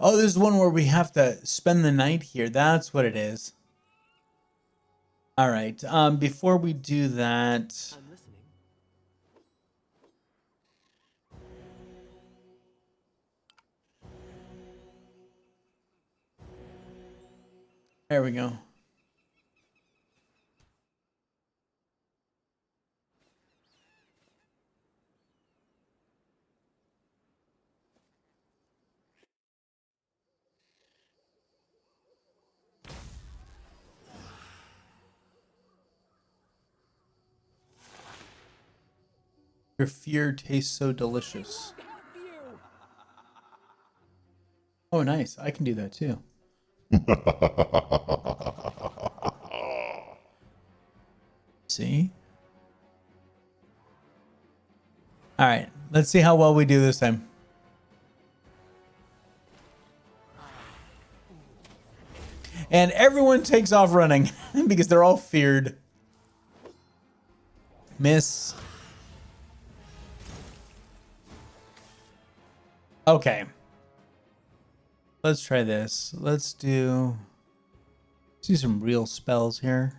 Oh, there's one where we have to spend the night here. That's what it is. All right. Before we do that, I'm listening. there we go. Your fear tastes so delicious. Oh, nice. I can do that too. See? All right. Let's see how well we do this time. And everyone takes off running because they're all feared. Miss. Okay. Let's try this. Let's do some real spells here.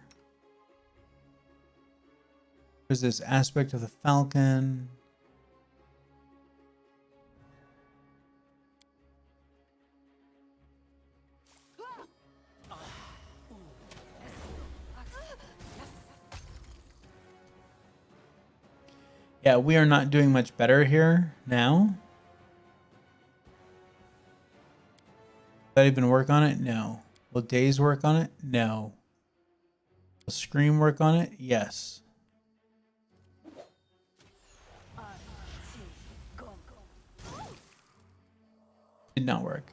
There's this aspect of the Falcon. Yeah, we are not doing much better here now. Will that even work on it? No. Will Daze work on it? No. Will Scream work on it? Yes. Did not work.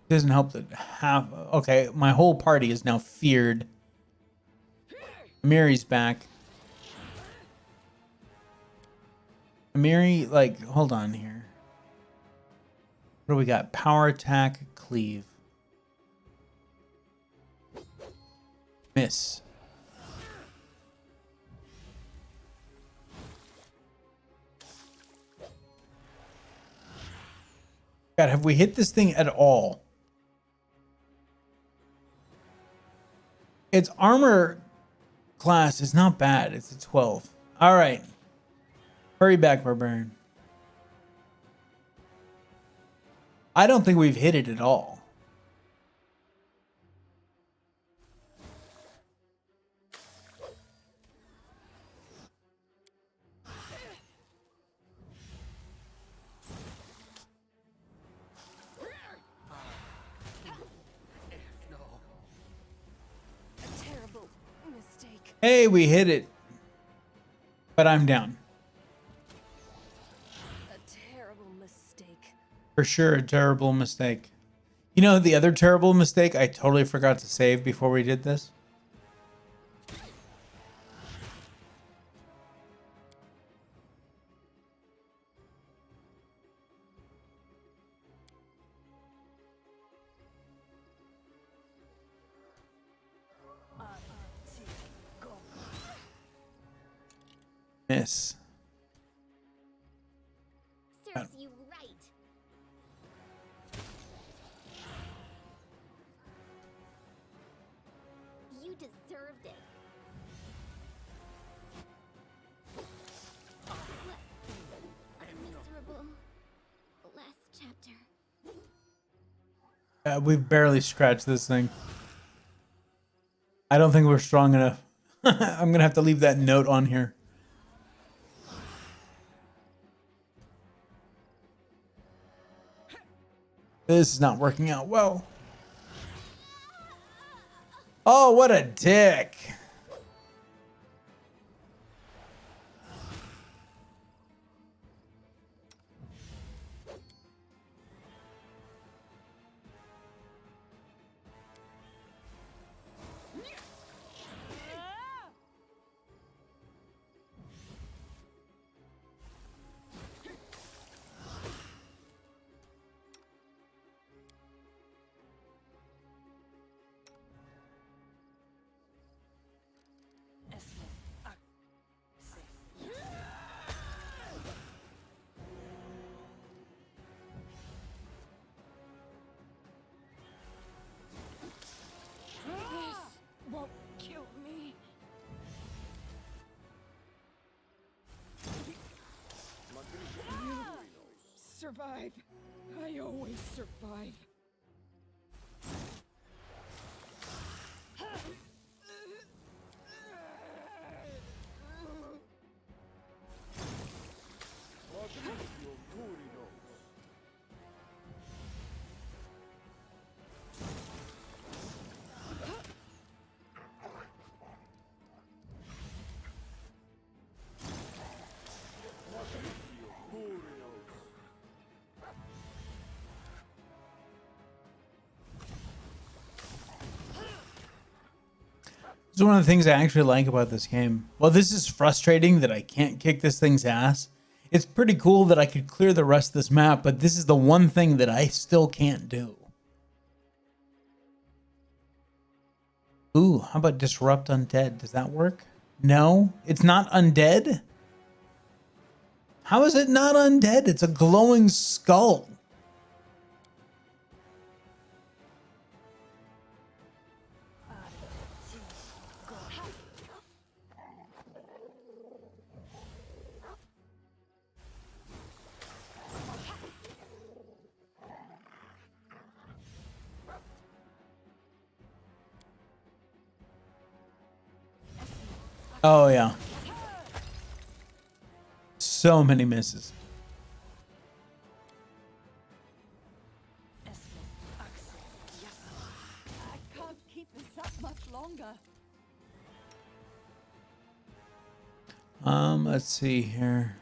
Doesn't help that half. Okay, my whole party is now feared. Mary's back. Mary, like, hold on here. What do we got? Power attack, cleave. Miss. God, have we hit this thing at all? Its armor class is not bad. It's a 12. All right. Hurry back, Barbarian. I don't think we've hit it at all. Hey, we hit it. But I'm down. A terrible mistake. For sure, a terrible mistake. You know the other terrible mistake I totally forgot to save before we did this? Miss. Serves you right. You deserved it. What a miserable last chapter. We've barely scratched this thing. I don't think we're strong enough. I'm gonna have to leave that note on here. This is not working out well. Oh, what a dick. survive. I always survive. It's one of the things I actually like about this game. Well, this is frustrating that I can't kick this thing's ass. It's pretty cool that I could clear the rest of this map, but this is the one thing that I still can't do. Ooh, how about Disrupt Undead? Does that work? No, it's not undead? How is it not undead? It's a glowing skull. Oh, yeah. So many misses. I can't keep this up much longer. Let's see here.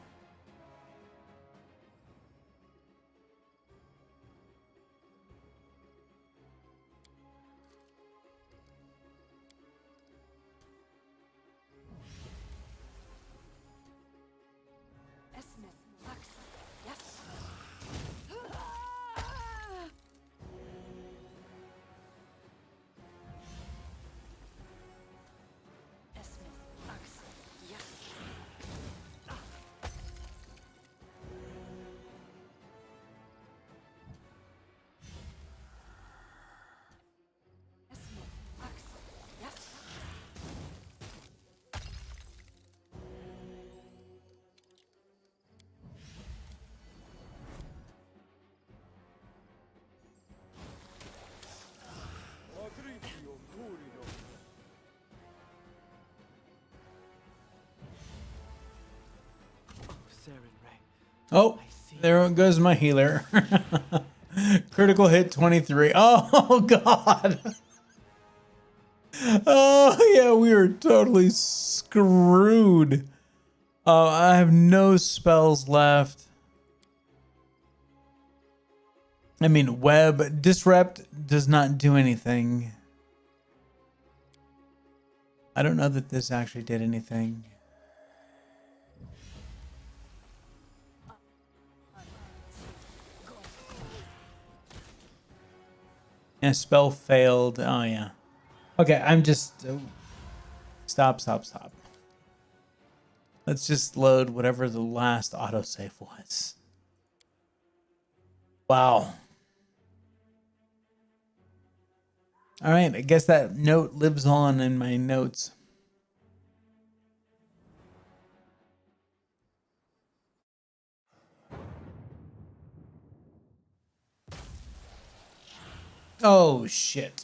Oh, there goes my healer. Critical hit 23. Oh, God. Oh, yeah, we are totally screwed. I have no spells left. I mean, web. Disrupt does not do anything. I don't know that this actually did anything. Yeah, spell failed. Oh, yeah. Okay, I'm just... Stop. Let's just load whatever the last autosave was. Wow. All right, I guess that note lives on in my notes. Oh, shit.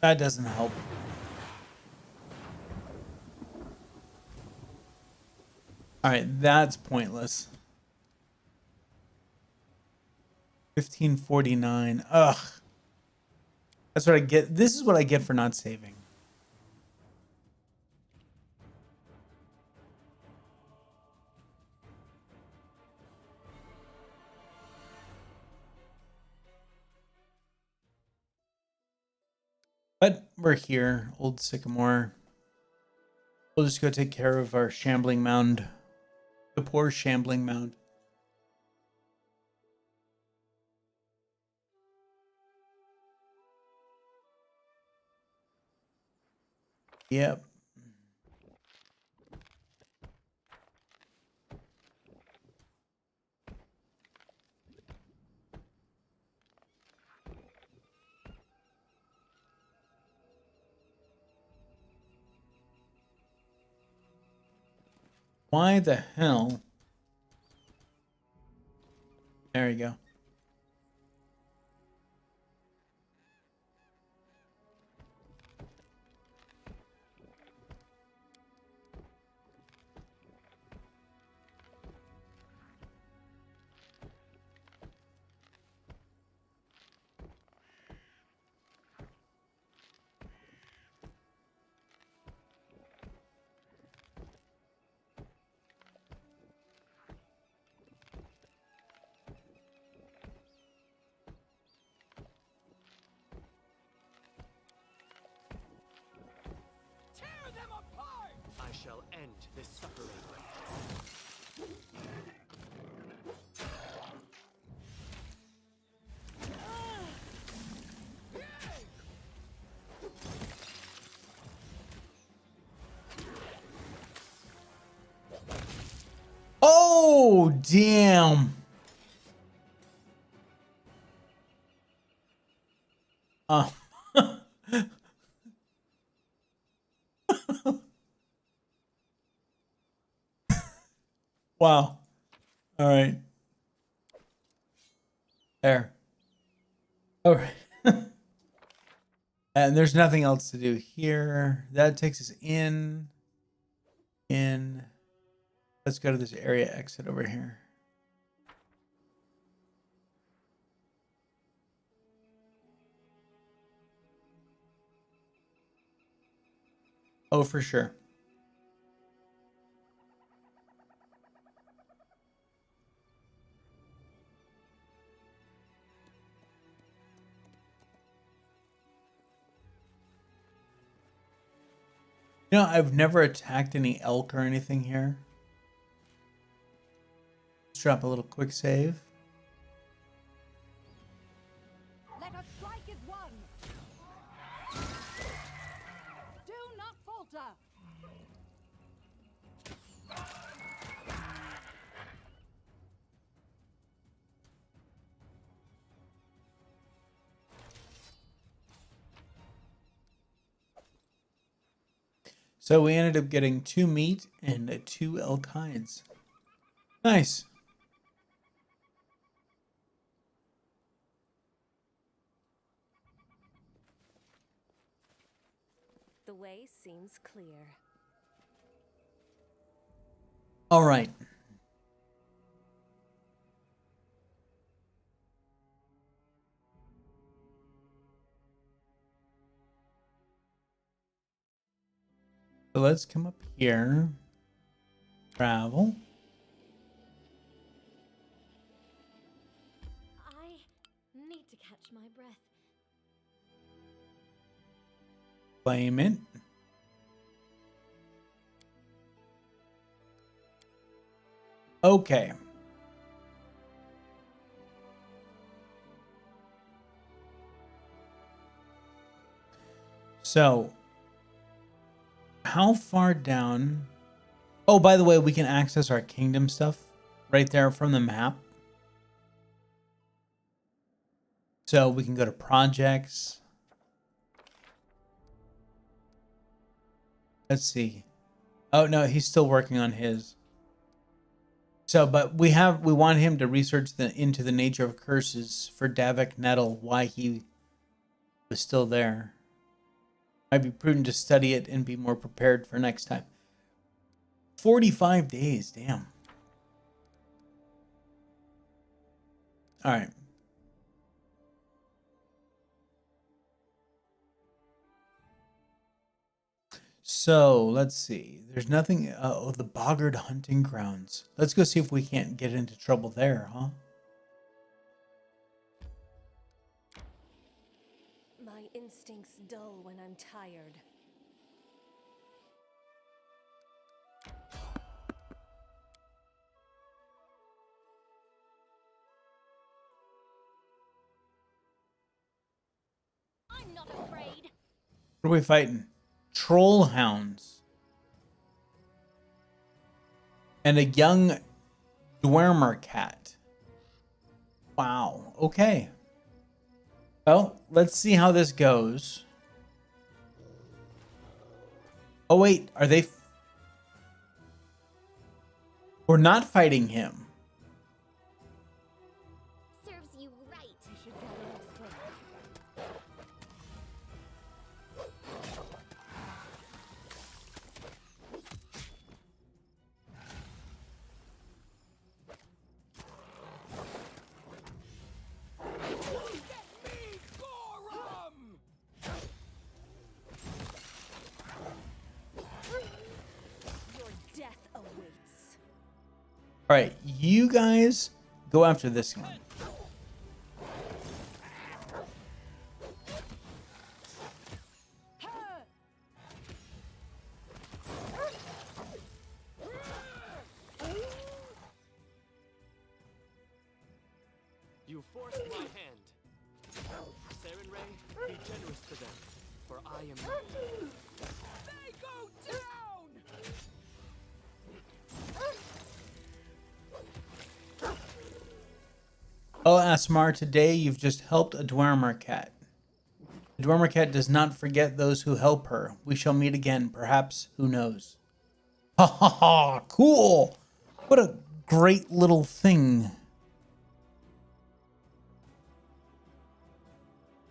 That doesn't help. All right, that's pointless. 1549. Ugh. That's what I get. This is what I get for not saving. But we're here, old Sycamore. We'll just go take care of our shambling mound. The poor shambling mound. Yep. Why the hell? There you go. Tear them apart! I shall end this suffering. Oh, damn. Oh. Wow. All right. There. All right. And there's nothing else to do here. That takes us in. Let's go to this area exit over here. Oh, for sure. You know, I've never attacked any elk or anything here. Let's drop a little quick save. Let us strike as one. Do not falter. So we ended up getting 2 meat and 2 elk hides. Nice. The way seems clear. All right. So let's come up here. Travel. I need to catch my breath. Claim it. Okay. So, how far down? Oh, by the way, we can access our kingdom stuff right there from the map. So we can go to projects. Let's see. Oh no, he's still working on his. So, but we want him to research into the nature of curses for Davik Nettle, why he was still there. Might be prudent to study it and be more prepared for next time. 45 days, damn. All right. So let's see. There's nothing. Oh, the Boggard hunting grounds. Let's go see if we can't get into trouble there, huh? My instincts dull when I'm tired. I'm not afraid. What are we fighting? Troll hounds. And a young Dwemer cat. Wow. Okay. Well, let's see how this goes. Oh, wait. Are they... We're not fighting him. All right, you guys go after this one. You forced my hand. 𝐂𝐴T𝐚𝐧𝐬𝐭, be generous to them, for I am not. They go down! Oh, Asmar, today you've just helped a Dwemer cat. The Dwemer cat does not forget those who help her. We shall meet again, perhaps, who knows? Ha ha ha, cool! What a great little thing.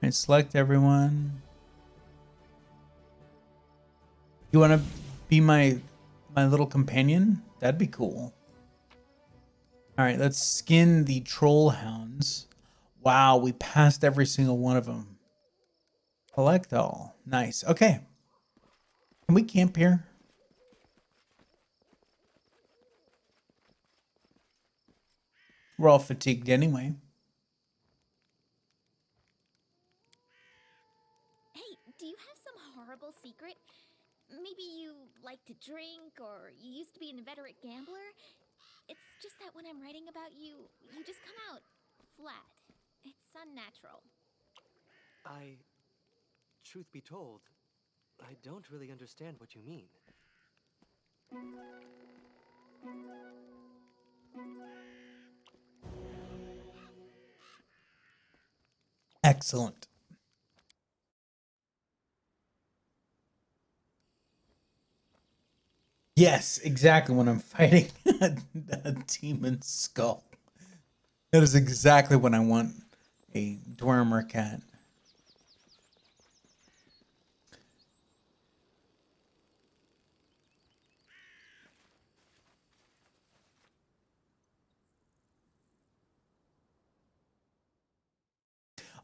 And select everyone. You want to be my little companion? That'd be cool. All right, let's skin the troll hounds. Wow, we passed every single one of them. Collect all. Nice. Okay. Can we camp here? We're all fatigued anyway. Hey, do you have some horrible secret? Maybe you like to drink, or you used to be an inveterate gambler? It's just that when I'm writing about you, you just come out flat. It's unnatural. Truth be told, I don't really understand what you mean. Excellent. Yes, exactly when I'm fighting a demon skull. That is exactly when I want a Dwemer cat.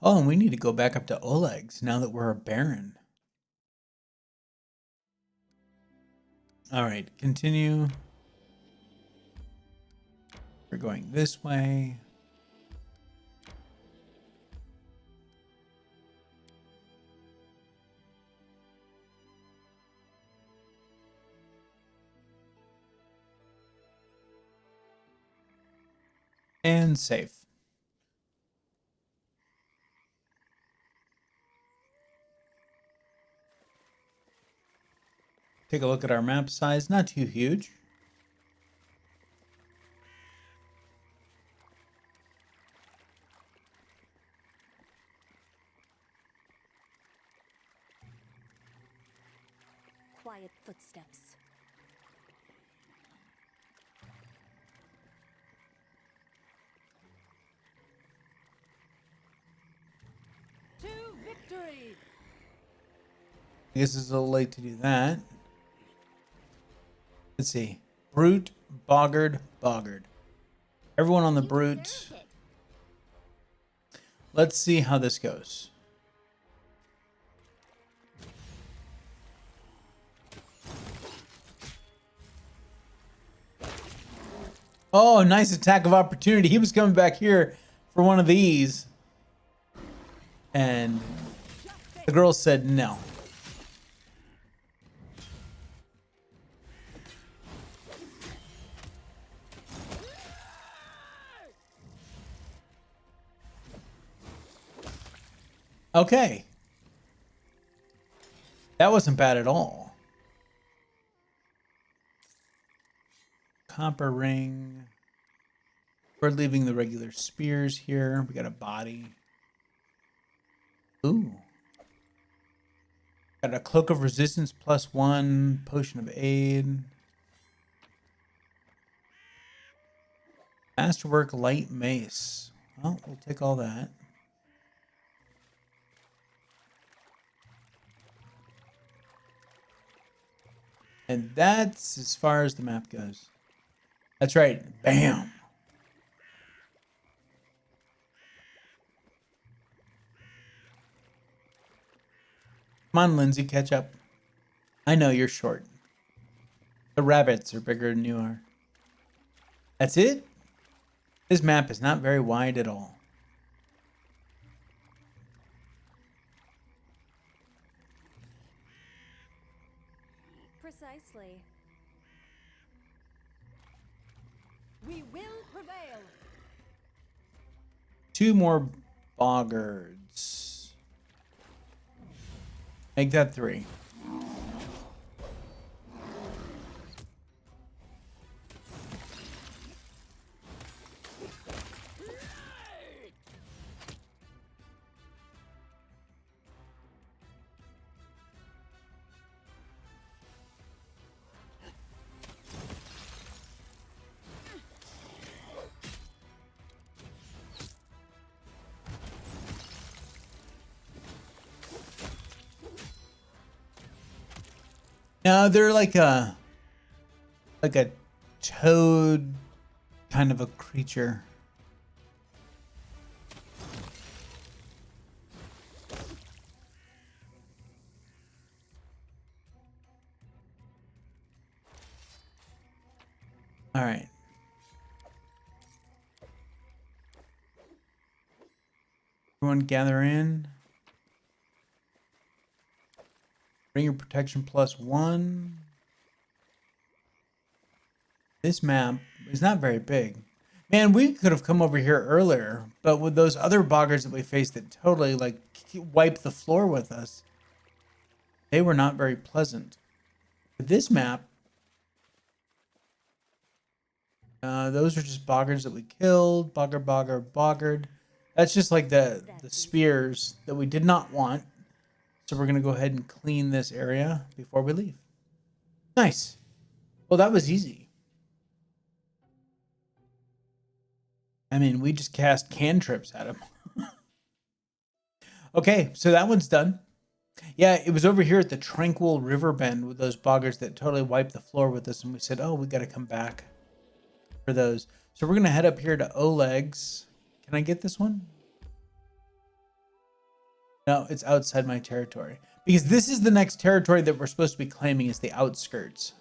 Oh, and we need to go back up to Oleg's now that we're a baron. All right, continue. We're going this way. And save. Take a look at our map size, not too huge. Quiet footsteps. To victory! I guess it's a little late to do that. Let's see. Brute, Boggard, Boggard. Everyone on the You Brute. deserved it. Let's see how this goes. Oh, nice attack of opportunity. He was coming back here for one of these. And the girl said no. Okay. That wasn't bad at all. Copper ring. We're leaving the regular spears here. We got a body. Ooh. Got a cloak of resistance +1, potion of aid. Masterwork light mace. Well, we'll take all that. And that's as far as the map goes. That's right. Bam. Come on, Lindsay, catch up. I know you're short. The rabbits are bigger than you are. That's it? This map is not very wide at all. Precisely. We will prevail. 2 more boggards. Make that 3. No, they're like a toad kind of a creature. All right. Everyone gather in. Bring your protection +1. This map is not very big. Man, we could have come over here earlier, but with those other boggers that we faced that totally like wiped the floor with us, they were not very pleasant. But this map, those are just boggers that we killed. Bogger, bogger, boggered. That's just like the spears that we did not want. So we're going to go ahead and clean this area before we leave. Nice. Well, that was easy. I mean, we just cast cantrips at him. Okay, so that one's done. Yeah, it was over here at the Tranquil River Bend with those boggers that totally wiped the floor with us. And we said, oh, we got to come back for those. So we're going to head up here to Oleg's. Can I get this one? No, it's outside my territory. Because this is the next territory that we're supposed to be claiming is the outskirts.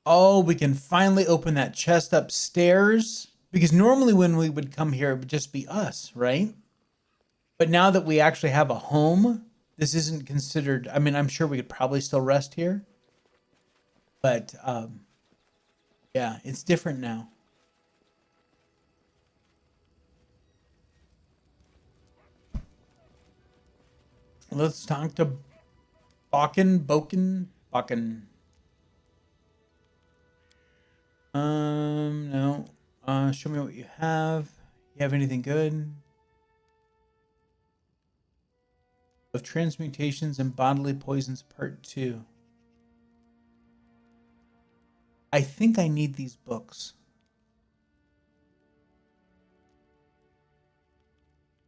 Oh, we can finally open that chest upstairs. Because normally when we would come here, it would just be us, right? But now that we actually have a home, this isn't considered... I mean, I'm sure we could probably still rest here. But, yeah, it's different now. Let's talk to Boken. No. Show me what you have. You have anything good? Of Transmutations and Bodily Poisons Part 2. I think I need these books.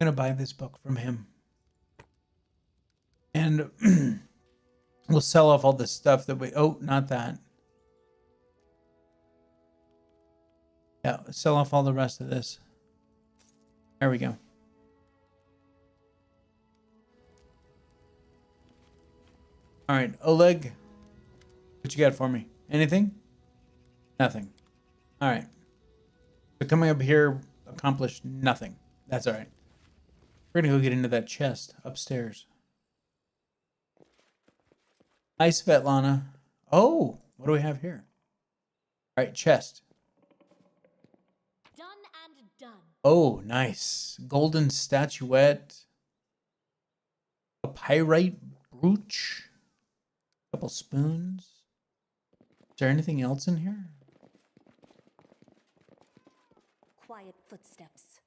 I'm going to buy this book from him. And we'll sell off all the stuff that we... Oh, not that. Yeah, sell off all the rest of this. There we go. All right, Oleg, what you got for me? Anything? Nothing. All right. So coming up here accomplished nothing. That's all right. We're going to go get into that chest upstairs. Hi, Svetlana. Oh, what do we have here? All right, chest. Done and done. Oh, nice. Golden statuette. A pyrite brooch. A couple spoons. Is there anything else in here? Quiet footsteps.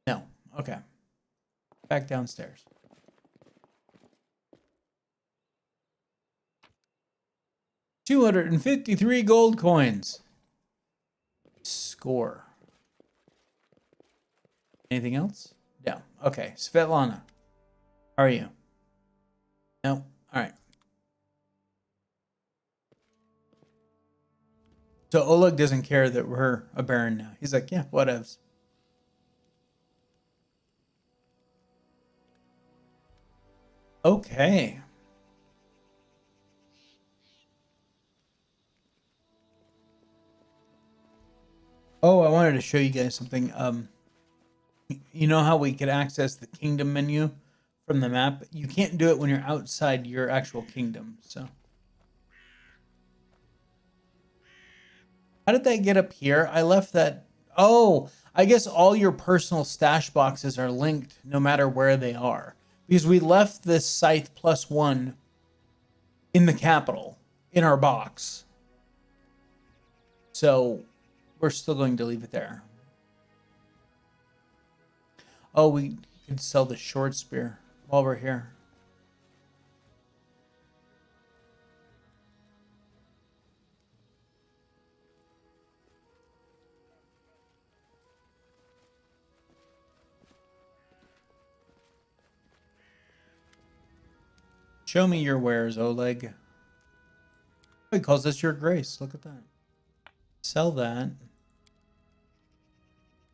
No. Okay. Back downstairs. $253 gold coins. Score. Anything else? No. Okay. Svetlana. How are you? No. All right. So Oleg doesn't care that we're a baron now. He's like, yeah, whatevs. Okay. Oh, I wanted to show you guys something. You know how we could access the kingdom menu from the map? You can't do it when you're outside your actual kingdom. So, how did that get up here? I left that. Oh, I guess all your personal stash boxes are linked no matter where they are, because we left this scythe +1 in the capital in our box. So we're still going to leave it there. Oh, we could sell the short spear while we're here. Show me your wares, Oleg. Oh, he calls this your grace. Look at that. Sell that.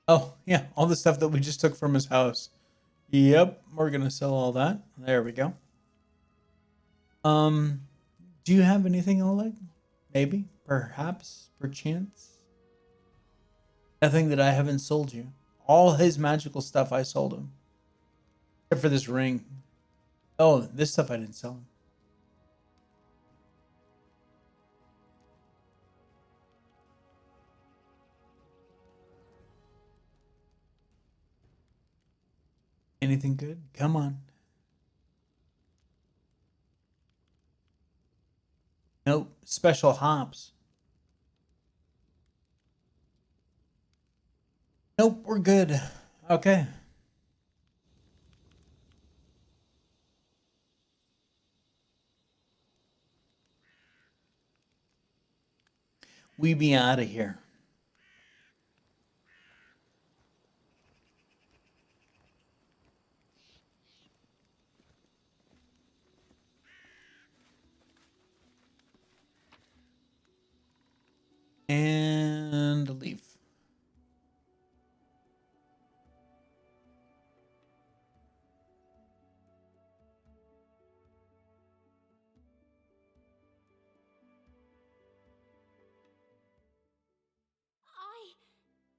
Oh, yeah, all the stuff that we just took from his house. Yep, we're gonna sell all that. There we go. Do you have anything, Oleg? Maybe, perhaps, perchance. Nothing that I haven't sold you. All his magical stuff I sold him, except for this ring. Oh, this stuff I didn't sell him. Anything good? Come on. Nope. Special hops. Nope, we're good. Okay. We be out of here. And leave.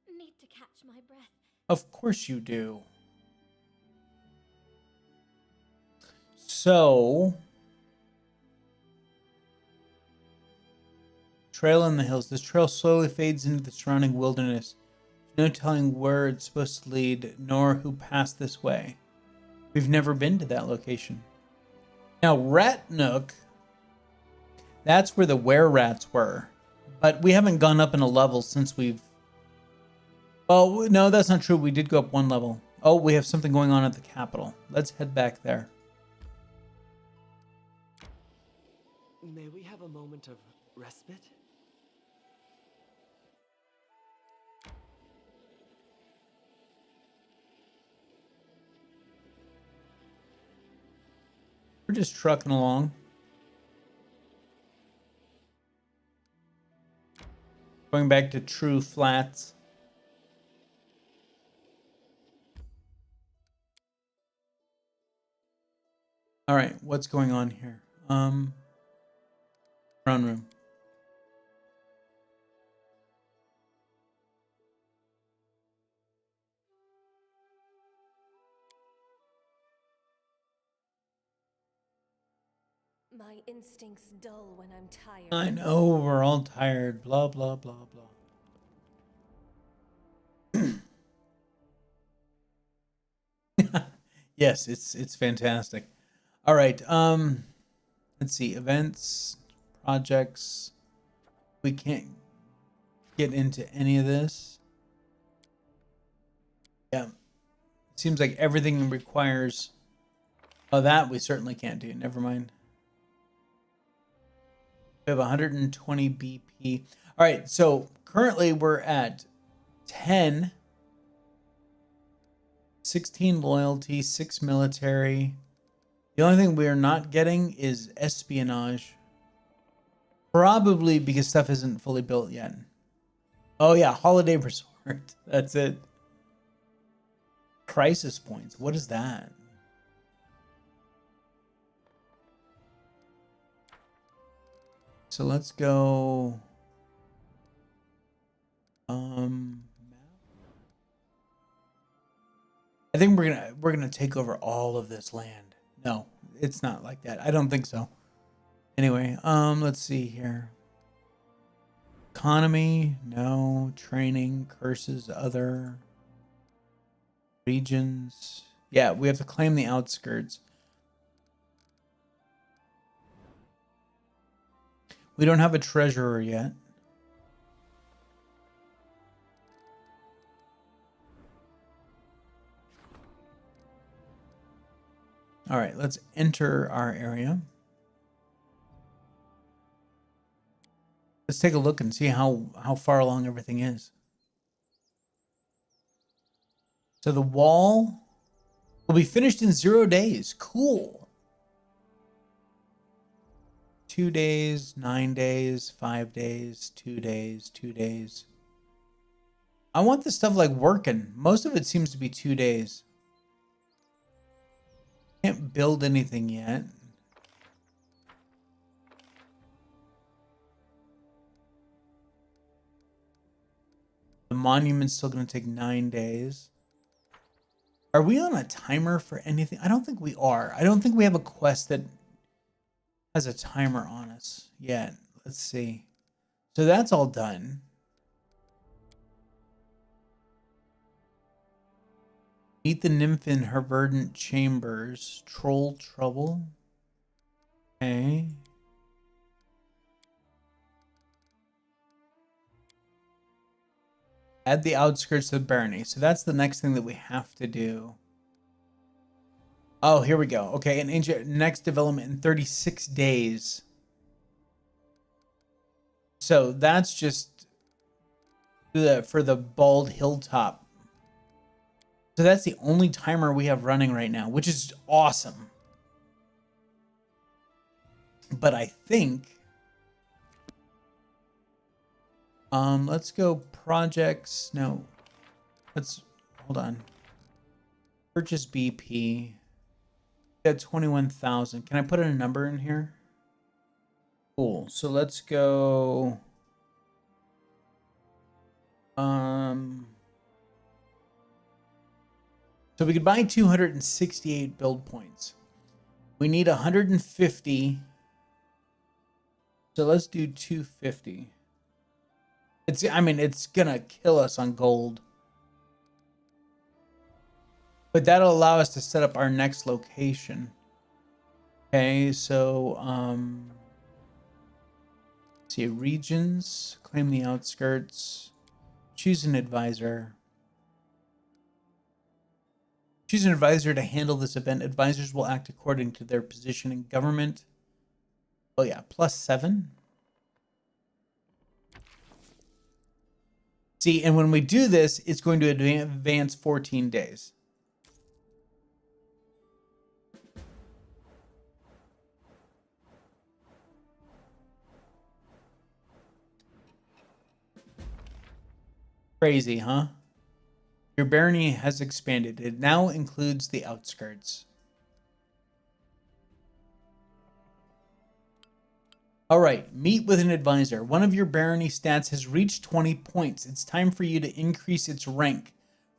I need to catch my breath. Of course you do. So, trail in the hills. This trail slowly fades into the surrounding wilderness. No telling where it's supposed to lead, nor who passed this way. We've never been to that location. Now, Rat Nook, that's where the were-rats were. But we haven't gone up in a level since we've... Oh, no, that's not true. We did go up one level. Oh, we have something going on at the capital. Let's head back there. May we have a moment of respite? We're just trucking along. Going back to True Flats. All right, what's going on here? Throne room. My instincts dull when I'm tired. I know, we're all tired. Blah, blah, blah, blah. Yes, it's fantastic. All right, let's see. Events, projects. We can't get into any of this. Yeah. It seems like everything requires... Oh, that we certainly can't do. Never mind. We have 120 BP. All right, so currently we're at 10, 16 loyalty, 6 military. The only thing we are not getting is espionage. Probably because stuff isn't fully built yet. Oh yeah, holiday resort. That's it. Crisis points. What is that? So let's go. I think we're gonna take over all of this land. No, it's not like that. I don't think so. Anyway, let's see here. Economy, no. Training, curses, other. Regions. Yeah, we have to claim the outskirts. We don't have a treasurer yet. All right, let's enter our area. Let's take a look and see how far along everything is. So the wall will be finished in 0 days. Cool. 2 days, 9 days, 5 days, 2 days, 2 days. I want this stuff like working. Most of it seems to be 2 days. Can't build anything yet. The monument's still going to take 9 days. Are we on a timer for anything? I don't think we are. I don't think we have a quest that has a timer on us yet. Let's see. So that's all done. Meet the nymph in her verdant chambers. Troll trouble. Okay. Add the outskirts of the barony. So that's the next thing that we have to do. Oh, here we go. Okay, an ancient next development in 36 days. So that's just for the bald hilltop. So that's the only timer we have running right now, which is awesome. But I think let's go projects. No. Let's hold on. Purchase BP. At 21,000. Can I put in a number in here? Cool. So let's go. So we could buy 268 build points. We need 150. So let's do 250. It's gonna kill us on gold. But that'll allow us to set up our next location. Okay, so see regions, claim the outskirts, choose an advisor. Choose an advisor to handle this event. Advisors will act according to their position in government. Oh yeah, +7. See, and when we do this, it's going to advance 14 days. Crazy, huh? Your barony has expanded. It now includes the outskirts. All right, meet with an advisor. One of your barony stats has reached 20 points. It's time for you to increase its rank.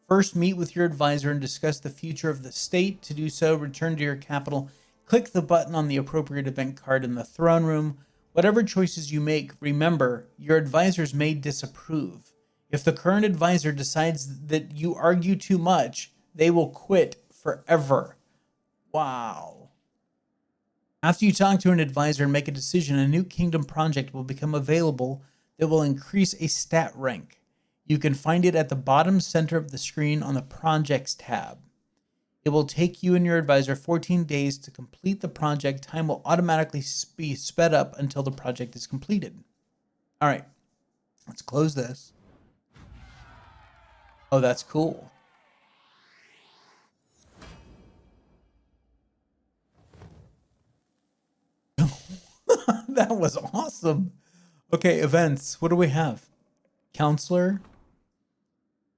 First, meet with your advisor and discuss the future of the state. To do so, return to your capital. Click the button on the appropriate event card in the throne room. Whatever choices you make, remember, your advisors may disapprove. If the current advisor decides that you argue too much, they will quit forever. Wow. After you talk to an advisor and make a decision, a new kingdom project will become available that will increase a stat rank. You can find it at the bottom center of the screen on the Projects tab. It will take you and your advisor 14 days to complete the project. Time will automatically be sped up until the project is completed. All right, let's close this. Oh, that's cool. That was awesome. Okay, events. What do we have? Counselor.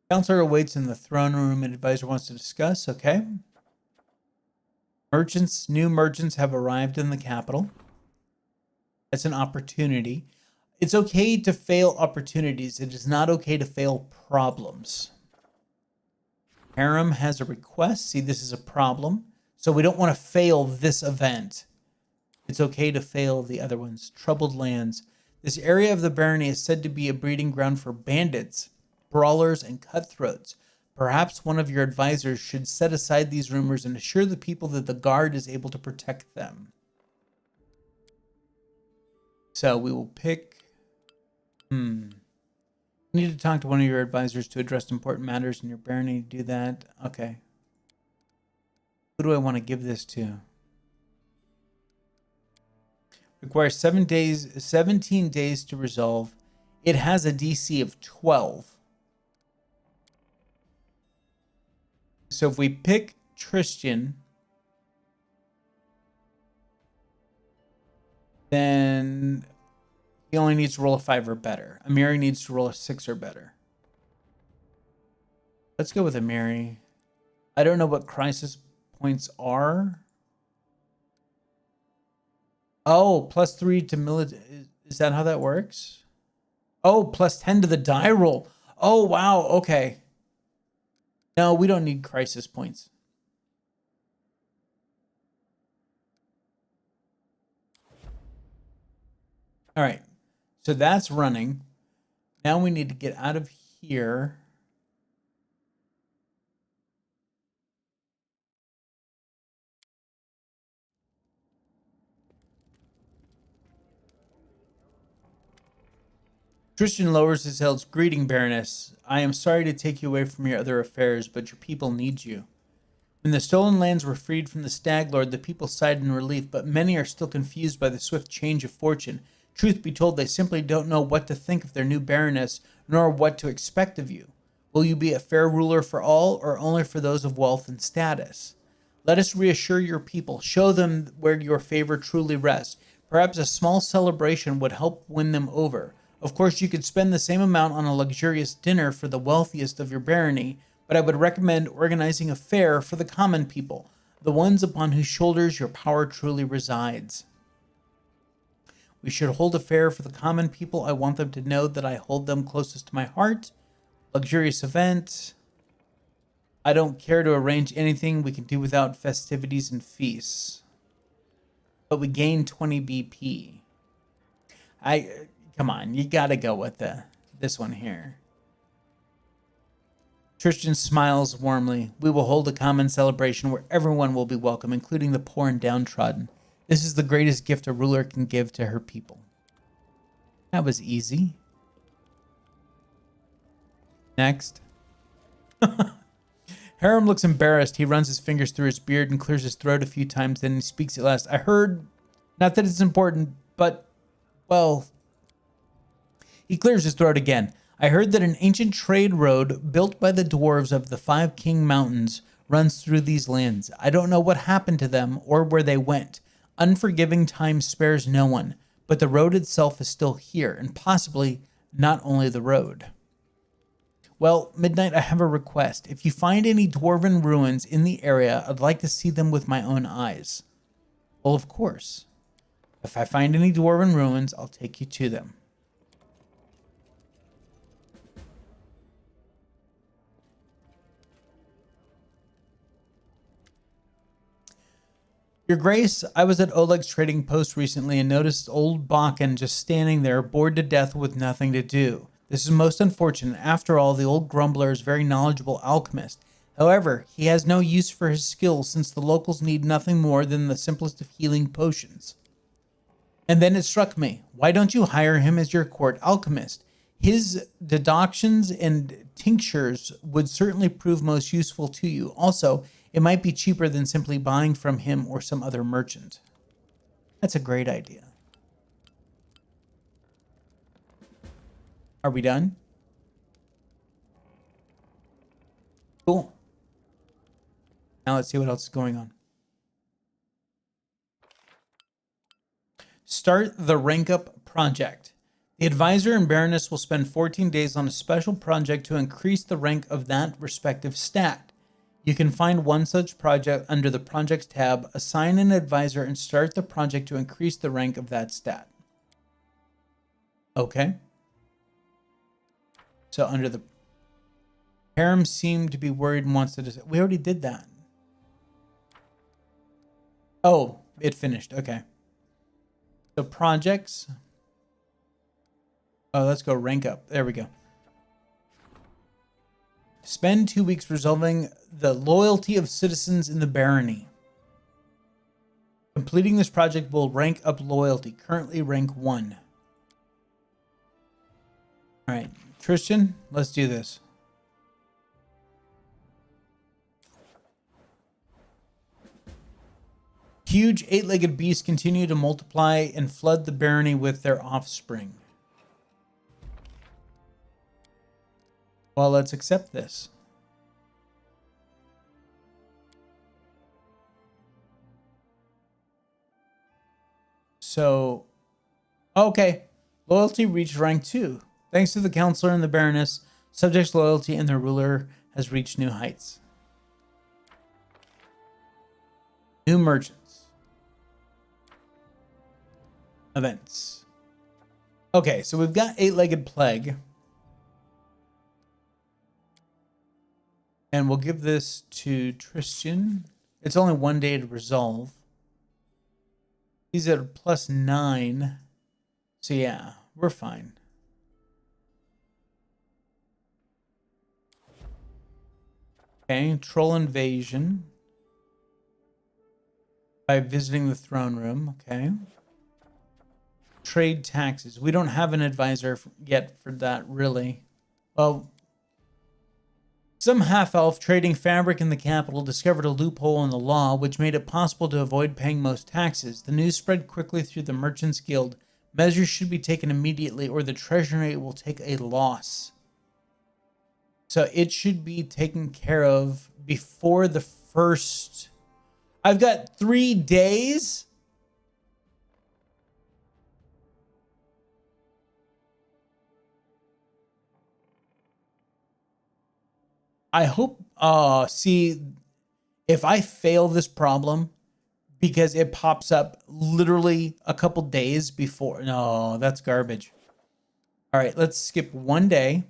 Counselor awaits in the throne room and advisor wants to discuss. Okay. Merchants, new merchants have arrived in the capital. That's an opportunity. It's okay to fail opportunities. It is not okay to fail problems. Harem has a request. See, this is a problem. So we don't want to fail this event. It's okay to fail the other ones. Troubled lands. This area of the barony is said to be a breeding ground for bandits, brawlers, and cutthroats. Perhaps one of your advisors should set aside these rumors and assure the people that the guard is able to protect them. So we will pick... You need to talk to one of your advisors to address important matters in your barony. Do that. Okay. Who do I want to give this to? Requires 17 days to resolve. It has a DC of 12. So if we pick Tristan, then he only needs to roll a 5 or better. Amiri needs to roll a 6 or better. Let's go with Amiri. I don't know what crisis points are. Oh, +3 to military. Is that how that works? Oh, +10 to the die roll. Oh, wow. Okay. No, we don't need crisis points. All right. So that's running. Now we need to get out of here. Tristan lowers his head. Greeting, Baroness. I am sorry to take you away from your other affairs, but your people need you. When the stolen lands were freed from the Stag Lord, the people sighed in relief, but many are still confused by the swift change of fortune. Truth be told, they simply don't know what to think of their new Baroness, nor what to expect of you. Will you be a fair ruler for all, or only for those of wealth and status? Let us reassure your people. Show them where your favor truly rests. Perhaps a small celebration would help win them over. Of course, you could spend the same amount on a luxurious dinner for the wealthiest of your barony, but I would recommend organizing a fair for the common people, the ones upon whose shoulders your power truly resides. We should hold a fair for the common people. I want them to know that I hold them closest to my heart. Luxurious event. I don't care to arrange anything. We can do without festivities and feasts. But we gain 20 BP. Come on, you gotta go with this one here. Tristan smiles warmly. We will hold a common celebration where everyone will be welcome, including the poor and downtrodden. This is the greatest gift a ruler can give to her people. That was easy. Next. Harem looks embarrassed. He runs his fingers through his beard and clears his throat a few times. Then he speaks at last. I heard, not that it's important, but, well... He clears his throat again. I heard that an ancient trade road built by the dwarves of the 5 King Mountains runs through these lands. I don't know what happened to them or where they went. Unforgiving time spares no one, but the road itself is still here, and possibly not only the road. Well, Midnight, I have a request. If you find any dwarven ruins in the area, I'd like to see them with my own eyes. Well, of course. If I find any dwarven ruins, I'll take you to them. Your Grace, I was at Oleg's trading post recently and noticed old 𝐂𝐴𝐴 just standing there, bored to death with nothing to do. This is most unfortunate. After all, the old grumbler is a very knowledgeable alchemist. However, he has no use for his skills since the locals need nothing more than the simplest of healing potions. And then it struck me, why don't you hire him as your court alchemist? His decoctions and tinctures would certainly prove most useful to you. Also, it might be cheaper than simply buying from him or some other merchant. That's a great idea. Are we done? Cool. Now let's see what else is going on. Start the rank up project. The advisor and baroness will spend 14 days on a special project to increase the rank of that respective stat. You can find one such project under the Projects tab, assign an advisor, and start the project to increase the rank of that stat. Okay. So under the harem seemed to be worried and wants to... We already did that. Oh, it finished. Okay. So projects. Oh, let's go rank up. There we go. Spend 2 weeks resolving the loyalty of citizens in the barony. Completing this project will rank up loyalty. Currently rank 1. All right, Tristan, let's do this. Huge 8-legged beasts continue to multiply and flood the barony with their offspring. Well, let's accept this. So, okay. Loyalty reached rank 2. Thanks to the counselor and the baroness, subjects' loyalty and their ruler has reached new heights. New merchants. Events. Okay, so we've got 8-legged plague. And we'll give this to Tristan. It's only 1 day to resolve. He's at +9. So yeah, we're fine. Okay, troll invasion. By visiting the throne room, okay. Trade taxes. We don't have an advisor yet for that, really. Well, some half-elf trading fabric in the capital discovered a loophole in the law which made it possible to avoid paying most taxes. The news spread quickly through the Merchants Guild. Measures should be taken immediately or the treasury will take a loss. So it should be taken care of before the first... I've got 3 days. I hope, see, if I fail this problem because it pops up literally a couple days before, no, that's garbage. All right, let's skip 1 day.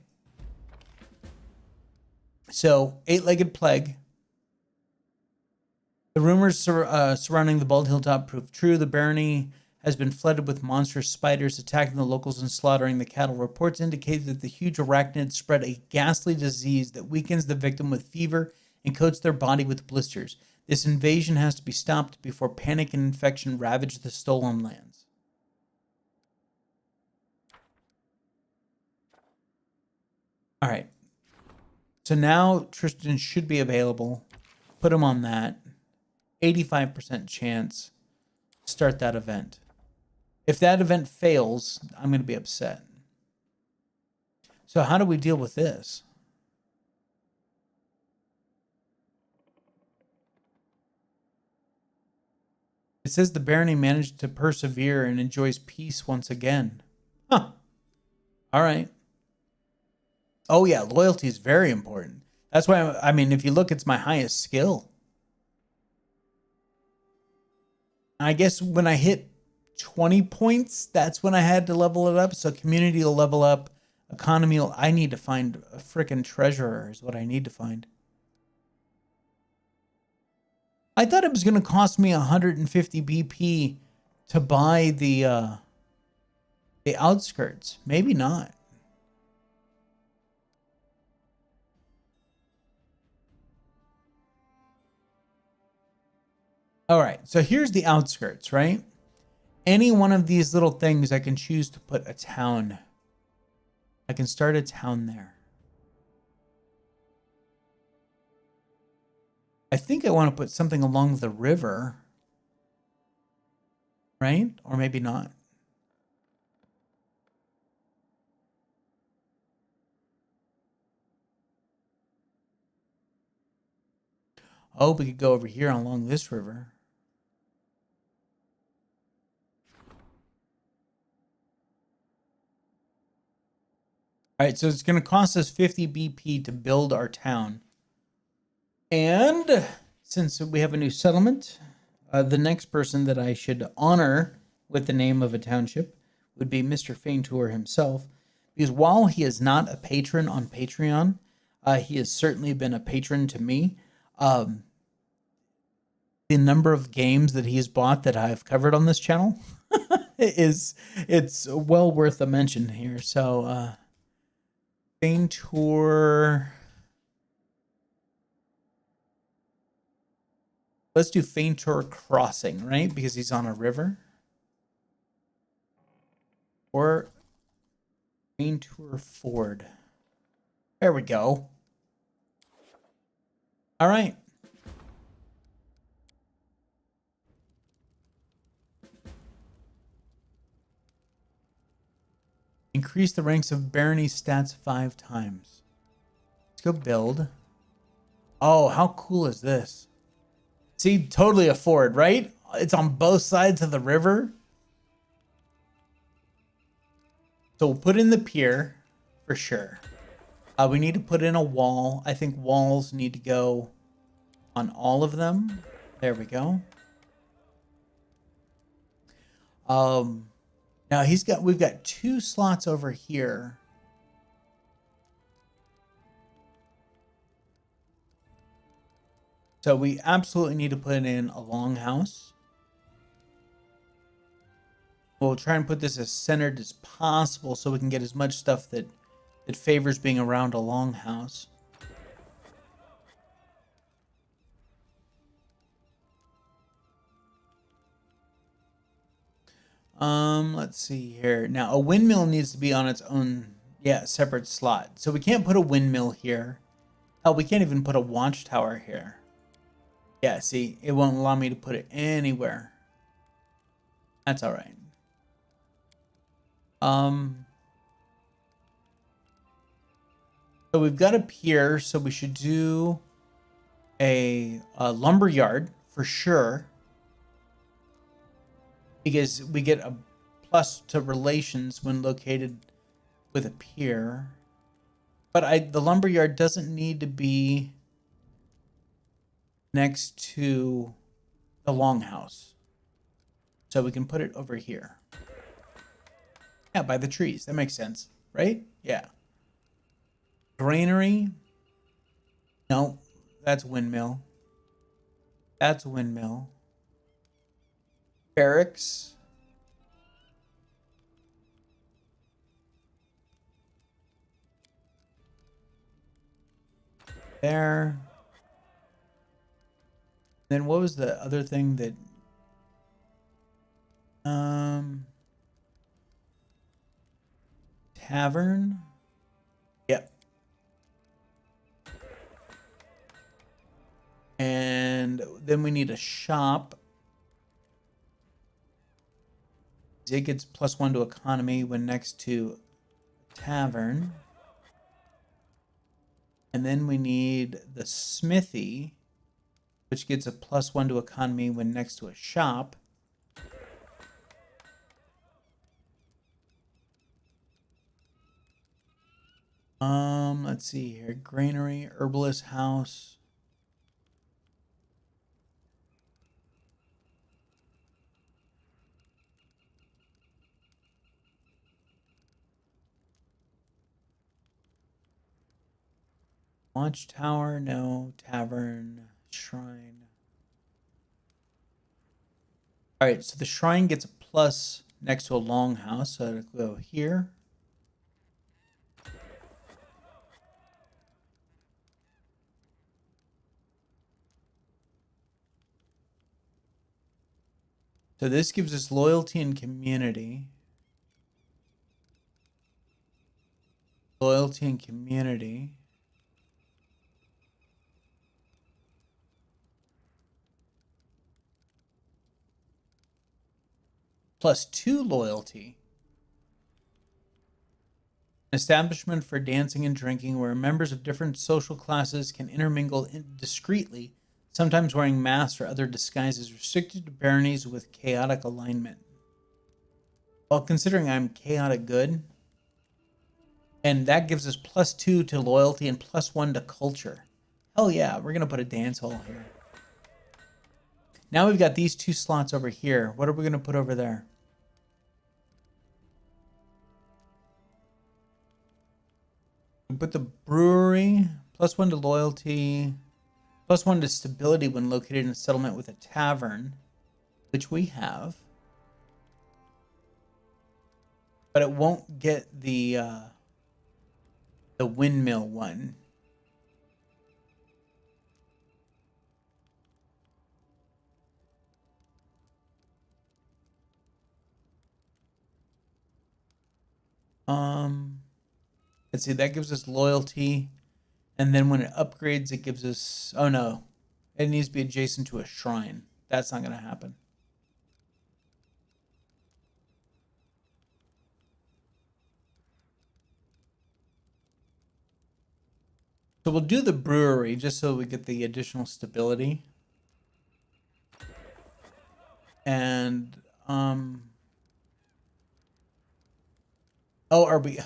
So 8-legged plague. The rumors surrounding the Bald Hilltop prove true. The barony has been flooded with monstrous spiders attacking the locals and slaughtering the cattle. Reports indicate that the huge arachnids spread a ghastly disease that weakens the victim with fever and coats their body with blisters. This invasion has to be stopped before panic and infection ravage the stolen lands. All right. So now Tristan should be available. Put him on that. 85% chance. Start that event. If that event fails, I'm going to be upset. So how do we deal with this? It says the barony managed to persevere and enjoys peace once again. Huh. All right. Oh yeah, loyalty is very important. That's why, I mean, if you look, it's my highest skill. I guess when I hit 20 points, that's when I had to level it up. So community will level up. Economy will... I need to find a freaking treasurer is what I need to find. I thought it was going to cost me 150 BP to buy the outskirts. Maybe not. All right, so here's the outskirts, right? Any one of these little things I can choose to put a town. I can start a town there. I think I want to put something along the river, right? Or maybe not. Oh, we could go over here along this river. All right, so it's going to cost us 50 BP to build our town. And since we have a new settlement, the next person that I should honor with the name of a township would be Mr. Faintour himself. Because while he is not a patron on Patreon, he has certainly been a patron to me. The number of games that he has bought that I've covered on this channel it's well worth a mention here. So Faintour. Let's do Faintour Crossing, right? Because he's on a river. Or Faintour Ford. There we go. All right. Increase the ranks of barony stats 5 times. Let's go build. Oh, how cool is this? See, totally a ford, right? It's on both sides of the river. So we'll put in the pier for sure. We need to put in a wall. I think walls need to go on all of them. There we go. Now we've got 2 slots over here. So we absolutely need to put in a longhouse. We'll try and put this as centered as possible so we can get as much stuff that favors being around a longhouse. Let's see here. Now, a windmill needs to be on its own, separate slot. So we can't put a windmill here. Oh, we can't even put a watchtower here. Yeah, see, it won't allow me to put it anywhere. That's all right. So we've got a pier, so we should do a lumber yard for sure. Because we get a plus to relations when located with a pier. But the lumberyard doesn't need to be next to the longhouse. So we can put it over here. Yeah, by the trees. That makes sense, right? Yeah. Granary. No, that's windmill. That's windmill. Barracks. There. Then what was the other thing that tavern? Yep. And then we need a shop. It gets +1 to economy when next to a tavern. And then we need the smithy, which gets a +1 to economy when next to a shop. Let's see here. Granary, herbalist house. Watchtower, no. Tavern, shrine. All right, so the shrine gets a plus next to a longhouse, so it'll go here. So this gives us loyalty and community. Loyalty and community. +2 loyalty. An establishment for dancing and drinking where members of different social classes can intermingle discreetly, sometimes wearing masks or other disguises, restricted to baronies with chaotic alignment. Well, considering I'm chaotic good, And that gives us +2 to loyalty and +1 to culture. Hell yeah, we're going to put a dance hall here. Now we've got these 2 slots over here. What are we going to put over there? We put the brewery, +1 to loyalty, +1 to stability when located in a settlement with a tavern, which we have. But it won't get the windmill one. Let's see, that gives us loyalty. And then when it upgrades, it gives us, oh no, it needs to be adjacent to a shrine. That's not going to happen. So we'll do the brewery just so we get the additional stability. And oh,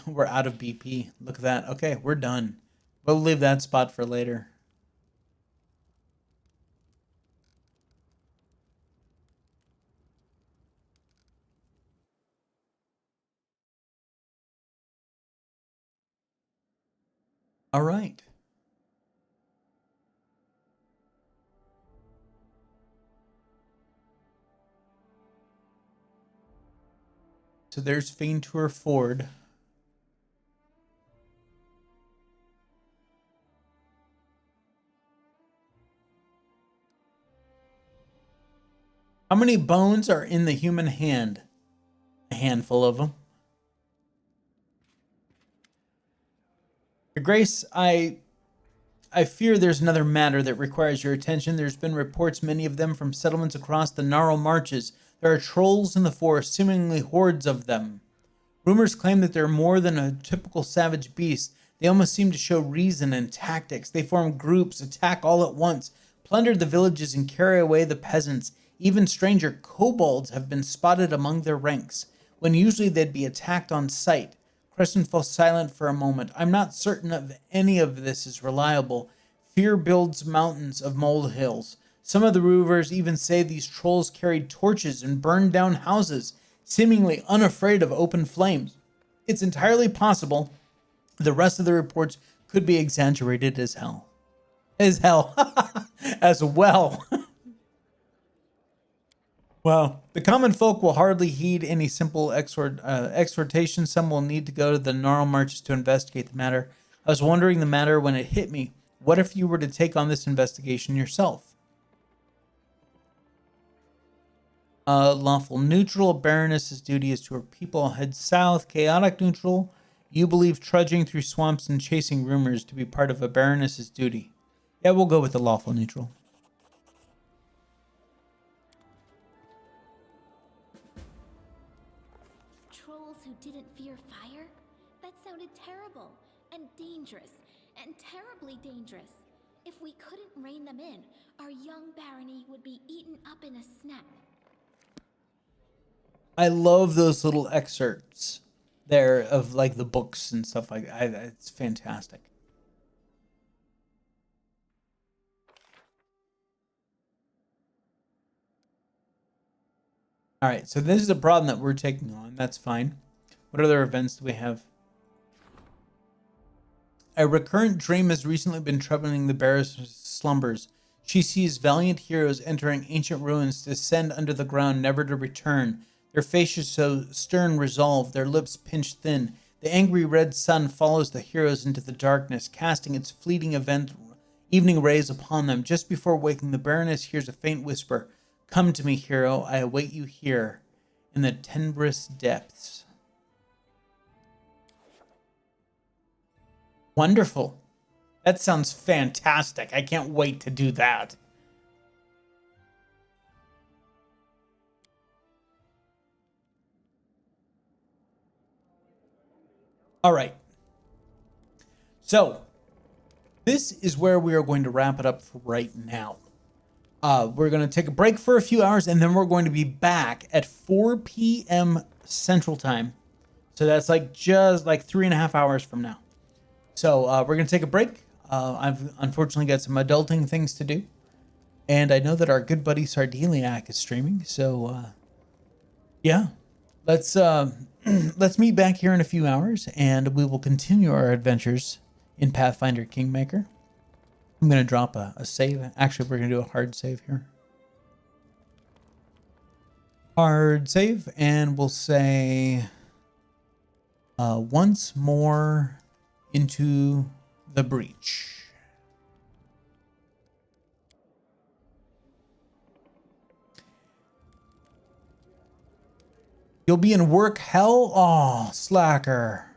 we're out of BP. Look at that. Okay, we're done. We'll leave that spot for later. All right. So there's Faintour Ford. How many bones are in the human hand? A handful of them. Your Grace, I fear there's another matter that requires your attention. There's been reports, many of them from settlements across the Gnarl Marches. There are trolls in the forest, seemingly hordes of them. Rumors claim that they're more than a typical savage beast. They almost seem to show reason and tactics. They form groups, attack all at once, plunder the villages, and carry away the peasants. Even stranger kobolds have been spotted among their ranks, when usually they'd be attacked on sight. Crescent falls silent for a moment. I'm not certain of any of this is reliable. Fear builds mountains of molehills. Some of the rumors even say these trolls carried torches and burned down houses, seemingly unafraid of open flames. It's entirely possible the rest of the reports could be exaggerated as hell. As well. Well, the common folk will hardly heed any simple exhortation. Some will need to go to the Gnarl Marches to investigate the matter. I was wondering the matter when it hit me. What if you were to take on this investigation yourself? Lawful neutral. Baroness's duty is to her people. Head south. Chaotic neutral. You believe trudging through swamps and chasing rumors to be part of a baroness's duty. Yeah, we'll go with the lawful neutral. Trolls who didn't fear fire? That sounded terrible and dangerous and terribly dangerous. If we couldn't rein them in, our young barony would be eaten up in a snap. I love those little excerpts there of like the books and stuff like that. It's fantastic. All right, so this is a problem that we're taking on. That's fine. What other events do we have? A recurrent dream has recently been troubling the Baroness's slumbers. She sees valiant heroes entering ancient ruins to descend under the ground, never to return. Their faces show stern resolve, their lips pinched thin. The angry red sun follows the heroes into the darkness, casting its fleeting evening rays upon them. Just before waking, the Baroness hears a faint whisper. Come to me, hero. I await you here in the tenebrous depths. Wonderful. That sounds fantastic. I can't wait to do that. All right. So, this is where we are going to wrap it up for right now. We're going to take a break for a few hours, and then we're going to be back at 4 p.m. Central Time. So that's like just like 3.5 hours from now. So we're going to take a break. I've unfortunately got some adulting things to do. And I know that our good buddy Sardeliac is streaming. So yeah, let's let's meet back here in a few hours and we will continue our adventures in Pathfinder Kingmaker. I'm going to drop a save. Actually, we're going to do a hard save here. Hard save, and we'll say once more into the breach. You'll be in work hell? Oh, slacker.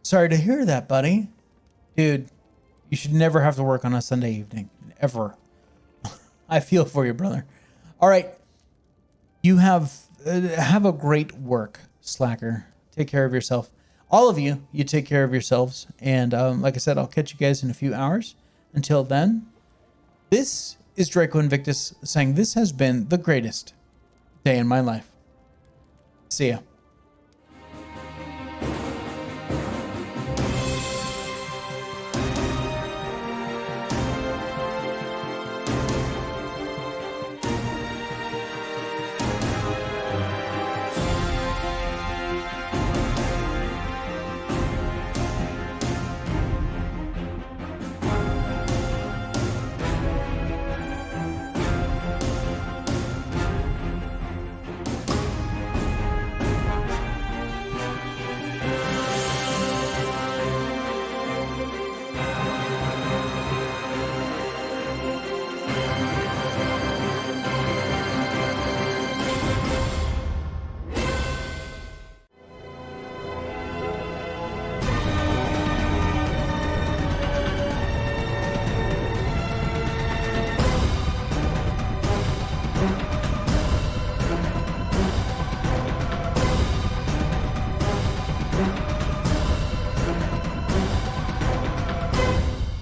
Sorry to hear that, buddy. Dude, you should never have to work on a Sunday evening. Ever. I feel for you, brother. All right. You have a great work, slacker. Take care of yourself. All of you, you take care of yourselves. And like I said, I'll catch you guys in a few hours. Until then, this is Draco Invictus saying this has been the greatest day in my life. See ya.